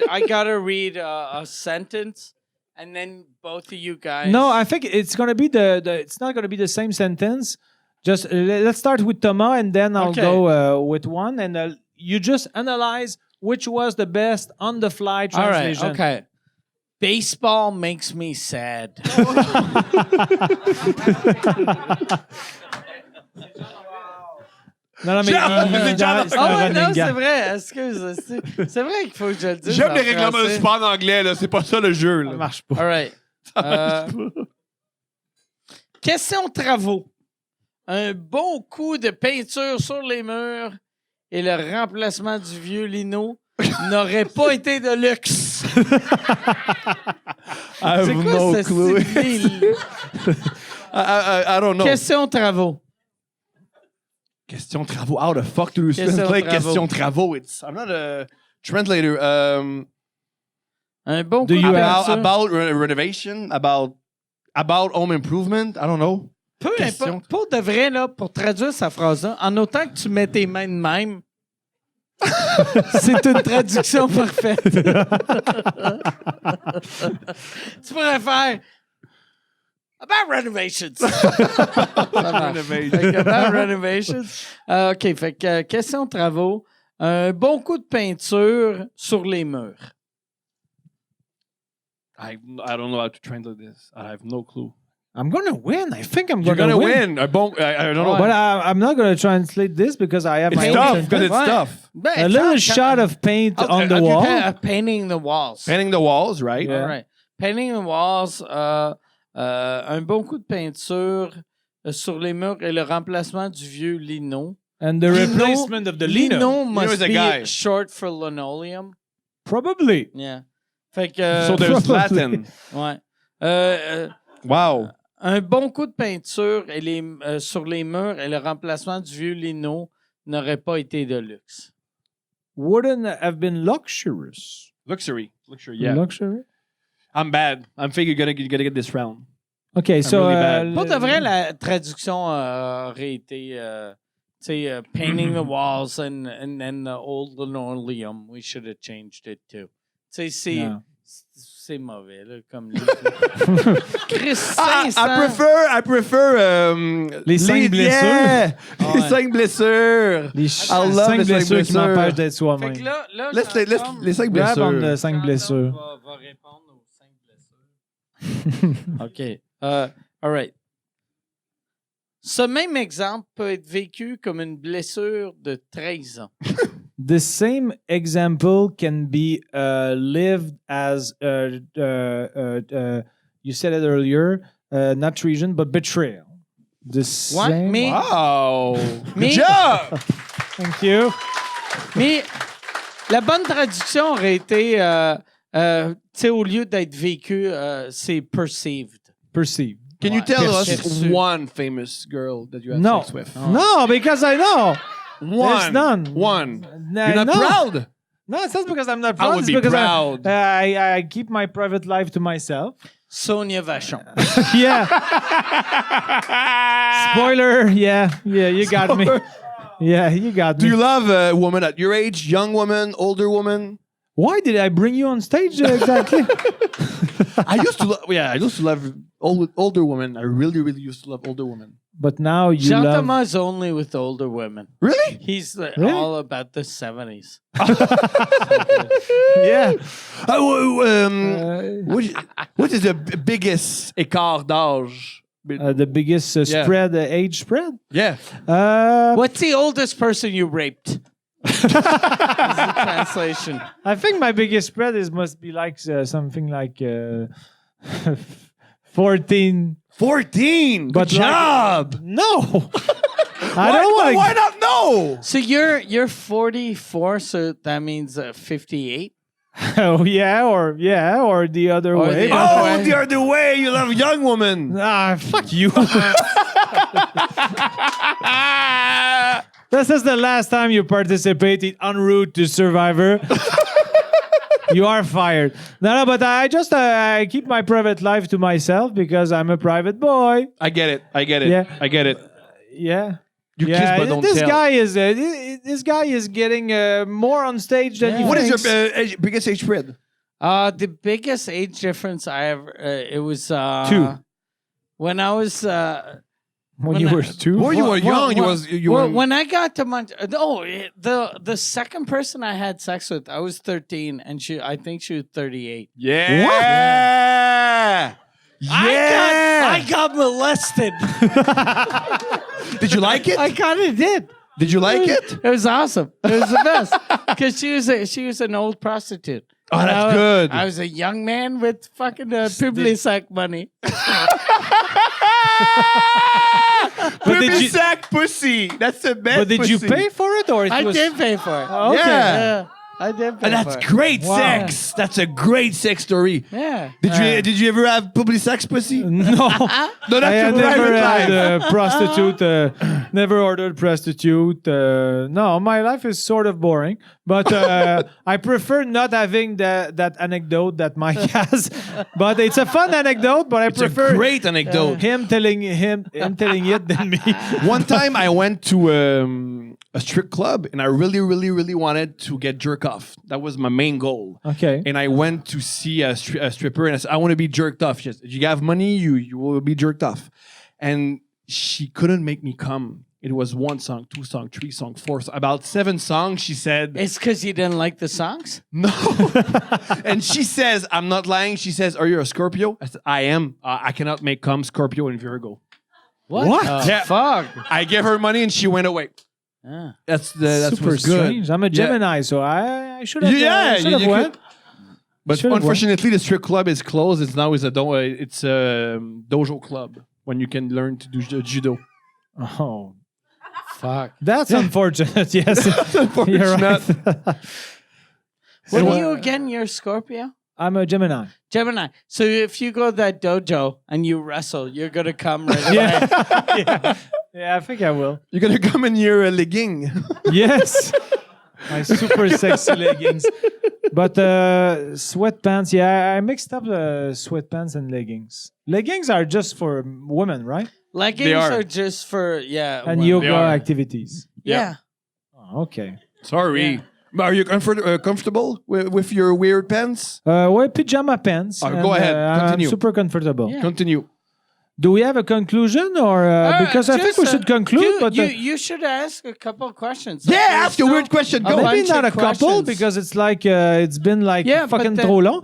Speaker 2: I gotta read a sentence, and then both of you guys.
Speaker 1: No, I think it's gonna be it's not gonna be the same sentence. Just let's start with Thomas, and then I'll
Speaker 2: Okay.
Speaker 1: go with one, and you just analyze which was the best on the fly
Speaker 2: All right.
Speaker 1: translation.
Speaker 2: Okay. Baseball makes me sad.
Speaker 1: Non, mais
Speaker 3: C'est John-
Speaker 1: c'est
Speaker 2: Ah
Speaker 1: un
Speaker 2: ouais,
Speaker 1: running
Speaker 2: non, c'est
Speaker 1: gag.
Speaker 2: vrai. Excuse. C'est vrai qu'il faut que je le dise.
Speaker 3: J'aime
Speaker 2: en
Speaker 3: les règlements de
Speaker 2: français.
Speaker 3: sport en anglais, là. C'est pas ça le jeu, là.
Speaker 1: Ça marche pas.
Speaker 2: All right. Question travaux. Un bon coup de peinture sur les murs et le remplacement du vieux lino n'aurait pas été de luxe.
Speaker 3: I
Speaker 2: C'est
Speaker 3: have
Speaker 2: quoi
Speaker 3: no
Speaker 2: ce
Speaker 3: clue.
Speaker 2: style?
Speaker 3: I don't know.
Speaker 2: Question travaux.
Speaker 3: Question travaux. How the fuck do you
Speaker 2: Question
Speaker 3: translate
Speaker 2: travaux.
Speaker 3: question travaux? I'm not a translator.
Speaker 2: Un bon
Speaker 1: Do
Speaker 2: coup de
Speaker 1: you
Speaker 2: peinture.
Speaker 3: About renovation, about home improvement. I don't know.
Speaker 2: Peu
Speaker 3: question.
Speaker 2: importe. Pour de vrai, là, pour traduire sa phrase-là, en autant que tu mets tes mains de même, c'est une traduction parfaite. Tu pourrais faire about renovations. Ça marche. Fait que about renovations. OK, fait que question de travaux. Un bon coup de peinture sur les murs.
Speaker 3: I don't know how to translate this. I have no clue.
Speaker 1: I'm gonna win. I think I'm
Speaker 3: You're
Speaker 1: gonna
Speaker 3: win. I don't know.
Speaker 1: But I'm not gonna translate this because I have
Speaker 3: It's
Speaker 1: my
Speaker 3: tough
Speaker 1: own
Speaker 3: because it's
Speaker 2: Ouais.
Speaker 3: tough.
Speaker 2: Ben,
Speaker 1: a little
Speaker 2: quand-
Speaker 1: shot of paint on the wall.
Speaker 2: Painting the walls.
Speaker 3: Painting the walls, right?
Speaker 1: Yeah.
Speaker 2: All right. Painting the walls, un bon coup de peinture sur les murs et le remplacement du vieux lino.
Speaker 1: And the replacement of the lino.
Speaker 2: Lino must
Speaker 3: is a
Speaker 2: be
Speaker 3: guy.
Speaker 2: short for linoleum.
Speaker 1: Probably.
Speaker 2: Yeah. Fait que,
Speaker 3: So there's
Speaker 1: Probably.
Speaker 3: Latin.
Speaker 2: ouais.
Speaker 3: Wow.
Speaker 2: Un bon coup de peinture sur les murs et le remplacement du vieux lino n'aurait pas été de luxe.
Speaker 1: Wouldn't have been luxurious.
Speaker 3: Luxury, yeah.
Speaker 1: Luxury?
Speaker 3: I'm bad. I'm thinking you're gonna get this round.
Speaker 1: Okay, so
Speaker 3: really bad.
Speaker 2: Pour de vrai, la traduction aurait été painting the walls and then the old linoleum. We should have changed it too. Tu sais,
Speaker 1: No.
Speaker 2: c'est mauvais, là, comme livre. Chris,
Speaker 3: I
Speaker 2: 500.
Speaker 3: prefer
Speaker 1: Les 5 blessures.
Speaker 3: Yeah.
Speaker 2: Ah
Speaker 3: Les
Speaker 2: ouais.
Speaker 3: 5 blessures.
Speaker 1: Les
Speaker 3: I love
Speaker 1: 5
Speaker 3: les
Speaker 1: blessures qui
Speaker 3: blessures.
Speaker 1: m'empêchent d'être
Speaker 2: Fait
Speaker 1: soi-même.
Speaker 2: que là
Speaker 3: Laisse les 5
Speaker 1: Grab on the
Speaker 3: blessures.
Speaker 1: 5 blessures.
Speaker 2: Va répondre aux 5 blessures. OK. All right. Ce même exemple peut être vécu comme une blessure de 13 ans.
Speaker 1: The same example can be lived as, you said it earlier, not treason, but betrayal. The same.
Speaker 2: mais-
Speaker 3: Wow.
Speaker 2: Mais-
Speaker 3: Good job.
Speaker 1: Thank you.
Speaker 2: Mais la bonne traduction aurait été, tu sais, au lieu d'être vécu, c'est perceived.
Speaker 1: Perceived.
Speaker 3: Can you tell us
Speaker 2: Perçu.
Speaker 3: one famous girl that you have
Speaker 1: No.
Speaker 3: sex with?
Speaker 1: No, because I know.
Speaker 3: One.
Speaker 1: There's none.
Speaker 3: One.
Speaker 1: Nah,
Speaker 3: You're not
Speaker 1: no.
Speaker 3: proud.
Speaker 1: No, it's not because I'm not
Speaker 3: I
Speaker 1: proud.
Speaker 3: would
Speaker 1: It's
Speaker 3: be
Speaker 1: because
Speaker 3: proud.
Speaker 1: I keep my private life to myself.
Speaker 2: Sonia Vachon.
Speaker 1: Yeah. Spoiler. Yeah. You got me. Yeah, you got me.
Speaker 3: Do you love a woman at your age? Young woman, older woman?
Speaker 1: Why did I bring you on stage exactly?
Speaker 3: I used to love older women. I really, really used to love older women.
Speaker 1: But now you love...
Speaker 2: Jean-Thomas only with older women.
Speaker 3: Really?
Speaker 2: He's
Speaker 1: Really?
Speaker 2: all about the 70s.
Speaker 1: Yeah.
Speaker 3: What is the biggest écart d'âge?
Speaker 1: The biggest
Speaker 3: Yeah.
Speaker 1: spread, age spread?
Speaker 3: Yeah.
Speaker 2: What's the oldest person you raped? Is the translation.
Speaker 1: I think my biggest spread must be like something like 14.
Speaker 3: 14.
Speaker 1: But
Speaker 3: Good job.
Speaker 1: No. I don't want
Speaker 3: Why not know?
Speaker 2: So you're 44, so that means 58?
Speaker 1: Oh, or the other
Speaker 2: Or
Speaker 1: way.
Speaker 2: the other
Speaker 3: Oh, the other way. You love young woman.
Speaker 1: Fuck you. This is the last time you participated en route to Survivor. You are fired. No, but I keep my private life to myself because I'm a private boy.
Speaker 3: I get it.
Speaker 1: Yeah.
Speaker 3: I get it.
Speaker 1: Yeah.
Speaker 3: You kiss but don't
Speaker 1: this
Speaker 3: tell.
Speaker 1: this guy is getting more on stage than you
Speaker 3: What is
Speaker 1: think.
Speaker 3: your biggest age spread?
Speaker 2: The biggest age difference I ever, it was...
Speaker 1: 2.
Speaker 2: When I was...
Speaker 1: when you were 2?
Speaker 3: Well, you were young. You were.
Speaker 2: When I got to the second person I had sex with, I was 13, and I think she was 38.
Speaker 3: Yeah.
Speaker 1: What?
Speaker 3: Yeah.
Speaker 2: I got molested.
Speaker 3: Did you like it?
Speaker 2: I kind of did.
Speaker 3: Did you like it?
Speaker 2: It was awesome. It was the best because she was an old prostitute.
Speaker 3: Oh,
Speaker 2: And
Speaker 3: that's good.
Speaker 2: I was a young man with fucking Publisac money.
Speaker 1: But did you-
Speaker 3: sack pussy. That's the best.
Speaker 1: But did you
Speaker 3: pussy.
Speaker 1: pay for it or it
Speaker 2: I
Speaker 1: was?
Speaker 2: did pay for it.
Speaker 1: Oh, okay.
Speaker 3: Yeah.
Speaker 2: I did pay
Speaker 3: And that's
Speaker 2: for it.
Speaker 3: great
Speaker 1: Wow.
Speaker 3: sex. That's a great sex story.
Speaker 2: Yeah.
Speaker 3: Did you ever have public sex pussy?
Speaker 1: No.
Speaker 3: No,
Speaker 1: I
Speaker 3: that's
Speaker 1: had
Speaker 3: your
Speaker 1: never
Speaker 3: private
Speaker 1: had
Speaker 3: life.
Speaker 1: a prostitute. Never ordered prostitute. No, my life is sort of boring. But I prefer not having that anecdote that Mike has. But it's a fun anecdote. But I
Speaker 3: It's
Speaker 1: prefer
Speaker 3: a great anecdote.
Speaker 1: him telling it than me.
Speaker 3: One time I went to a strip club and I really, really, really wanted to get jerk off. That was my main goal.
Speaker 1: Okay.
Speaker 3: And I went to see a stripper and I said, I want to be jerked off. She said, if you have money, you will be jerked off. And she couldn't make me come. It was 1 song, 2 song, 3 song, 4 song. About 7 songs, she said,
Speaker 2: It's because you didn't like the songs?
Speaker 3: no. And she says, I'm not lying. She says, are you a Scorpio? I said, I am. I cannot make come Scorpio and Virgo.
Speaker 2: What?
Speaker 3: Yeah.
Speaker 2: Fuck.
Speaker 3: I gave her money and she went away.
Speaker 2: Yeah.
Speaker 3: That's
Speaker 1: Super
Speaker 3: what's good.
Speaker 1: strange. I'm a Gemini, so I should have.
Speaker 3: Yeah,
Speaker 1: should have
Speaker 3: you
Speaker 1: went.
Speaker 3: could- But
Speaker 1: Should've
Speaker 3: unfortunately, the strip club is closed. It's now a dojo club when you can learn to do judo.
Speaker 1: Oh,
Speaker 2: Fuck.
Speaker 1: that's unfortunate. Yes,
Speaker 3: Unfortunate.
Speaker 1: you're right.
Speaker 2: What
Speaker 1: So,
Speaker 2: are you again? You're a Scorpio?
Speaker 1: I'm a Gemini.
Speaker 2: Gemini. So if you go to that dojo and you wrestle, you're going to come right away.
Speaker 1: Yeah, I think I will.
Speaker 3: You're gonna come in your legging.
Speaker 1: Yes, my super sexy leggings. But sweatpants, yeah, I mixed up sweatpants and leggings. Leggings are just for women, right?
Speaker 2: Leggings
Speaker 3: They are.
Speaker 2: are just for,
Speaker 1: And
Speaker 2: women.
Speaker 1: yoga
Speaker 3: are.
Speaker 1: activities.
Speaker 2: Yeah.
Speaker 1: Oh, okay.
Speaker 3: Sorry.
Speaker 2: Yeah.
Speaker 3: But are you comfortable with your weird pants?
Speaker 1: Wear pajama pants.
Speaker 3: Oh, go ahead. Continue.
Speaker 1: I'm super comfortable.
Speaker 2: Yeah.
Speaker 3: Continue.
Speaker 1: Do we have a conclusion, or because I think
Speaker 2: Just,
Speaker 1: we should conclude? But
Speaker 2: you should ask a couple of questions.
Speaker 3: Yeah,
Speaker 2: There's
Speaker 3: ask a
Speaker 2: no-
Speaker 3: weird question. Go.
Speaker 2: a
Speaker 1: maybe
Speaker 2: bunch
Speaker 1: not a
Speaker 2: of
Speaker 1: couple
Speaker 2: questions.
Speaker 1: because it's like it's been like
Speaker 2: Yeah, but
Speaker 1: fucking
Speaker 2: then-
Speaker 1: trop long.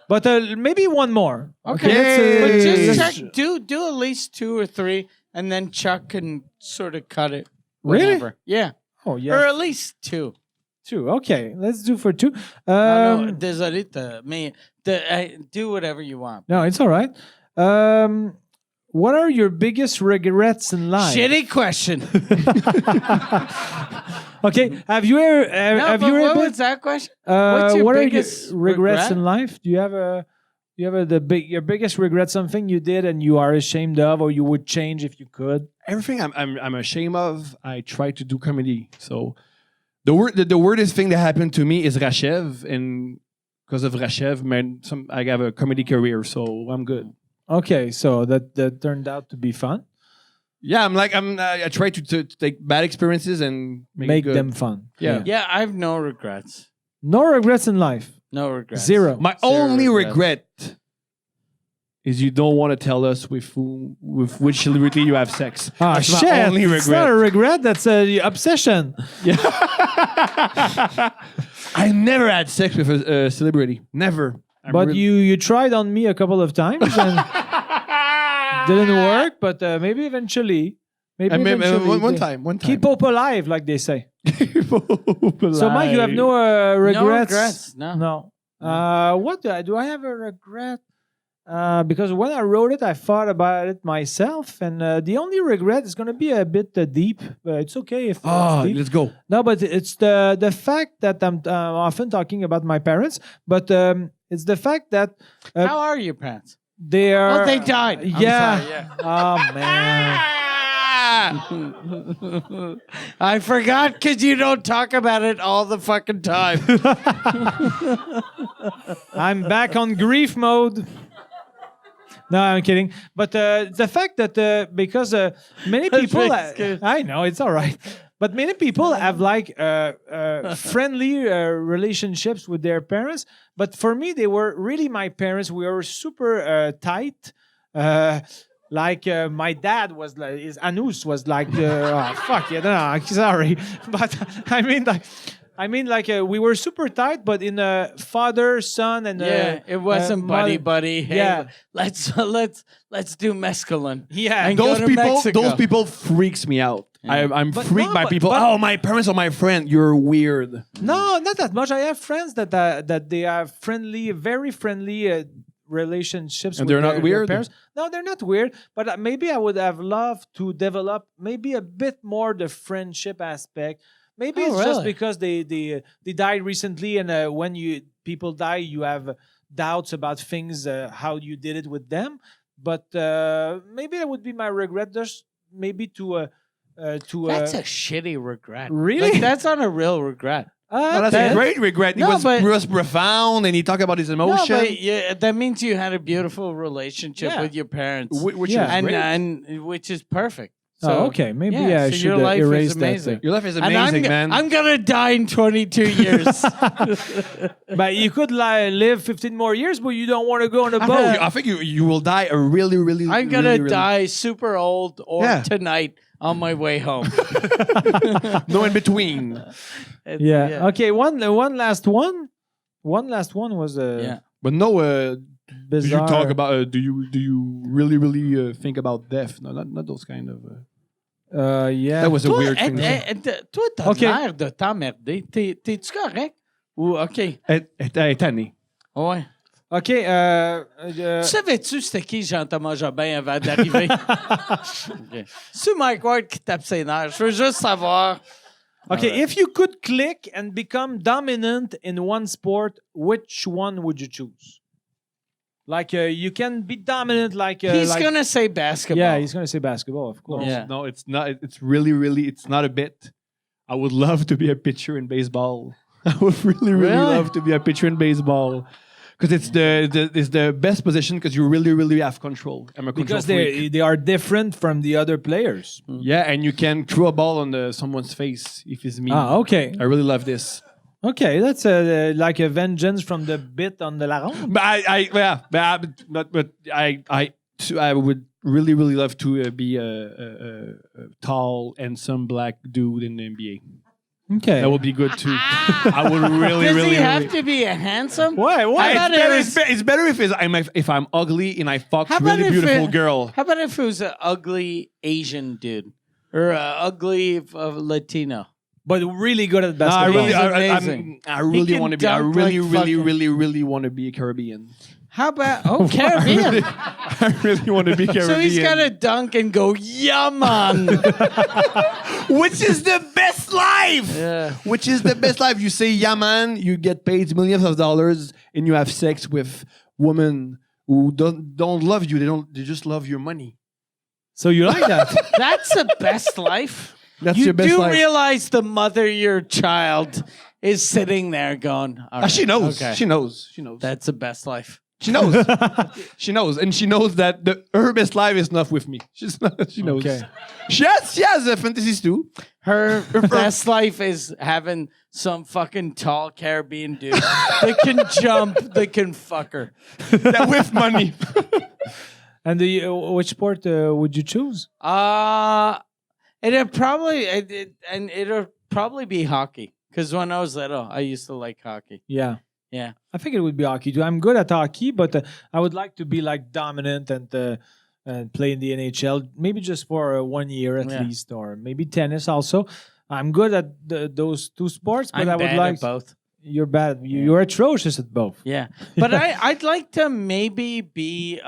Speaker 1: But maybe one more.
Speaker 2: Okay,
Speaker 3: Yay.
Speaker 2: but just
Speaker 3: Let's-
Speaker 2: check. Do at least 2 or 3, and then Chuck can sort of cut it.
Speaker 1: Really?
Speaker 2: Whenever. Yeah,
Speaker 1: Oh
Speaker 2: or
Speaker 1: yeah,
Speaker 2: at least 2.
Speaker 1: 2. Okay, let's do for 2.
Speaker 2: No, désolé, do whatever you want.
Speaker 1: No, it's all right. What are your biggest regrets in life?
Speaker 2: Shitty question.
Speaker 1: Okay, have you ever?
Speaker 2: No,
Speaker 1: have
Speaker 2: but
Speaker 1: you
Speaker 2: what
Speaker 1: ever?
Speaker 2: was that question? What's your
Speaker 1: what are
Speaker 2: biggest
Speaker 1: your regrets
Speaker 2: regret?
Speaker 1: in life? Do you have your biggest regret? Something you did and you are ashamed of, or you would change if you could?
Speaker 3: Everything I'm ashamed of, I try to do comedy. So The weirdest thing that happened to me is Rachev, and because of Rachev, man, I have a comedy career, so I'm good.
Speaker 1: Okay, so that turned out to be fun.
Speaker 3: Yeah, I try to take bad experiences and
Speaker 1: Make
Speaker 3: it good.
Speaker 1: them fun.
Speaker 3: Yeah.
Speaker 2: Yeah, I have no regrets.
Speaker 1: No regrets in life.
Speaker 2: No regrets.
Speaker 1: Zero.
Speaker 3: My
Speaker 2: Zero
Speaker 3: only
Speaker 2: regrets.
Speaker 3: regret is you don't want to tell us with which celebrity you have sex.
Speaker 1: Ah,
Speaker 3: That's
Speaker 1: shit.
Speaker 3: my only
Speaker 1: It's not a
Speaker 3: regret.
Speaker 1: regret. That's a obsession.
Speaker 3: I never had sex with a celebrity. Never.
Speaker 1: But you tried on me a couple of times and didn't work. But maybe eventually. Maybe
Speaker 3: I mean,
Speaker 1: eventually.
Speaker 3: one time.
Speaker 1: Keep hope alive, like they say.
Speaker 3: So
Speaker 1: So, Mike, you have no regrets?
Speaker 2: No regrets. No.
Speaker 1: What do I have a regret? Because when I wrote it, I thought about it myself, and the only regret is going to be a bit deep. It's okay if it's deep.
Speaker 3: Let's go.
Speaker 1: No, but it's the fact that I'm often talking about my parents, but it's the fact that
Speaker 2: How are your parents?
Speaker 1: they are.
Speaker 2: Oh, they died. I'm
Speaker 1: Yeah.
Speaker 2: sorry, yeah.
Speaker 1: Oh man.
Speaker 2: I forgot because you don't talk about it all the fucking time.
Speaker 1: I'm back on grief mode. No, I'm kidding. But the fact that because many people,
Speaker 2: That's good.
Speaker 1: I know it's all right, but many people have like friendly relationships with their parents. But for me, they were really my parents. We were super tight. Like my dad was like, his anus was like, oh, fuck yeah, no, sorry, but I mean like we were super tight, but in a father, son, and
Speaker 2: It wasn't buddy
Speaker 1: mother-
Speaker 2: buddy. Hey,
Speaker 1: Yeah.
Speaker 2: let's do mescaline.
Speaker 1: Yeah,
Speaker 2: And go to Mexico.
Speaker 3: Those people freaks me out. I'm
Speaker 1: But
Speaker 3: freaked
Speaker 1: no,
Speaker 3: by
Speaker 1: but-
Speaker 3: people.
Speaker 1: but-
Speaker 3: Oh, my parents are my friend. You're weird.
Speaker 1: No, not that much. I have friends that they have friendly, very friendly relationships.
Speaker 3: And
Speaker 1: with
Speaker 3: they're not
Speaker 1: their
Speaker 3: weird?
Speaker 1: parents. No, they're not weird. But maybe I would have loved to develop maybe a bit more the friendship aspect. Maybe
Speaker 2: Oh,
Speaker 1: it's just
Speaker 2: really?
Speaker 1: because they died recently, and when people die, you have doubts about things, how you did it with them. But maybe that would be my regret. Just maybe to
Speaker 2: That's a shitty regret.
Speaker 1: Really?
Speaker 2: Like, that's not a real regret.
Speaker 3: Oh, that's a great regret.
Speaker 2: No,
Speaker 3: He was profound, and he talked about his
Speaker 2: No,
Speaker 3: emotion.
Speaker 2: but that means you had a beautiful relationship
Speaker 1: Yeah.
Speaker 2: with your parents,
Speaker 3: Which
Speaker 1: Yeah.
Speaker 3: is great.
Speaker 2: and which is perfect. So,
Speaker 1: Oh, okay. Maybe
Speaker 2: yeah,
Speaker 1: I
Speaker 2: so
Speaker 1: should
Speaker 2: your life is
Speaker 1: erase that.
Speaker 2: amazing.
Speaker 3: Your life is
Speaker 2: And
Speaker 3: amazing, man.
Speaker 2: I'm gonna die in 22 years.
Speaker 1: But you could live 15 more years, but you don't want to go on a boat.
Speaker 3: I think you will die a really, really.
Speaker 2: I'm gonna
Speaker 3: really, really-
Speaker 2: die super old or
Speaker 3: Yeah.
Speaker 2: tonight on my way home.
Speaker 3: No in between.
Speaker 1: Yeah. Okay. One last one. One last one was
Speaker 2: Yeah.
Speaker 3: But no, did
Speaker 1: bizarre.
Speaker 3: you talk about? Do you really think about death? No, not those kind of.
Speaker 1: Yeah.
Speaker 3: That was a
Speaker 2: Toi,
Speaker 3: weird thing.
Speaker 2: toi, t'as
Speaker 1: Ok.
Speaker 2: l'air de t'emmerder. T'es-tu correct? Ou, OK.
Speaker 3: Elle est tannée.
Speaker 2: Ouais.
Speaker 1: Okay.
Speaker 2: Savais-tu c'était qui Jean-Thomas Jobin avant d'arriver? OK. C'est Mike Ward qui tape ses nerfs. Je veux juste savoir.
Speaker 1: Okay. If you could click and become dominant in one sport, which one would you choose? Like you can be dominant. Like
Speaker 2: He's
Speaker 1: like,
Speaker 2: gonna say basketball.
Speaker 1: Yeah, he's gonna say basketball, of course.
Speaker 2: Yeah.
Speaker 3: No, it's not. It's really, really. It's not a bit. I would love to be a pitcher in baseball. I would really, really
Speaker 2: Really?
Speaker 3: love to be a pitcher in baseball because it's the best position because you really, really have control. I'm a control
Speaker 1: Because
Speaker 3: freak.
Speaker 1: they are different from the other players.
Speaker 3: Yeah, and you can throw a ball on someone's face if it's me.
Speaker 1: Ah, okay.
Speaker 3: I really love this.
Speaker 1: Okay, that's like a vengeance from the bit on the la ronde.
Speaker 3: But I would really, really love to be a tall, handsome black dude in the NBA.
Speaker 1: Okay.
Speaker 3: That would be good too. I would really,
Speaker 2: Does
Speaker 3: really,
Speaker 2: he have
Speaker 3: really.
Speaker 2: to be a handsome?
Speaker 1: Why? Why?
Speaker 2: How about
Speaker 3: It's better if I'm ugly and I fuck
Speaker 2: How about
Speaker 3: really
Speaker 2: if
Speaker 3: beautiful
Speaker 2: it-
Speaker 3: girl.
Speaker 2: How about if it was an ugly Asian dude or an ugly Latino?
Speaker 1: But really good at
Speaker 3: No, I
Speaker 1: basketball.
Speaker 3: really,
Speaker 2: amazing.
Speaker 3: I really
Speaker 2: can
Speaker 3: want to be. I
Speaker 2: dunk
Speaker 3: really,
Speaker 2: like
Speaker 3: really,
Speaker 2: fucking-
Speaker 3: really, really want to be a Caribbean.
Speaker 2: How about Caribbean?
Speaker 3: I really want to be Caribbean.
Speaker 2: So he's got to dunk and go, yeah, man.
Speaker 3: Which is the best life.
Speaker 2: Yeah.
Speaker 3: Which is the best life. You say, yeah, man, you get paid millions of dollars and you have sex with women who don't love you. They just love your money.
Speaker 1: So you like that?
Speaker 2: That's the best life.
Speaker 3: That's
Speaker 2: You
Speaker 3: your best
Speaker 2: do
Speaker 3: life.
Speaker 2: realize the mother of your child is sitting there going, all right,
Speaker 3: She knows.
Speaker 2: okay.
Speaker 3: She knows. She knows.
Speaker 2: That's the best life.
Speaker 3: She knows. She knows, and she knows that her best life is not with me. She knows.
Speaker 1: Okay.
Speaker 3: She has fantasies too.
Speaker 2: Her best life is having some fucking tall Caribbean dude that can jump, that can fuck her.
Speaker 3: That with money.
Speaker 1: And which sport would you choose?
Speaker 2: It'll probably be hockey. Because when I was little, I used to like hockey.
Speaker 1: Yeah.
Speaker 2: Yeah.
Speaker 1: I think it would be hockey too. I'm good at hockey, but I would like to be like dominant and play in the NHL, maybe just for 1 year at least, or maybe tennis also. I'm good at those two sports, but
Speaker 2: I'm
Speaker 1: I would
Speaker 2: bad
Speaker 1: like
Speaker 2: at both.
Speaker 1: You're bad. You're atrocious at both.
Speaker 2: Yeah. But I'd like to maybe be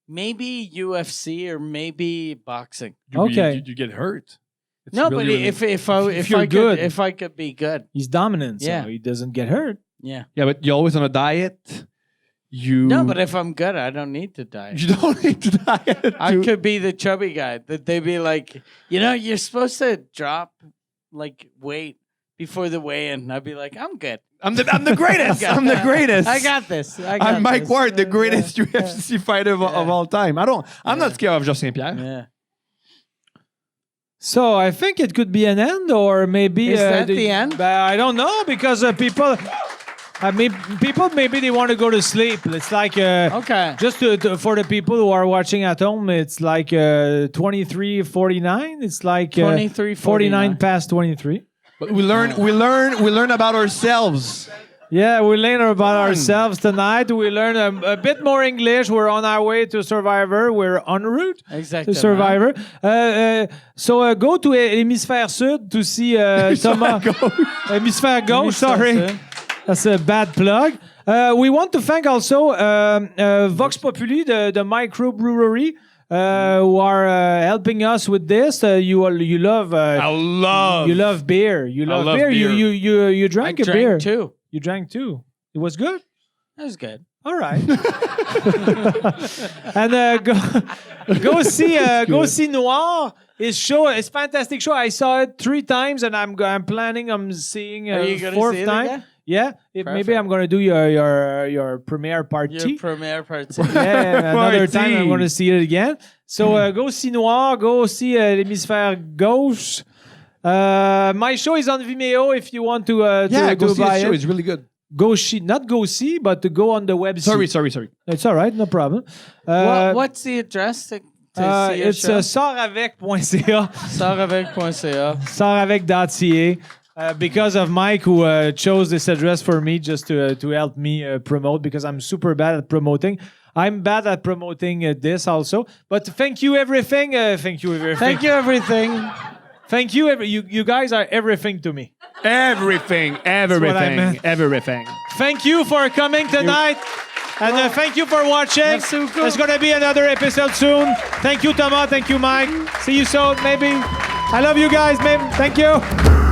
Speaker 2: maybe UFC or maybe boxing.
Speaker 1: Okay.
Speaker 3: You get hurt. It's
Speaker 2: No,
Speaker 3: really,
Speaker 2: but
Speaker 3: really-
Speaker 2: if
Speaker 1: you're
Speaker 2: I
Speaker 1: good.
Speaker 2: could, if I could be good.
Speaker 1: He's dominant, so
Speaker 2: Yeah.
Speaker 1: he doesn't get hurt.
Speaker 2: Yeah.
Speaker 3: Yeah, but you're always on a diet.
Speaker 2: No, but if I'm good, I don't need to diet.
Speaker 3: you don't need to diet.
Speaker 2: I could be the chubby guy that they'd be like, you're supposed to drop like weight before the weigh-in. I'd be like, I'm good.
Speaker 3: I'm the greatest. I'm the greatest.
Speaker 2: I got this.
Speaker 3: I'm Mike
Speaker 2: this.
Speaker 3: Ward, the greatest UFC fighter of all time. I'm not scared of Georges Saint-Pierre.
Speaker 2: Yeah.
Speaker 1: So I think it could be an end, or maybe
Speaker 2: Is that the end?
Speaker 1: I don't know, because people. People maybe they want to go to sleep. It's like
Speaker 2: Okay.
Speaker 1: just for the people who are watching at home, it's like 23:49. It's like
Speaker 2: 23:49
Speaker 1: past 23.
Speaker 3: But we learn about ourselves.
Speaker 1: Yeah, we learn about ourselves tonight. We learn a bit more English. We're on our way to Survivor. We're en route
Speaker 2: Exactly.
Speaker 1: to Survivor. So go to Hémisphère Sud to see Thomas. Hémisphère Gauche, sorry. That's a bad plug. We want to thank also Vox Populi, the microbrewery, who are helping us with this. You love you love beer. You love beer.
Speaker 3: beer.
Speaker 1: You drank
Speaker 2: I
Speaker 1: a beer
Speaker 2: drank too.
Speaker 1: You drank too. It was good.
Speaker 2: That was good.
Speaker 1: All right. And go see Noir. His show, it's a fantastic show. I saw it 3 times, and I'm planning on seeing
Speaker 2: Are you gonna
Speaker 1: 4th
Speaker 2: see it
Speaker 1: time.
Speaker 2: again?
Speaker 1: Yeah, maybe I'm gonna do your premiere party.
Speaker 2: Your premiere party.
Speaker 1: Yeah, another
Speaker 3: Party.
Speaker 1: time I'm gonna see it again. So go see Noir. Go see L'Hémisphère Gauche. My show is on Vimeo if you want to
Speaker 3: Go see
Speaker 1: buy
Speaker 3: his show.
Speaker 1: it.
Speaker 3: It's really good.
Speaker 1: Not go see, but to go on the website.
Speaker 3: Sorry.
Speaker 1: It's all right, no problem.
Speaker 2: What's the address to see your
Speaker 1: It's
Speaker 2: show?
Speaker 1: sortavec.ca.
Speaker 2: Sortavec.ca.
Speaker 1: sortavec.ca. Because of Mike, who chose this address for me just to help me promote, because I'm super bad at promoting. I'm bad at promoting this also. But thank you, everything. Thank you, everything.
Speaker 2: Thank you, everything.
Speaker 1: Thank you. You guys are everything to me.
Speaker 3: Everything.
Speaker 1: what I meant.
Speaker 3: Everything.
Speaker 1: Thank you for coming tonight. And thank you for watching.
Speaker 2: Merci beaucoup.
Speaker 1: There's going to be another episode soon. Thank you, Thomas. Thank you, Mike. See you soon, maybe. I love you guys, maybe. Thank you.